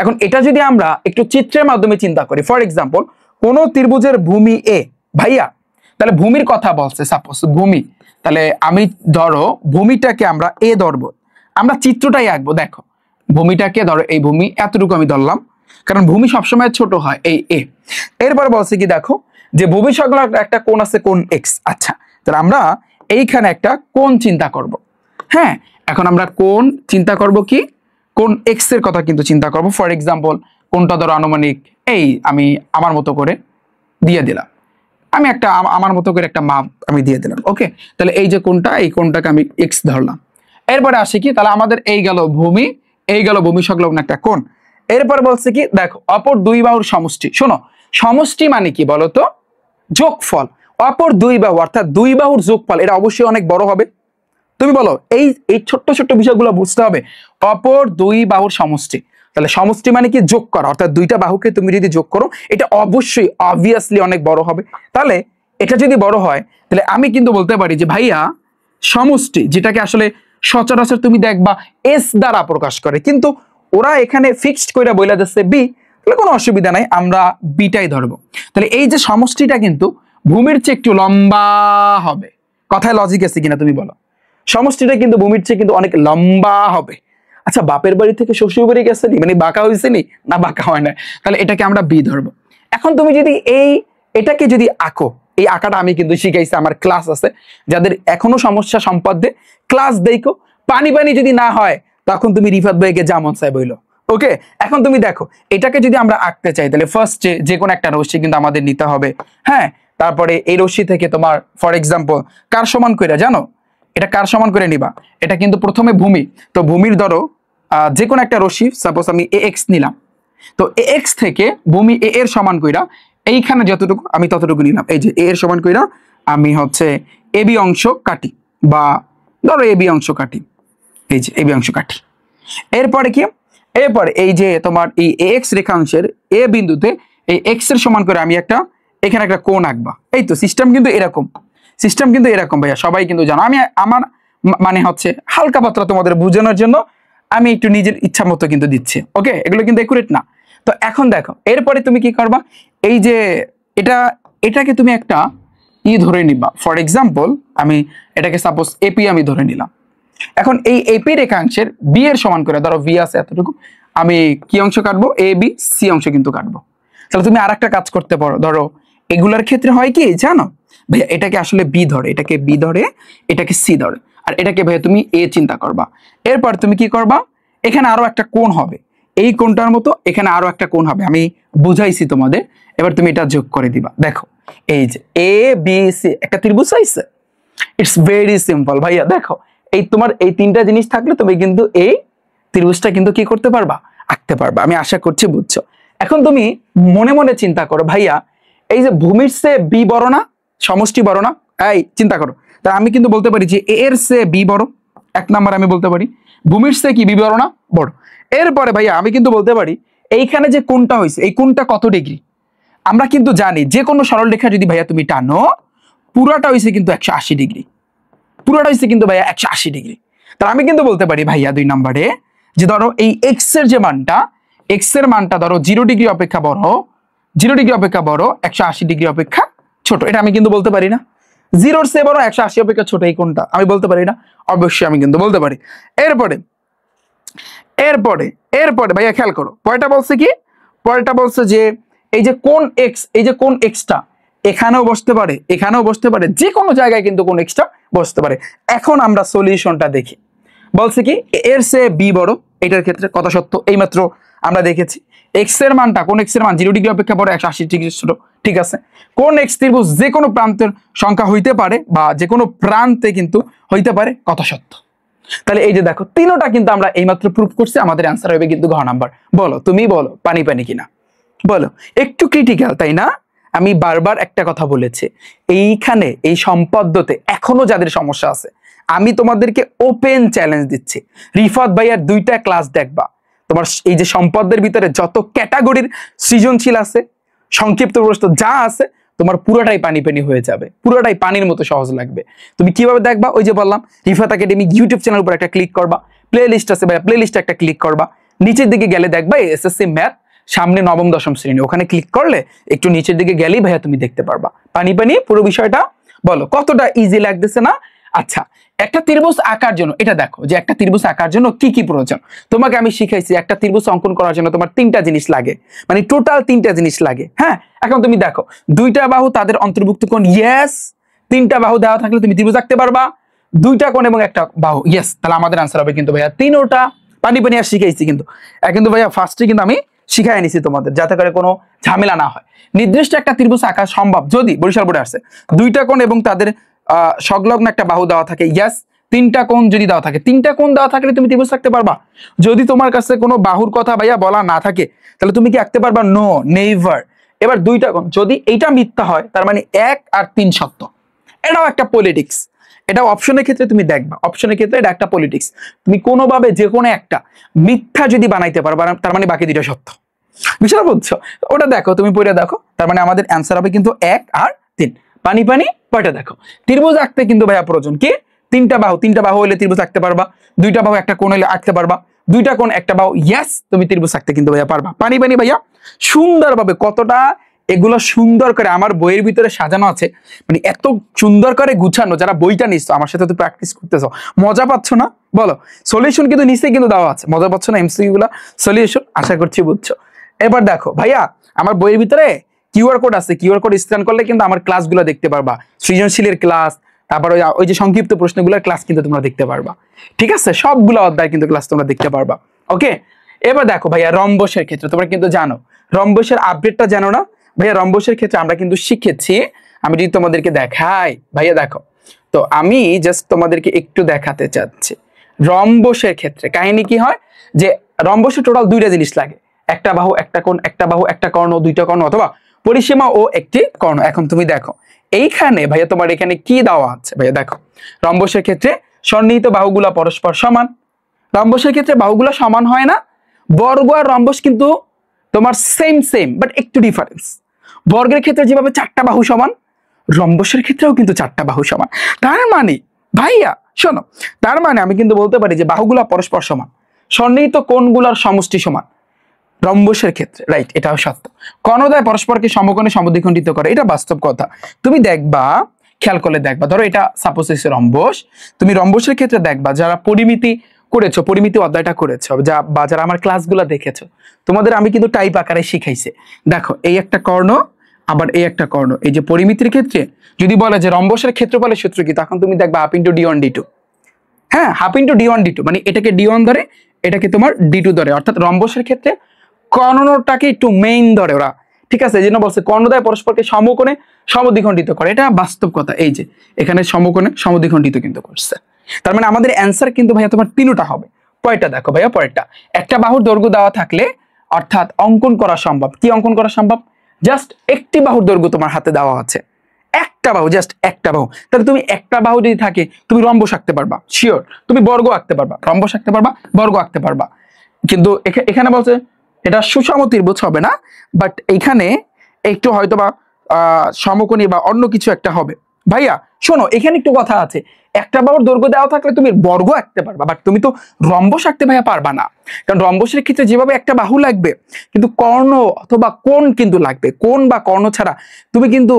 এখন এটা যদি আমরা একটু চিত্রের মাধ্যমে চিন্তা করি, ফর এক্সাম্পল কোন ত্রিভুজের ভূমি এ, ভাইয়া তাহলে ভূমির কথা বলছে, সাপোজ ভূমি, তাহলে আমি ধরো ভূমিটাকে আমরা এ ধরবো, আমরা চিত্রটাই আঁকবো। দেখো ভূমিটাকে ধরো এই ভূমি এতটুকু আমি ধরলাম, কারণ ভূমি সবসময় ছোট হয় এই এ। এরপর বলছে কি দেখো যে ভূমি সংলগ্ন একটা কোণ আছে কোণ এক্স। আচ্ছা, তাহলে আমরা এইখানে একটা কোণ চিন্তা করব। হ্যাঁ, এখন আমরা কোণ চিন্তা করব, কি কোন এক্স এর কথা কিন্তু চিন্তা করবো। ফর এক্সাম্পল কোনটা ধরো আনুমানিক এই আমি আমার মতো করে দিয়ে দিলাম, আমি একটা আমার মতো করে একটা মাপ আমি দিয়ে দিলাম। ওকে, তাহলে এই যে কোনটা, এই কোনটাকে আমি এক্স ধরলাম। এরপরে আসে কি, তাহলে আমাদের এই গেল ভূমি, এই গেল ভূমি সংলগ্ন একটা কোণ। এরপর বলছে কি দেখো অপর দুই বাহুর সমষ্টি। শোনো, সমষ্টি মানে কি বলতো? যোগফল। অপর দুই বাহু অর্থাৎ দুই বাহুর যোগফল, এটা অবশ্যই অনেক বড় হবে। তুমি বলো এই এই ছোট্ট ছোট্ট বিষয়গুলো বুঝতে হবে। অপর দুই বাহুর সমষ্টি, তাহলে সমষ্টি মানে কি যোগ করা, অর্থাৎ দুইটা বাহুকে তুমি যদি যোগ করো এটা অবশ্যই অবভিয়াসলি অনেক বড় হবে। তাহলে এটা যদি বড় হয় তাহলে আমি কিন্তু বলতে পারি যে ভাইয়া সমষ্টি, যেটাকে আসলে সচরাচর তুমি দেখবা এস দ্বারা প্রকাশ করে, কিন্তু ওরা এখানে ফিক্সড করে বইলা যাচ্ছে বি, তাহলে কোনো অসুবিধা নাই, আমরা বিটাই ধরবো। তাহলে এই যে সমষ্টিটা কিন্তু ভূমির চেয়ে একটু লম্বা হবে। কথায় লজিক আছে কিনা তুমি বলো? সমষ্টিটা কিন্তু ভূমির চেয়ে কিন্তু অনেক লম্বা হবে। আচ্ছা, বাপের বাড়ি থেকে শ্বশুর বাড়ি গেছে নি, মানে বাঁকা হয়েছে নি? না, বাঁকা হয় না, তাহলে এটাকে আমরা বি ধরবো। এখন তুমি যদি এটাকে যদি আঁকো, এই আঁকাটা আমি কিন্তু শিখাইছি, আমার ক্লাস আছে, যাদের এখনো সমস্যা সম্পাদ্যে ক্লাস দেখো। পানি পানি যদি না হয় তখন তুমি রিফাত ভাইকে যেমন চাই বইলো। ওকে, এখন তুমি দেখো এটাকে যদি আমরা আঁকতে চাই তাহলে ফার্স্টে যে কোনো একটা রশ্মি কিন্তু আমাদের নিতে হবে। হ্যাঁ, তারপরে এই রশ্মি থেকে তোমার ফর এক্সাম্পল কার সমান কইরা জানো? এটা কার সমান করে নিবা? এটা কিন্তু প্রথমে ভূমি, তো ভূমির ধরো যে কোনো একটা রশ্মি, সাপোজ আমি এ এক্স নিলাম, তো এ এক্স থেকে ভূমি এ এর সমান কইরা এইখানে যতটুকু আমি ততটুকু নিলাম। এই যে এ এর সমান কইরা আমি হচ্ছে এ বি অংশ কাটি, বা ধরো এ বি অংশ কাটি, এই যে এ বি অংশ কাটি। এরপরে কি, এরপরে এই যে তোমার এই এক্স রেখাংশের এ বিন্দুতে এই এক্স এর সমান করে আমি একটা এখানে একটা কোণ আঁকবা। এই তো সিস্টেম কিন্তু এরকম, সিস্টেম কিন্তু এরকম ভাইয়া, সবাই কিন্তু জানো। আমি আমার মানে হচ্ছে হালকা পাতলা তোমাদের বোঝানোর জন্য আমি একটু নিজের ইচ্ছা মতো কিন্তু দিচ্ছি। ওকে, এগুলো কিন্তু একুরেট না। তো এখন দেখো এরপরে তুমি কি করবা, এই যে এটাকে তুমি একটা ধরে নিবা। ফর এক্সাম্পল আমি এটাকে সাপোজ এপি আমি ধরে নিলাম। এখন এই এপি রেখাংশের বি এর সমান করে ধরো বি আছে এতটুকু, আমি কি অংশ কাটবো? এ বি সি অংশ কিন্তু কাটবো। তাহলে তুমি আর একটা কাজ করতে পারো, ধরো এগুলার ক্ষেত্রে হয় কি জানো ভাইয়া, এটাকে আসলে বি ধরে, এটাকে বি ধরে, এটাকে সি ধরে, আর এটাকে ভাইয়া তুমি এ চিন্তা করবা। এরপর তুমি কি করবা, এখানে আরো একটা কোণ হবে, এই কোণটার মতো এখানে আরো একটা কোণ হবে, আমি বুঝাইছি তোমাদের। এবার তুমি এটা যোগ করে দিবা। দেখো এই যে এ বি সি একটা ত্রিভুজ হইছে। ইটস ভেরি সিম্পল ভাইয়া। দেখো এই তোমার এই তিনটা জিনিস থাকলে তুমি কিন্তু এই ত্রিভুজটা কিন্তু কি করতে পারবা, আঁকতে পারবা। আমি আশা করছি বুঝছো। এখন তুমি মনে মনে চিন্তা করো ভাইয়া, এই যে ভূমির চেয়ে বি বড় না, সমষ্টি বড় না? এই চিন্তা করো, তা আমি কিন্তু বলতে পারি যে এ এর চেয়ে বি বড়। এক নাম্বার আমি বলতে পারি ভূমির চেয়ে কি বি বড় না? বড়। এরপরে ভাইয়া আমি কিন্তু বলতে পারি এইখানে যে কোণটা হয়েছে এই কোণটা কত ডিগ্রি। আমরা কিন্তু জানি যে কোনো সরল রেখা যদি ভাইয়া তুমি টানো, পুরাটা হয়েছে কিন্তু 180 ডিগ্রি, পুরোটা হচ্ছে কিন্তু ভাইয়া 180 ডিগ্রি। তাহলে আমি কিন্তু বলতে পারি ভাইয়া 2 নম্বরে যে ধরো এই এক্স এর যে মানটা, এক্স এর মানটা ধরো 0 ডিগ্রি অপেক্ষা বড়, 0 ডিগ্রি অপেক্ষা বড়, 180 ডিগ্রি অপেক্ষা ছোট। এটা আমি কিন্তু বলতে পারি না? 0-র চেয়ে বড় 180 অপেক্ষা ছোট, এই কোনটা আমি বলতে পারি না? অবশ্যই আমি কিন্তু বলতে পারি। এরপরে এরপরে এরপরে ভাইয়া খেয়াল করো, পরেরটা বলছে কি, পরেরটা বলছে যে এই যে কোন এক্স, এই যে কোন এক্সটা এখানেও বসতে পারে, এখানেও বসতে পারে, যে কোনো জায়গায় কিন্তু কোন এক্সটা বসতে পারে। এখন আমরা সলিউশনটা দেখি। বলছে কি এর চেয়ে বি বড়, এটার ক্ষেত্রে কথা সত্য, এইমাত্র আমরা দেখেছি। এক্স এর মানটা, কোন এক্স এর মান 0 ডিগ্রি অপেক্ষা বড়, 180 ডিগ্রি ছোট, ঠিক আছে। কোন এক্স ত্রিভুজ যে কোনো প্রান্তের সংখ্যা হইতে পারে, বা যে কোনো প্রান্তে কিন্তু হইতে পারে, কথা সত্য। তাহলে এই যে দেখো তিনোটা কিন্তু আমরা এইমাত্র প্রুফ করছি, আমাদের অ্যান্সার হবে কিন্তু ঘ নাম্বার। বলো, তুমি বলো পানি পানি কিনা বলো। একটু ক্রিটিক্যাল তাই না? আমি বারবার একটা কথা বলেছি, এইখানে এই সম্পদ্যতে এখনো যাদের সমস্যা আছে আমি তোমাদেরকে ওপেন চ্যালেঞ্জ দিচ্ছি, রিফাত ভাইয়ার 2টা ক্লাস দেখবা, তোমার এই যে সম্পদের ভিতরে যত ক্যাটাগরির সৃজনশীল আছে, সংক্ষিপ্ত প্রশ্ন যা আছে, তোমার পুরোটাই পানি পানি হয়ে যাবে, পুরোটাই পানির মতো সহজ লাগবে। তুমি কিভাবে দেখবা? ওই যে বললাম, রিফাত একাডেমি ইউটিউব চ্যানেল উপর একটা ক্লিক করবা, প্লে লিস্ট আছে ভাইয়া, প্লে লিস্টে একটা ক্লিক করবা, নিচের দিকে গেলে দেখবা এসএসসি ম্যাথ সামনে নবম দশম শ্রেণী, ওখানে ক্লিক করলে একটু নিচের দিকে গেলেই ভাইয়া তুমি দেখতে পারবা পানি পানি পুরো বিষয়টা। বলো কতটা ইজি লাগতেছে না? আচ্ছা, একটা ত্রিভুজ আঁকার জন্য এটা দেখো যে একটা ত্রিভুজ আঁকার জন্য কি কি প্রয়োজন। তোমাকে আমি শিখাইছি একটা ত্রিভুজ অঙ্কন করার জন্য তোমার 3টা জিনিস লাগে, মানে টোটাল 3টা জিনিস লাগে। হ্যাঁ, এখন তুমি দেখো 2টা বাহু তাদের অন্তর্ভুক্ত কোণ, ইয়েস। 3টা বাহু দেওয়া থাকলে তুমি ত্রিভুজ আঁকতে পারবা, 2টা কোণ এবং একটা বাহু, ইয়েস। তাহলে আমাদের আনসার হবে কিন্তু ভাইয়া 3টা পানি পানি আর শিখাইছি কিন্তু কিন্তু ভাইয়া ফার্স্টে কিন্তু আমি শিখাই নিছি তোমাদের, যাতে করে কোনো ঝামেলা না হয়। নির্দিষ্ট একটা ত্রিভুজ আঁকা সম্ভব যদি বরিশাল বোর্ডে আসছে দুইটা কোণ এবং তাদের সংলগ্ন একটা বাহু দেওয়া থাকে, ইয়াস। তিনটা কোণ যদি দেওয়া থাকে, তিনটা কোণ দেওয়া থাকলে তুমি ত্রিভুজ আঁকতে পারবা। যদি তোমার কাছে কোনো বাহুর কথা ভাইয়া বলা না থাকে তাহলে তুমি কি আঁকতে পারবা? No, never. এবার দুইটা কোণ, যদি এইটা মিথ্যা হয় তার মানে 1 আর 3 সত্য। এটাও একটা পলিটিক্স। এটা অপশনের ক্ষেত্রে তুমি দেখবা, অপশনের ক্ষেত্রে এটা একটা পলিটিক্স। তুমি কোনোভাবে যে কোনো একটা মিথ্যা যদি বানাইতে পারবা তার মানে বাকি দুইটা সত্য। বুঝতে পারছো? ওটা দেখো, তুমি পড়ে দেখো। তার মানে আমাদের অ্যান্সার হবে কিন্তু 1 আর 3। পানি পানি পয়টা দেখো। ত্রিভুজ আঁকতে কিন্তু ভাইয়া প্রয়োজন কি? তিনটা বাহু হইলে ত্রিভুজ আঁকতে পারবা, দুইটা বাহু একটা কোণ হইলে আঁকতে পারবা, দুইটা কোণ একটা বাহু, ইয়েস তুমি ত্রিভুজ আঁকতে কিন্তু ভাইয়া পারবা। পানি পানি ভাইয়া সুন্দরভাবে কতটা এগুলো সুন্দর করে আমার বইয়ের ভিতরে সাজানো আছে, মানে এত সুন্দর করে গুছানো। যারা বইটা নিচ্ছ আমার সাথে তো প্র্যাকটিস করতেছো, মজা পাচ্ছ না? বলো। সলিউশন কিন্তু নিচে কিন্তু দেওয়া আছে, মজা পাচ্ছ না? এমসিকিউ গুলা সলিউশন আশা করছি বুঝছো। এবার দেখো ভাইয়া আমার বইয়ের ভিতরে কিউআর কোড আছে, কিউআর কোড স্ক্যান করলে কিন্তু আমার ক্লাসগুলো দেখতে পারবা। সৃজনশীলের ক্লাস, তারপর ওই যে সংক্ষিপ্ত প্রশ্নগুলোর ক্লাস কিন্তু তোমরা দেখতে পারবা। ঠিক আছে, সবগুলো অধ্যায় কিন্তু ক্লাস তোমরা দেখতে পারবা। ওকে, এবার দেখো ভাইয়া রম্বসের ক্ষেত্রে তোমরা কিন্তু জানো, রম্বসের আপডেটটা জানো না ভাইয়া? রম্বসের ক্ষেত্রে আমরা কিন্তু শিখেছি, আমি যদি তোমাদেরকে দেখাই ভাইয়া দেখো, তো আমি জাস্ট তোমাদেরকে একটু দেখাতে চাচ্ছি। রম্বসের ক্ষেত্রে কাহিনী কি হয় যে রম্বসে টোটাল দুইটা জিনিস লাগে, একটা বাহু একটা কোণ, একটা বাহু একটা কর্ণ, দুইটা কর্ণ অথবা পরিসীমা ও একটি কর্ণ। এখন তুমি দেখো এইখানে ভাইয়া তোমার এখানে কি দেওয়া আছে ভাইয়া দেখো। রম্বসের ক্ষেত্রে সন্নিহিত বাহুগুলা পরস্পর সমান। রম্বসের ক্ষেত্রে বাহুগুলা সমান হয় না। বর্গ আর রম্বস কিন্তু তোমার সেম বাট একটু ডিফারেন্স। বর্গের ক্ষেত্রে যেভাবে 4টা বাহু সমান, রম্বসের ক্ষেত্রেও কিন্তু 4টা বাহু সমান। তার মানে ভাইয়া শোনো, তার মানে আমি কিন্তু বলতে পারি যে বাহুগুলা পরস্পর সমান, সন্নিহিত কোণগুলার সমষ্টি সমান রম্বসের ক্ষেত্রে, রাইট? এটাও সত্য। কর্ণদ্বয় পরস্পরকে সমকোণে সমদ্বিখণ্ডিত করে, এটা বাস্তব কথা। তুমি দেখবা, খেয়াল করলে দেখবা, ধরো এটা সাপোজ হচ্ছে রম্বস, তুমি রম্বসের ক্ষেত্রে দেখবা যারা পরিমিতি করেছো, পরিমিতি অধ্যায়টা করেছো বা যারা আমার ক্লাসগুলো দেখেছো, তোমাদের আমি কিন্তু টাইপ আকারে শিখাইছে। দেখো এই একটা কর্ণ, আবার এই একটা কর্ণ। এই যে পরিমিতির ক্ষেত্রে যদি বলে যে রম্বসের ক্ষেত্রফলের সূত্র কি, তখন তুমি দেখবা হাফ ইন্টু d1 d2। হ্যাঁ, হাফ ইন্টু d1 d2, মানে এটাকে d1 ধরে, এটাকে তোমার d2 ধরে। অর্থাৎ রম্বসের ক্ষেত্রে কর্ণটাকে একটু মেইন ধরে ওরা। ঠিক আছে, এই জন্য বলছে কর্ণদ্বয় পরস্পরকে সমকোণে সমদ্বিখণ্ডিত করে, এটা বাস্তব কথা। এই যে এখানে সমকোণে সমদ্বিখণ্ডিত কিন্তু করছে। তার মানে আমাদের অ্যান্সার কিন্তু ভাইয়া তোমার তিনটা হবে। পরেরটা দেখো ভাইয়া, পরেরটা একটা বাহুর দৈর্ঘ্য দেওয়া থাকলে অর্থাৎ অঙ্কন করা সম্ভব। কি অঙ্কন করা সম্ভব? জাস্ট একটি বাহুর দৈর্ঘ্য তোমার হাতে দেওয়া আছে, একটা বাহু, জাস্ট একটা বাহু। তাহলে তুমি একটা বাহু যদি থাকে তুমি রম্বস আঁকতে পারবা, শিওর। তুমি বর্গ আঁকতে পারবা, রম্বস আঁকতে পারবা, বর্গ আঁকতে পারবা। কিন্তু এখানে বলছে এটা সুষম ত্রিভুজ হবে না, বাট এখানে একটু হয়তোবা সমকোণী বা অন্য কিছু একটা হবে। ভাইয়া শোনো, এখানে একটু কথা আছে, একটা বাহুর দৈর্ঘ্য দেওয়া থাকলে তুমি বর্গ আঁকতে পারবা, বাট তুমি তো রম্বস আঁকতে ভাইয়া পারবা না। কারণ রম্বসের ক্ষেত্রে যেভাবে একটা বাহু লাগবে, কিন্তু কর্ণ অথবা কোণ কিন্তু লাগবে। কোণ বা কর্ণ ছাড়া তুমি কিন্তু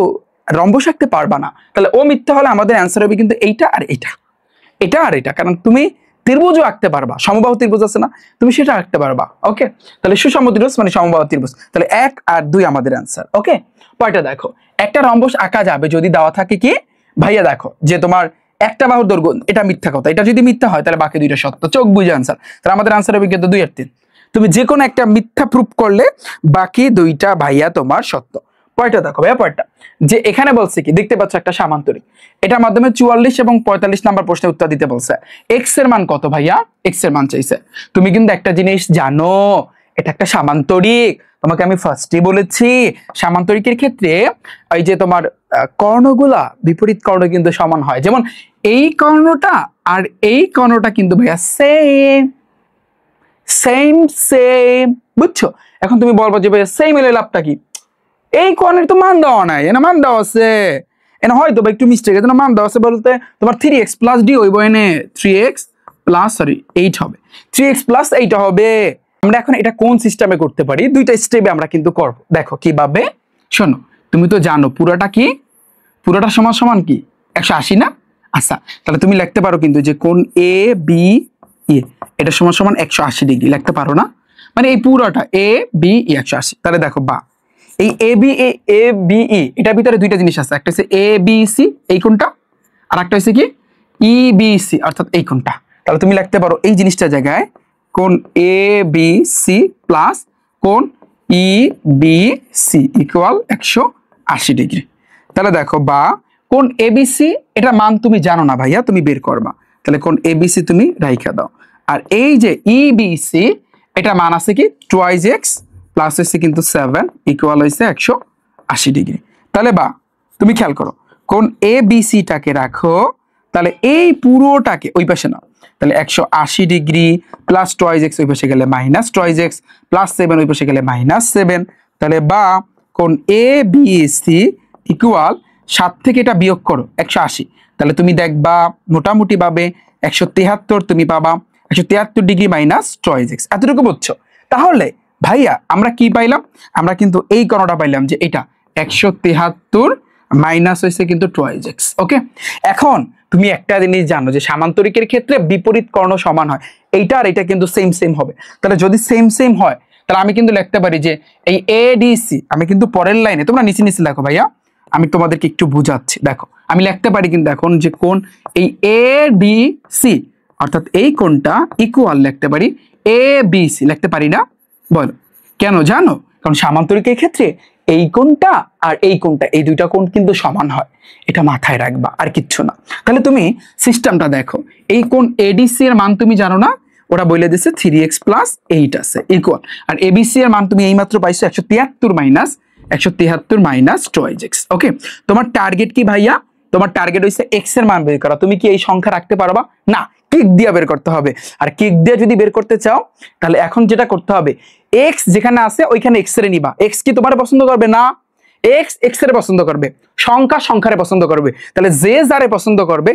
রম্বস আঁকতে পারবা না। তাহলে ও মিথ্যা হলে আমাদের অ্যান্সার হবে কিন্তু এইটা আর এইটা, এটা আর এটা। কারণ তুমি ত্রিভুজও আঁকতে পারবা, সমবাহু ত্রিভুজ আছে না, তুমি সেটা আঁকতে পারবা। ওকে, তাহলে সুষম ত্রিভুজ মানে সমবাহু ত্রিভুজ। তাহলে 1 আর 2 আমাদের অ্যান্সার। ওকে, পয়টা দেখো, একটা রম্বস আঁকা যাবে যদি দেওয়া থাকে কি ভাইয়া দেখো যে তোমার একটা বাহুর দৈর্ঘ্য, এটা মিথ্যা কথা। এটা যদি মিথ্যা হয় তাহলে বাকি দুইটা সত্য। চোখ বুঝে অ্যান্সার। তাহলে আমাদের অ্যান্সার হবে কিন্তু 2 আর 3। তুমি যে কোনো একটা মিথ্যা প্রুফ করলে বাকি দুইটা ভাইয়া তোমার সত্য। পয়টা দেখো ভাইয়া, পয়টা যে এখানে বলছে কি দেখতে পাচ্ছ একটা সামান্তরিক, এটার মাধ্যমে 44 এবং 45 নাম্বার প্রশ্নের উত্তর দিতে বলছে। এক্স এর মান কত ভাইয়া? এক্স এর মান চাইছে। তুমি কিন্তু একটা জিনিস জানো, এটা একটা সামান্তরিক। তোমাকে আমি ফার্স্টে বলেছি সামান্তরিকের ক্ষেত্রে ওই যে তোমার কর্ণগুলা বিপরীত কর্ণ কিন্তু সমান হয়। যেমন এই কর্ণটা আর এই কর্ণটা কিন্তু ভাইয়া সেম সেম সেম, বুঝছো? এখন তুমি বলবো যে ভাইয়া সেম এলে লাভটা কি? এই কর্ণের তো মান দেওয়া নাই, এনে মান দেওয়া আছে, এনে হয়তো বা একটু মিস্টেক, এখানে মান দেওয়া আছে বলতে তোমার 3x + d হইব, এনে 3x + 8 হবে, 3x + 8 হবে। আমরা এখন এটা কোন সিস্টেমে করতে পারি, দুইটা স্টেপে আমরা কিন্তু করব। দেখো কিভাবে, শোনো। তুমি তো জানো পুরাটা কি, পুরাটা সমান সমান কি 180 না? আচ্ছা, তাহলে তুমি লিখতে পারো কিন্তু যে কোণ এ বি ই এটা সমান সমান 180 ডিগ্রি লিখতে পারো না? মানে এই পুরাটা এ বি ই 180। তাহলে দেখো বা এই এ বি ই এটার ভিতরে দুইটা জিনিস আছে, একটা হচ্ছে এ বি সি এই কোণটা, আর একটা হচ্ছে কি ই বি সি অর্থাৎ এই কোণটা। তাহলে তুমি লিখতে পারো এই জিনিসটার জায়গায় কোণ এ বি সি প্লাস কোণ E B C equal 180 degree. তাহলে দেখো বা কোণ এবিসি এটা মান তুমি জানো না ভাইয়া, তুমি বের করবা। তাহলে কোণ এবিসি তুমি রাইখা দাও। আর এই যে ইবিসি এটা মান আছে কি 2x প্লাস হচ্ছে কিন্তু 7 ইকুয়াল হয়েছে 180 ডিগ্রি। তাহলে বা তুমি খেয়াল করো কোণ এবিসিটাকে রাখো, তাহলে এই পুরোটাকে ওই পাশে নাও। তাহলে 180 ডিগ্রি প্লাস 2x ওই পাশে গেলে মাইনাস 2x প্লাস 7 ওই পাশে গেলে মাইনাস 7। তাহলে বা কোণ এবিসি ইকুয়াল 7 থেকে এটা বিয়োগ করো 180। তাহলে তুমি দেখবা মোটামুটি ভাবে 173 তুমি পাবা 173 ডিগ্রি মাইনাস 2x। এতটুকু বুঝছো? তাহলে ভাইয়া আমরা কি পাইলাম? আমরা কিন্তু এই কোণটা পাইলাম যে এটা 173 মাইনাস হয়েছে কিন্তু 2x। ওকে, এখন তুমি একটা জিনিস জানো যে সামান্তরিকের ক্ষেত্রে বিপরীত কর্ণ সমান হয়, এইটা আর এটা কিন্তু সেম সেম হবে। তাহলে যদি সেম সেম হয় তাহলে আমি কিন্তু লিখতে পারি যে এই এডিসি, আমি কিন্তু পরের লাইনে তোমরা নিচে নিচে লেখো ভাইয়া, আমি তোমাদেরকে একটু বুঝাচ্ছি। দেখো আমি লিখতে পারি কিন্তু এখন যে কোণ এই এডিসি অর্থাৎ এই কোণটা ইকুয়াল লিখতে পারি এবিসি, লিখতে পারি না? বলো কেন জানো? কারণ সামান্তরিকের ক্ষেত্রে এই কোণটা আর এই কোণটা, এই দুইটা কোণ কিন্তু সমান হয়, এটা মাথায় রাখবা, আর কিচ্ছু না। তাহলে তুমি সিস্টেমটা দেখো, এই কোণ এডিসি এর মান তুমি জানো না, ওরা বলে দিচ্ছে 3x প্লাস 8 আছে ইকুয়াল, আর এবিসি এর মান তুমি এইমাত্র পাইছো 173 মাইনাস 2x। ওকে, তোমার টার্গেট কি ভাইয়া? তোমার টার্গেট হইছে x এর মান বের করা। তুমি কি এই সংখ্যা রাখতে পারবা? না, কিক দিয়ে বের করতে হবে। আর কিক দিয়ে যদি বের করতে চাও তাহলে এখন যেটা করতে হবে, x যেখানে আছে ওইখানে x এর নিবা। x কি তোমার পছন্দ করবে না? x এর পছন্দ করবে, সংখ্যা সংখ্যারে পছন্দ করবে। তাহলে যে যারে পছন্দ করবে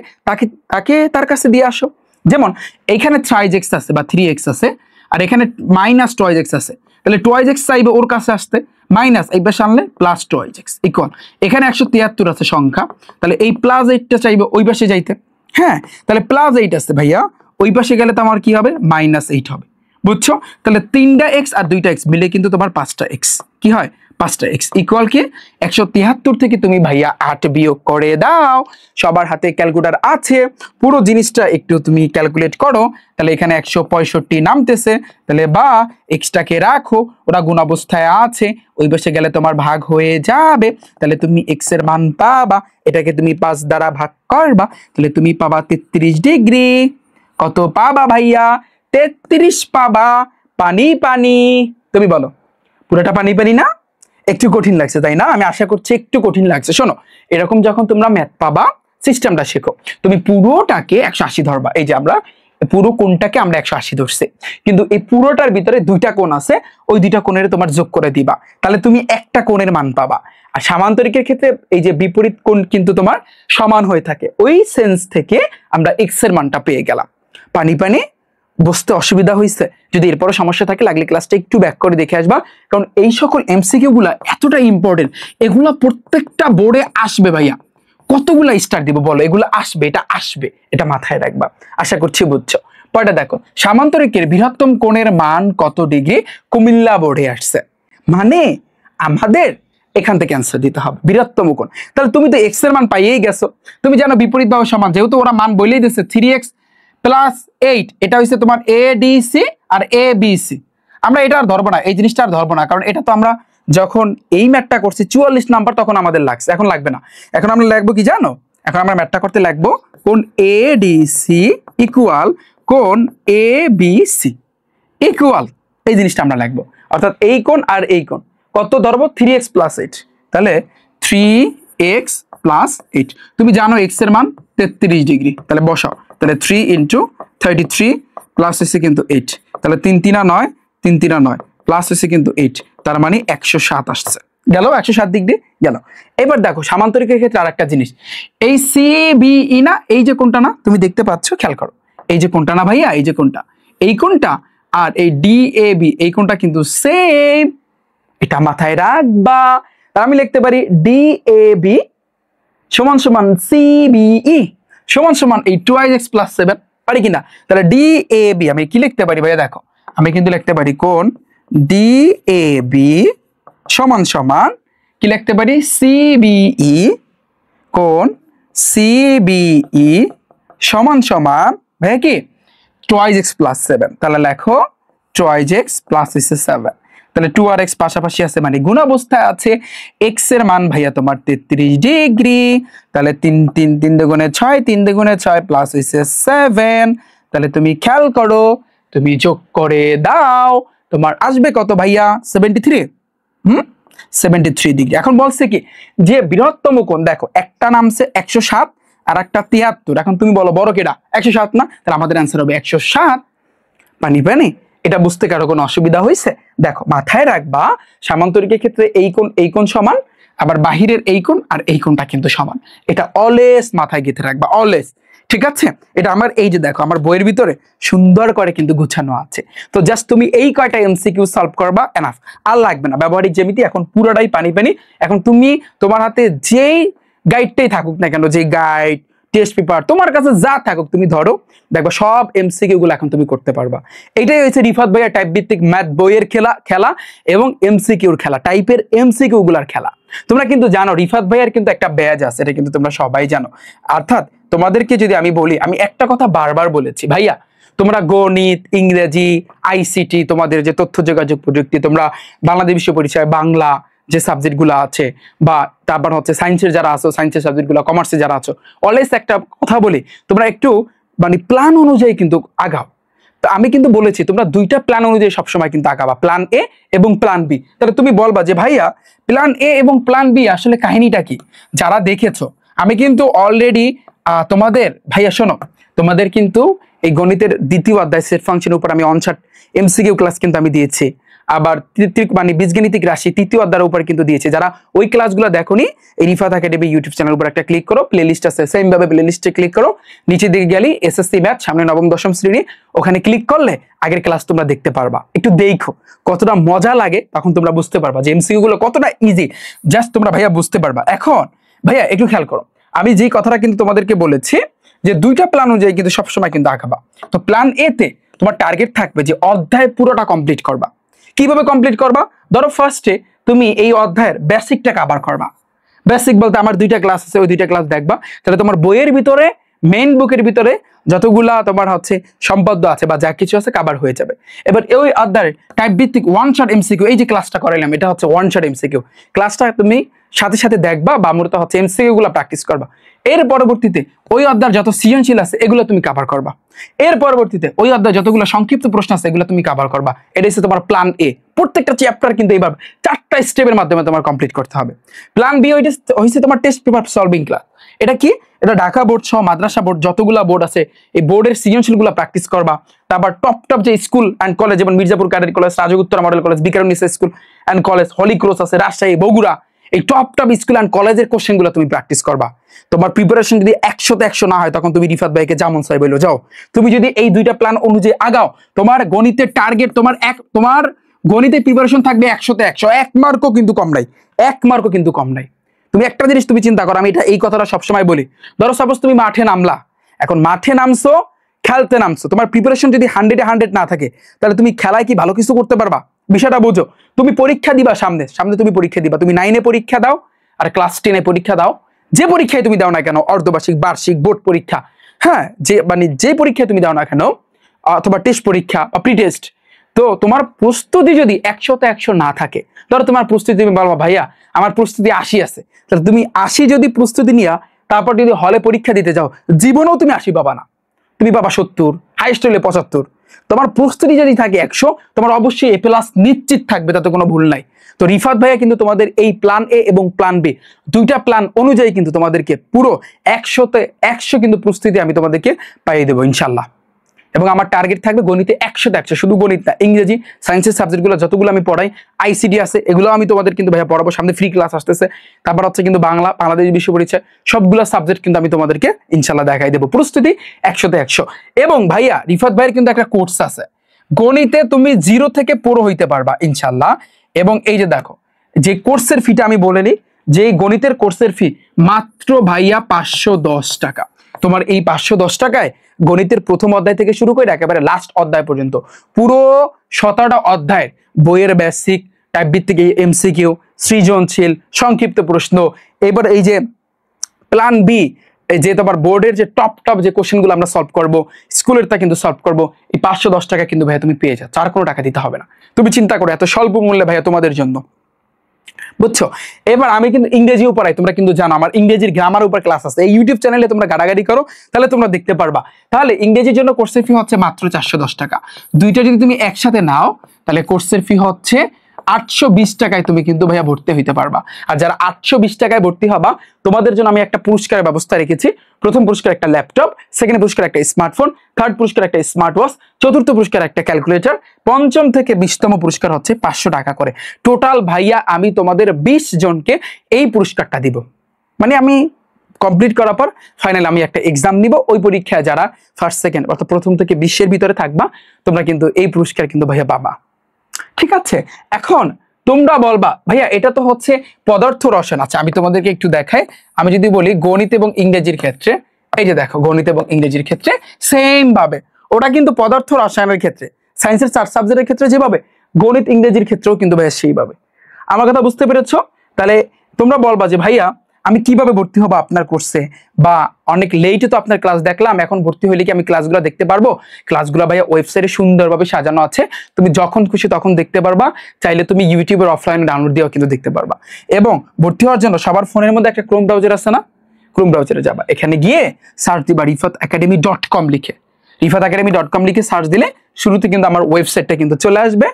তাকে তার কাছে দিয়ে আসো। যেমন এইখানে 3x আছে বা 3x আছে, আর এখানে মাইনাস 2x আছে, তাহলে 2x চাইবে ওর কাছে আসতে, মাইনাস এই পাশে আনলে প্লাস 2x ইকুয়াল এখানে 173 আছে সংখ্যা, তাহলে এই প্লাস 8টা চাইবে ওই পাশে যাইতে। হ্যাঁ, তাহলে প্লাস 8 আছে ভাইয়া, ওই পাশে গেলে তো আমার কি হবে? মাইনাস 8 হবে। বুঝছো? তাহলে 3টা x আর 2টা x মিলে কিন্তু তোমার 5টা x কি হয়? 5টা x ইকুয়াল কি 173 থেকে তুমি ভাইয়া 8 বিয়োগ করে দাও। সবার হাতে ক্যালকুলেটর আছে, পুরো জিনিসটা একটু তুমি ক্যালকুলেট করো। তাহলে এখানে 165 নামতেছে, তাহলে বা এক্সটাকে রাখো, ওরা গুণ অবস্থায় আছে, ওই পাশে গেলে তোমার ভাগ হয়ে যাবে। তাহলে তুমি x এর মান পাবা, এটাকে তুমি 5 দ্বারা ভাগ করবা, তাহলে তুমি পাবা 33 ডিগ্রি। কত পাবা ভাইয়া? 33 পাবা। পানি পানি, তুমি বলো পুরোটা পানি পানি না? একটু কঠিন লাগছে তাই না? আমি আশা করছি একটু কঠিন লাগছে। শোনো, এরকম যখন তোমরা ম্যাথ পাবা সিস্টেমটা শেখো, তুমি পুরোটাকে 180 ধরবা। এই যে আমরা পুরো কোণটাকে আমরা 180 ধরছি, কিন্তু এই পুরোটার ভিতরে দুইটা কোণ আছে, ওই দুইটা কোণের তোমার যোগ করে দিবা, তাহলে তুমি একটা কোণের মান পাবা। আর সামান্তরিকের ক্ষেত্রে এই যে বিপরীত কোণ কিন্তু তোমার সমান হয়ে থাকে, ওই সেন্স থেকে আমরা x এর মানটা পেয়ে গেলাম। পানি পানি, বুঝতে অসুবিধা হয়েছে? যদি এরপরও সমস্যা থাকে লাগলে ক্লাসটা একটু ব্যাক করে দেখে আসবা, কারণ এই সকল এমসিকিউ গুলা এতটা ইম্পর্টেন্ট, এগুলা প্রত্যেকটা বোর্ডে আসবে ভাইয়া। কতগুলা স্টার দিব বলো? এগুলো আসবে, এটা আসবে, এটা মাথায় রাখবা। আশা করছি বুঝছো। পরেরটা দেখো, সামান্তরিকের বৃহত্তম কোণের মান কত ডিগ্রি? কুমিল্লা বোর্ডে আসছে, মানে আমাদের এখান থেকে অ্যান্সার দিতে হবে বৃহত্তম কোণ। তাহলে তুমি তো x এর মান পাইয়েই গেছো, তুমি জানো বিপরীত বাহু সমান, যেহেতু ওরা মান বলেই দিচ্ছে 3x প্লাস 8, এটা হচ্ছে তোমার এডিসি আর এবিসি। আমরা এটা আর ধরবো না, এই জিনিসটা আর ধরবো না, কারণ এটা তো আমরা যখন এই ম্যাথটা করছি 44 নাম্বার তখন আমাদের লাগছে, এখন লাগবে না। এখন আমরা লিখবো কি জানো? এখন আমরা ম্যাথটা করতে লিখবো কোণ এডিসি ইকুয়াল কোণ এবিসি ইকুয়াল, এই জিনিসটা আমরা লিখবো। অর্থাৎ এই কোণ আর এই কোণ কত ধরবো? 3x প্লাস 8, তাহলে 3x প্লাস 8। তুমি জানো x এর মান 33 ডিগ্রি, তাহলে বসাও, তাহলে 3 ইন্টু 33 প্লাস হচ্ছে কিন্তু 8, তাহলে 3 3 9, 3 3 9 প্লাস হচ্ছে কিন্তু 8, তার মানে 107 আসছে। গেল 107 ডিগ্রি গেল। এবার দেখো সামান্তরিকের ক্ষেত্রে আর একটা জিনিস, এই সিবিই না, এই যে কোণটা না তুমি দেখতে পাচ্ছ, খেয়াল করো, এই যে কোণটা না ভাইয়া, এই যে কোণটা, এই কোণটা আর এই ডিএবি এই কোণটা কিন্তু সেম, এটা মাথায় রাখবা। আমি লিখতে পারি ডিএবি সমান সমান সিবিই সমান সমান এই 2x প্লাস 7, পারি কিনা? তাহলে ডিএবি আমি কি লিখতে পারি ভাইয়া? দেখো আমি কিন্তু লিখতে পারি কোণ ডিএবি সমান সমান কি লিখতে পারি? সিবিই, কোণ সিবিই সমান সমান ভাইয়া কি টুয়াইজ এক্স প্লাস 7, তাহলে লেখো টুয়াইজ এক্স প্লাস 7, তাহলে 2r(x) পাশাপাশি আছে মানে গুণ অবস্থায় আছে। x এর মান ভাইয়া তোমার 33 ডিগ্রি, তাহলে 3 3 3 দুগুণে 6, 3 দুগুণে 6 প্লাস 7, তাহলে তুমি খেয়াল করো, তুমি যোগ করে দাও, তোমার আসবে কত ভাইয়া 73। 73 ডিগ্রি। এখন বলছে কি যে বৃহত্তম কোণ, দেখো একটা নামছে 107 আর একটা 73, এখন তুমি বলো বড় কেডা? 107 না? তাহলে আমাদের অ্যান্সার হবে 107। পানি পানি, এটা বুঝতে কারো কোনো অসুবিধা হয়েছে? দেখো মাথায় রাখবা, সামান্তরিকের ক্ষেত্রে এই কোণ সমান, আবার বাহিরের এই কোণ আর এই কোণটা কিন্তু সমান, এটা অলওয়েজ মাথায় গেঁথে রাখবা, অলওয়েজ। ঠিক আছে, এটা আমার এই যে দেখো আমার বইয়ের ভিতরে সুন্দর করে কিন্তু গুছানো আছে। তো জাস্ট তুমি এই কয়টা এমসিকিউ সলভ করবা, এনাফ, আর লাগবে না ব্যবহারিক জ্যামিতি, এখন পুরোটাই পানি পানি। এখন তুমি তোমার হাতে যেই গাইডটাই থাকুক না কেন, যে গাইড, টেস্ট পেপার, তোমার কাছে যা থাকুক তুমি ধরো, দেখো সব এমসিকিউ গুলো এখন তুমি করতে পারবা। এটাই হচ্ছে রিফাত ভাইয়া টাইপ ভিত্তিক ম্যাথ বইয়ের খেলা এবং এমসিকিউর খেলা, টাইপের এমসিকিউ গুলার খেলা। তোমরা কিন্তু জানো রিফাত ভাইয়ার কিন্তু একটা ব্যাচ আছে, এটা কিন্তু তোমরা সবাই জানো। অর্থাৎ তোমাদেরকে যদি আমি বলি, আমি একটা কথা বারবার বলেছি ভাইয়া, তোমরা গণিত, ইংরেজি, আইসিটি, তোমাদের যে তথ্য যোগাযোগ প্রযুক্তি, তোমরা বাংলাদেশ বিশ্ব পরিচয়, বাংলা যে সাবজেক্ট গুলো আছে, বা তারপর হচ্ছে সায়েন্সের যারা আছো, সায়েন্সের সাবজেক্ট গুলো, কমার্সে যারা আছো, অলওয়েজ একটা কথা বলি, তোমরা একটু মানে প্ল্যান অনুযায়ী কিন্তু আগাও। তো আমি কিন্তু বলেছি তোমরা দুইটা প্ল্যান অনুযায়ী সবসময় কিন্তু আগাবা, প্ল্যান এ এবং প্ল্যান বি। তাহলে তুমি বলবা যে ভাইয়া প্ল্যান এ এবং প্ল্যান বি আসলে কাহিনীটা কি? যারা দেখেছো, আমি কিন্তু অলরেডি তোমাদের ভাইয়া শোনো, তোমাদের কিন্তু এই গণিতের দ্বিতীয় অধ্যায় সেট ফাংশনের উপর আমি অনশট এমসিকিউ ক্লাস কিন্তু আমি দিয়েছি, আবার মানে বীজগণিতিক রাশি তৃতীয় অধ্যায়ের উপর কিন্তু দিয়েছে। যারা ওই ক্লাসগুলো দেখোনি, এই রিফাত একাডেমি ইউটিউব চ্যানেল উপর একটা ক্লিক করো, প্লে লিস্ট আছে, সেম ভাবে প্লে লিস্টে ক্লিক করো, নিচে দিকে গেলি এসএসসি ম্যাথ, সামনে নবম দশম শ্রেণী, ওখানে ক্লিক করলে আগের ক্লাস তোমরা দেখতে পারবা। একটু দেখো কতটা মজা লাগে, তখন তোমরা বুঝতে পারবা যে এমসিকিউ গুলো কতটা ইজি, জাস্ট তোমরা ভাইয়া বুঝতে পারবা। এখন ভাইয়া একটু খেয়াল করো, আমি যে কথাটা কিন্তু তোমাদেরকে বলেছি যে দুইটা প্ল্যান অনুযায়ী কিন্তু সবসময় কিন্তু আঁকাবা। তো প্ল্যান এ তে তোমার টার্গেট থাকবে যে অধ্যায় পুরোটা কমপ্লিট করবা। কিভাবে কমপ্লিট করবা? ধরো ফার্স্টে তুমি এই অধ্যায়ের বেসিকটা কভার করবা। বেসিক বলতে আমার দুইটা ক্লাস আছে, ওই দুইটা ক্লাস দেখবা, তাহলে তোমার বইয়ের ভিতরে, মেইন বুকের ভিতরে যতগুলা তোমার হচ্ছে সম্পদ আছে বা যা কিছু আছে কভার হয়ে যাবে। এবার ওই অধ্যায়ের টাইপ ভিত্তিক ওয়ান শট এমসিকিউ, এই যে ক্লাসটা করাইলাম এটা হচ্ছে ওয়ান শট এমসিকিউ, ক্লাসটা তুমি সাথে সাথে দেখবা বা মূলত হচ্ছে এমসিকিউ গুলো প্র্যাকটিস করবা। এর পরবর্তীতে ওই অধ্যায়ের যত সৃজনশীল আছে এগুলো তুমি কভার করবা। এর পরবর্তীতে ওই অধ্যায় যতগুলো সংক্ষিপ্ত প্রশ্ন আছে এগুলো তুমি কভার করবা। এটা হচ্ছে তোমার প্ল্যান এ। প্রত্যেকটা চ্যাপ্টার কিন্তু এইভাবে 4টা স্টেপের মাধ্যমে তোমার কমপ্লিট করতে হবে। প্ল্যান বি হইছে তোমার টেস্ট পেপার সলভিং ক্লাস। এটা কি? এটা ঢাকা বোর্ড সহ মাদ্রাসা বোর্ড যতগুলা বোর্ড আছে এই বোর্ডের সৃজনশীল গুলা প্র্যাকটিস করবা। তারপর টপ যে স্কুল অ্যান্ড কলেজ, যেমন মির্জাপুর ক্যাডেট কলেজ, রাজগুত্তরা model college, Viqarunnisa school and college, holy cross আছে রাজশাহী, বগুড়া, এই টপ স্কুল অ্যান্ড কলেজের কোশ্চেন গুলো তুমি প্র্যাকটিস করবা। তোমার প্রিপারেশন যদি 100তে 100 না হয় তখন তুমি রিফাত ভাইকে যেমন চাই বলো যাও। তুমি যদি এই দুইটা প্ল্যান অনুযায়ী আগাও, তোমার গণিতের টার্গেট, তোমার গণিতের প্রিপারেশন থাকবে 100তে 100, 1 মার্কও কিন্তু কম নাই, 1 মার্কও কিন্তু কম নাই। তুমি একটা জিনিস তুমি চিন্তা করো, আমি এই কথাটা সবসময় বলি, ধরো সাপোজ তুমি মাঠে নামলা, এখন মাঠে নামছো, খেলতে নামছো, তোমার প্রিপারেশন যদি 100-এ 100 না থাকে তাহলে তুমি খেলায় কি ভালো কিছু করতে পারবা? বিষয়টা বুঝো। তুমি পরীক্ষা দিবা, সামনে তুমি পরীক্ষা দিবা, তুমি 9-এ পরীক্ষা দাও আর ক্লাস 10-এ পরীক্ষা দাও, যে পরীক্ষায় তুমি দাও না কেন, অর্ধবার্ষিক, বার্ষিক, বোর্ড পরীক্ষা, হ্যাঁ, যে পরীক্ষায় তুমি দাও না কেন, অথবা টেস্ট পরীক্ষা বা প্রি টেস্ট, তো তোমার প্রস্তুতি যদি 100তে 100 না থাকে, ধরো তোমার প্রস্তুতি, তুমি বলবা ভাইয়া আমার প্রস্তুতি 80 আছে, তাহলে তুমি 80 যদি প্রস্তুতি নিয়া তারপর যদি হলে পরীক্ষা দিতে যাও, জীবনেও তুমি 80 পাবা না, তুমি পাবা 70, হাইস্ট হলে 75। তোমার প্রস্তুতি যদি থাকে 100, তোমার অবশ্যই A+ নিশ্চিত থাকবে, তাতে কোনো ভুল নাই। তো রিফাত ভাইয়া কিন্তু তোমাদের এই প্ল্যান এ এবং প্ল্যান বি দুইটা প্ল্যান অনুযায়ী কিন্তু তোমাদেরকে পুরো 100তে 100 কিন্তু প্রস্তুতি আমি তোমাদেরকে পাইয়ে দেবো ইনশাল্লাহ। এবং আমার টার্গেট থাকবে গণিতে 100তে 100, শুধু গণিত না, ইংরেজি, সায়েন্সের সাবজেক্টগুলো যতগুলো আমি পড়াই, আইসিডি আছে, এগুলো আমি তোমাদের কিন্তু ভাইয়া পড়াবো। সামনে ফ্রি ক্লাস আসতেছে, তারপর হচ্ছে কিন্তু বাংলাদেশ বিশ্ব পরিচয়, সবগুলো সাবজেক্ট কিন্তু আমি তোমাদেরকে ইনশাল্লাহ দেখাই দেবো। প্রস্তুতি 100তে 100। এবং ভাইয়া রিফাত ভাইয়ের কিন্তু একটা কোর্স আছে, গণিতে তুমি 0 থেকে পুরো হইতে পারবা ইনশাল্লাহ। এবং এই যে দেখো, যে কোর্সের ফিটা আমি বলে নিই, যে গণিতের কোর্সের ফি মাত্র ভাইয়া 510 টাকা। তোমার এই 510 টাকায় গণিতের প্রথম অধ্যায় থেকে শুরু করে একেবারে লাস্ট অধ্যায় পর্যন্ত পুরো 17টা অধ্যায়ের বইয়ের বেসিক, টাইপ ভিত্তিক এমসিকিউ, সৃজনশীল, সংক্ষিপ্ত প্রশ্ন, এবার এই যে প্ল্যান বি, এই যে তোমার বোর্ডের যে টপ যে কোশ্চেনগুলো আমরা সলভ করবো, স্কুলের তা কিন্তু সলভ করবো, এই 510 টাকা কিন্তু ভাইয়া তুমি পেয়ে যাচ্ছ, আর কোনো টাকা দিতে হবে না। তুমি চিন্তা করো এত স্বল্প মূল্যে ভাইয়া তোমাদের জন্য, বুঝছো? এবার আমি কিন্তু ইংরেজিও পড়াই, তোমরা কিন্তু জানো আমার ইংরেজির গ্রামার উপর ক্লাস আছে, এই ইউটিউব চ্যানেলে তোমরা গাড়াগাড়ি করো তাহলে তোমরা দেখতে পারবা। তাহলে ইংরেজির জন্য কোর্সের ফি হচ্ছে মাত্র 410 টাকা। দুইটা যদি তুমি একসাথে নাও তাহলে কোর্সের ফি হচ্ছে 820 টাকায় তুমি কিন্তু ভাইয়া ভর্তি হইতে পারবা। আর যারা 820 টাকায় ভর্তি হবা তোমাদের জন্য আমি একটা পুরস্কারের ব্যবস্থা রেখেছি। প্রথম পুরস্কার একটা ল্যাপটপ, সেকেন্ড পুরস্কার একটা স্মার্টফোন, থার্ড পুরস্কার একটা স্মার্ট ওয়াচ, চতুর্থ পুরস্কার একটা ক্যালকুলেটর, পঞ্চম থেকে 20তম পুরস্কার হচ্ছে 500 টাকা করে। টোটাল ভাইয়া আমি তোমাদের 20 জনকে এই পুরস্কারটা দিব। মানে আমি কমপ্লিট করার পর ফাইনালি আমি একটা এক্সাম নিব, ওই পরীক্ষায় যারা ফার্স্ট সেকেন্ড অর্থাৎ প্রথম থেকে 20-এর ভিতরে থাকবা তোমরা কিন্তু এই পুরস্কার কিন্তু ভাইয়া পাবা। ঠিক আছে, এখন তোমরা বলবা ভাইয়া এটা তো হচ্ছে পদার্থ রসায়ন। আচ্ছা আমি তোমাদেরকে একটু দেখাই, আমি যদি বলি গণিত এবং ইংরেজির ক্ষেত্রে, এই যে দেখো গণিত এবং ইংরেজির ক্ষেত্রে সেম ভাবে, ওটা কিন্তু পদার্থ রসায়নের ক্ষেত্রে সায়েন্সের 4 সাবজেক্টের ক্ষেত্রে যেভাবে, গণিত ইংরেজির ক্ষেত্রেও কিন্তু ভাইয়া সেইভাবে। আমার কথা বুঝতে পেরেছো? তাহলে তোমরা বলবা যে ভাইয়া আমি কিভাবে ভর্তি হবো আপনার কোর্সে, বা অনেক লেটে তো আপনার ক্লাস দেখলাম, এখন ভর্তি হইলে কি আমি ক্লাসগুলো দেখতে পারবো? ক্লাসগুলো ভাইয়া ওয়েবসাইটে সুন্দরভাবে সাজানো আছে, তুমি যখন খুশি তখন দেখতে পারবা, চাইলে তুমি ইউটিউবের অফলাইনে ডাউনলোড দিয়েও কিন্তু দেখতে পারবা। এবং ভর্তি হওয়ার জন্য সবার ফোনের মধ্যে একটা ক্রোম ব্রাউজার আছে না, ক্রোম ব্রাউজারে যাবা, এখানে গিয়ে সার্চ দিবা rifatacademy.com লিখে, rifatacademy.com লিখে সার্চ দিলে শুরুতে কিন্তু আমার ওয়েবসাইটটা কিন্তু চলে আসবে,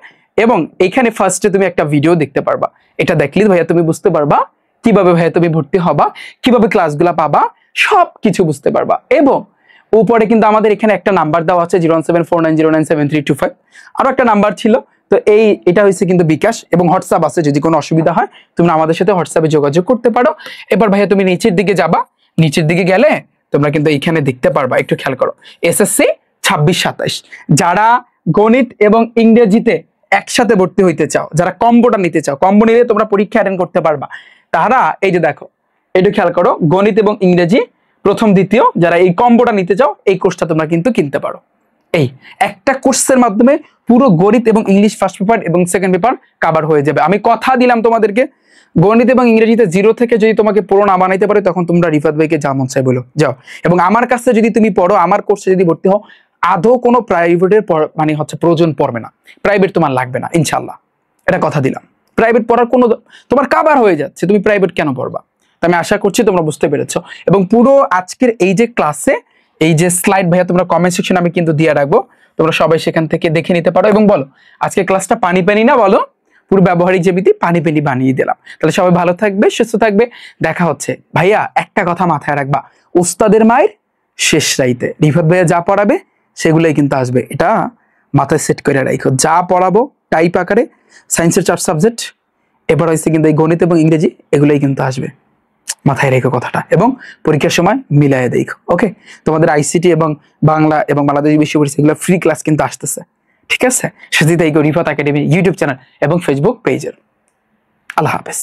এবং এখানে ফার্স্টে তুমি একটা ভিডিও দেখতে পারবা। এটা দেখলে ভাইয়া তুমি বুঝতে পারবা কিভাবে ভাইয়া তুমি ভর্তি হবা, কিভাবে ক্লাসগুলা পাবা, সবকিছু বুঝতে পারবা। এবং উপরে কিন্তু আমাদের এখানে একটা নাম্বার দেওয়া আছে 07490973225, আরো একটা নাম্বার ছিল, তো এটা হচ্ছে কিন্তু বিকাশ, এবং হোয়াটসঅ্যাপ আছে, যদি কোনো অসুবিধা হয় তুমি আমাদের সাথে হোয়াটসঅ্যাপে যোগাযোগ করতে পারো। এবার ভাইয়া তুমি নিচের দিকে যাবা, নিচের দিকে গেলে তোমরা কিন্তু এইখানে দেখতে পারবা, একটু খেয়াল করো, এসএসসি 26-27 যারা গণিত এবং ইংরেজিতে একসাথে ভর্তি হইতে চাও, যারা কম্বোটা নিতে চাও, কম্বো নিলে তোমরা পরীক্ষা অ্যাটেন্ড করতে পারবা, তারা এই যে দেখো একটু খেয়াল করো, গণিত এবং ইংরেজি প্রথম দ্বিতীয় যারা এই কম্বোটা নিতে চাও এই কোর্সটা তোমরা কিন্তু কিনতে পারো। এই একটা কোর্সের মাধ্যমে পুরো গণিত এবং ইংলিশ ফার্স্ট পেপার এবং সেকেন্ড পেপার কভার হয়ে যাবে। আমি কথা দিলাম তোমাদেরকে, গণিত এবং ইংরেজিতে 0 থেকে যদি তোমাকে পুরো না বানাইতে পারে তখন তোমরা রিফাত ভাইকে যা মন চাই বলো যাও। এবং আমার কাছে যদি তুমি পড়ো, আমার কোর্সে যদি ভর্তি হও, আদৌ কোনো প্রাইভেটের মানে হচ্ছে প্রয়োজন পড়বে না, প্রাইভেট তোমার লাগবে না ইনশাল্লাহ, এটা কথা দিলাম। প্রাইভেট পড়ার কোনো তোমার কভার হয়ে যাচ্ছে, তুমি প্রাইভেট কেন পড়বা? আমি আশা করছি তোমরা বুঝতে পেরেছো। এবং পুরো আজকের এই যে ক্লাসে এই যে স্লাইড ভাইয়া তোমরা কমেন্ট সেকশন আমি কিন্তু দিয়ে রাখবো, তোমরা সবাই সেখান থেকে দেখে নিতে পারো, এবং বলো আজকে ক্লাসটা পানি পানি না, বলো পুরো ব্যবহারিক জ্যামিতি পানি পানি বানিয়ে দিলাম। তাহলে সবাই ভালো থাকবে, সুস্থ থাকবে, দেখা হচ্ছে। ভাইয়া একটা কথা মাথায় রাখবা, উস্তাদের মায়ের শেষ রাইতে রিফাত ভাইয়া যা পড়াবে সেগুলোই কিন্তু আসবে, এটা মাথায় সেট করে রাখো। যা পড়াবো টাইপ আকারে সায়েন্সের 4 সাবজেক্ট, এবার হয়েছে কিন্তু এই গণিত এবং ইংরেজি এগুলোই কিন্তু আসবে, মাথায় রেখো কথাটা, এবং পরীক্ষার সময় মিলাই দেখো। ওকে, তোমাদের আইসিটি এবং বাংলা এবং বাংলাদেশ বিশ্ববিদ্যালয় এগুলো ফ্রি ক্লাস কিন্তু আসতেছে, ঠিক আছে? সাথে তাই রিফাত একাডেমি ইউটিউব চ্যানেল এবং ফেসবুক পেজের। আল্লাহ হাফেজ।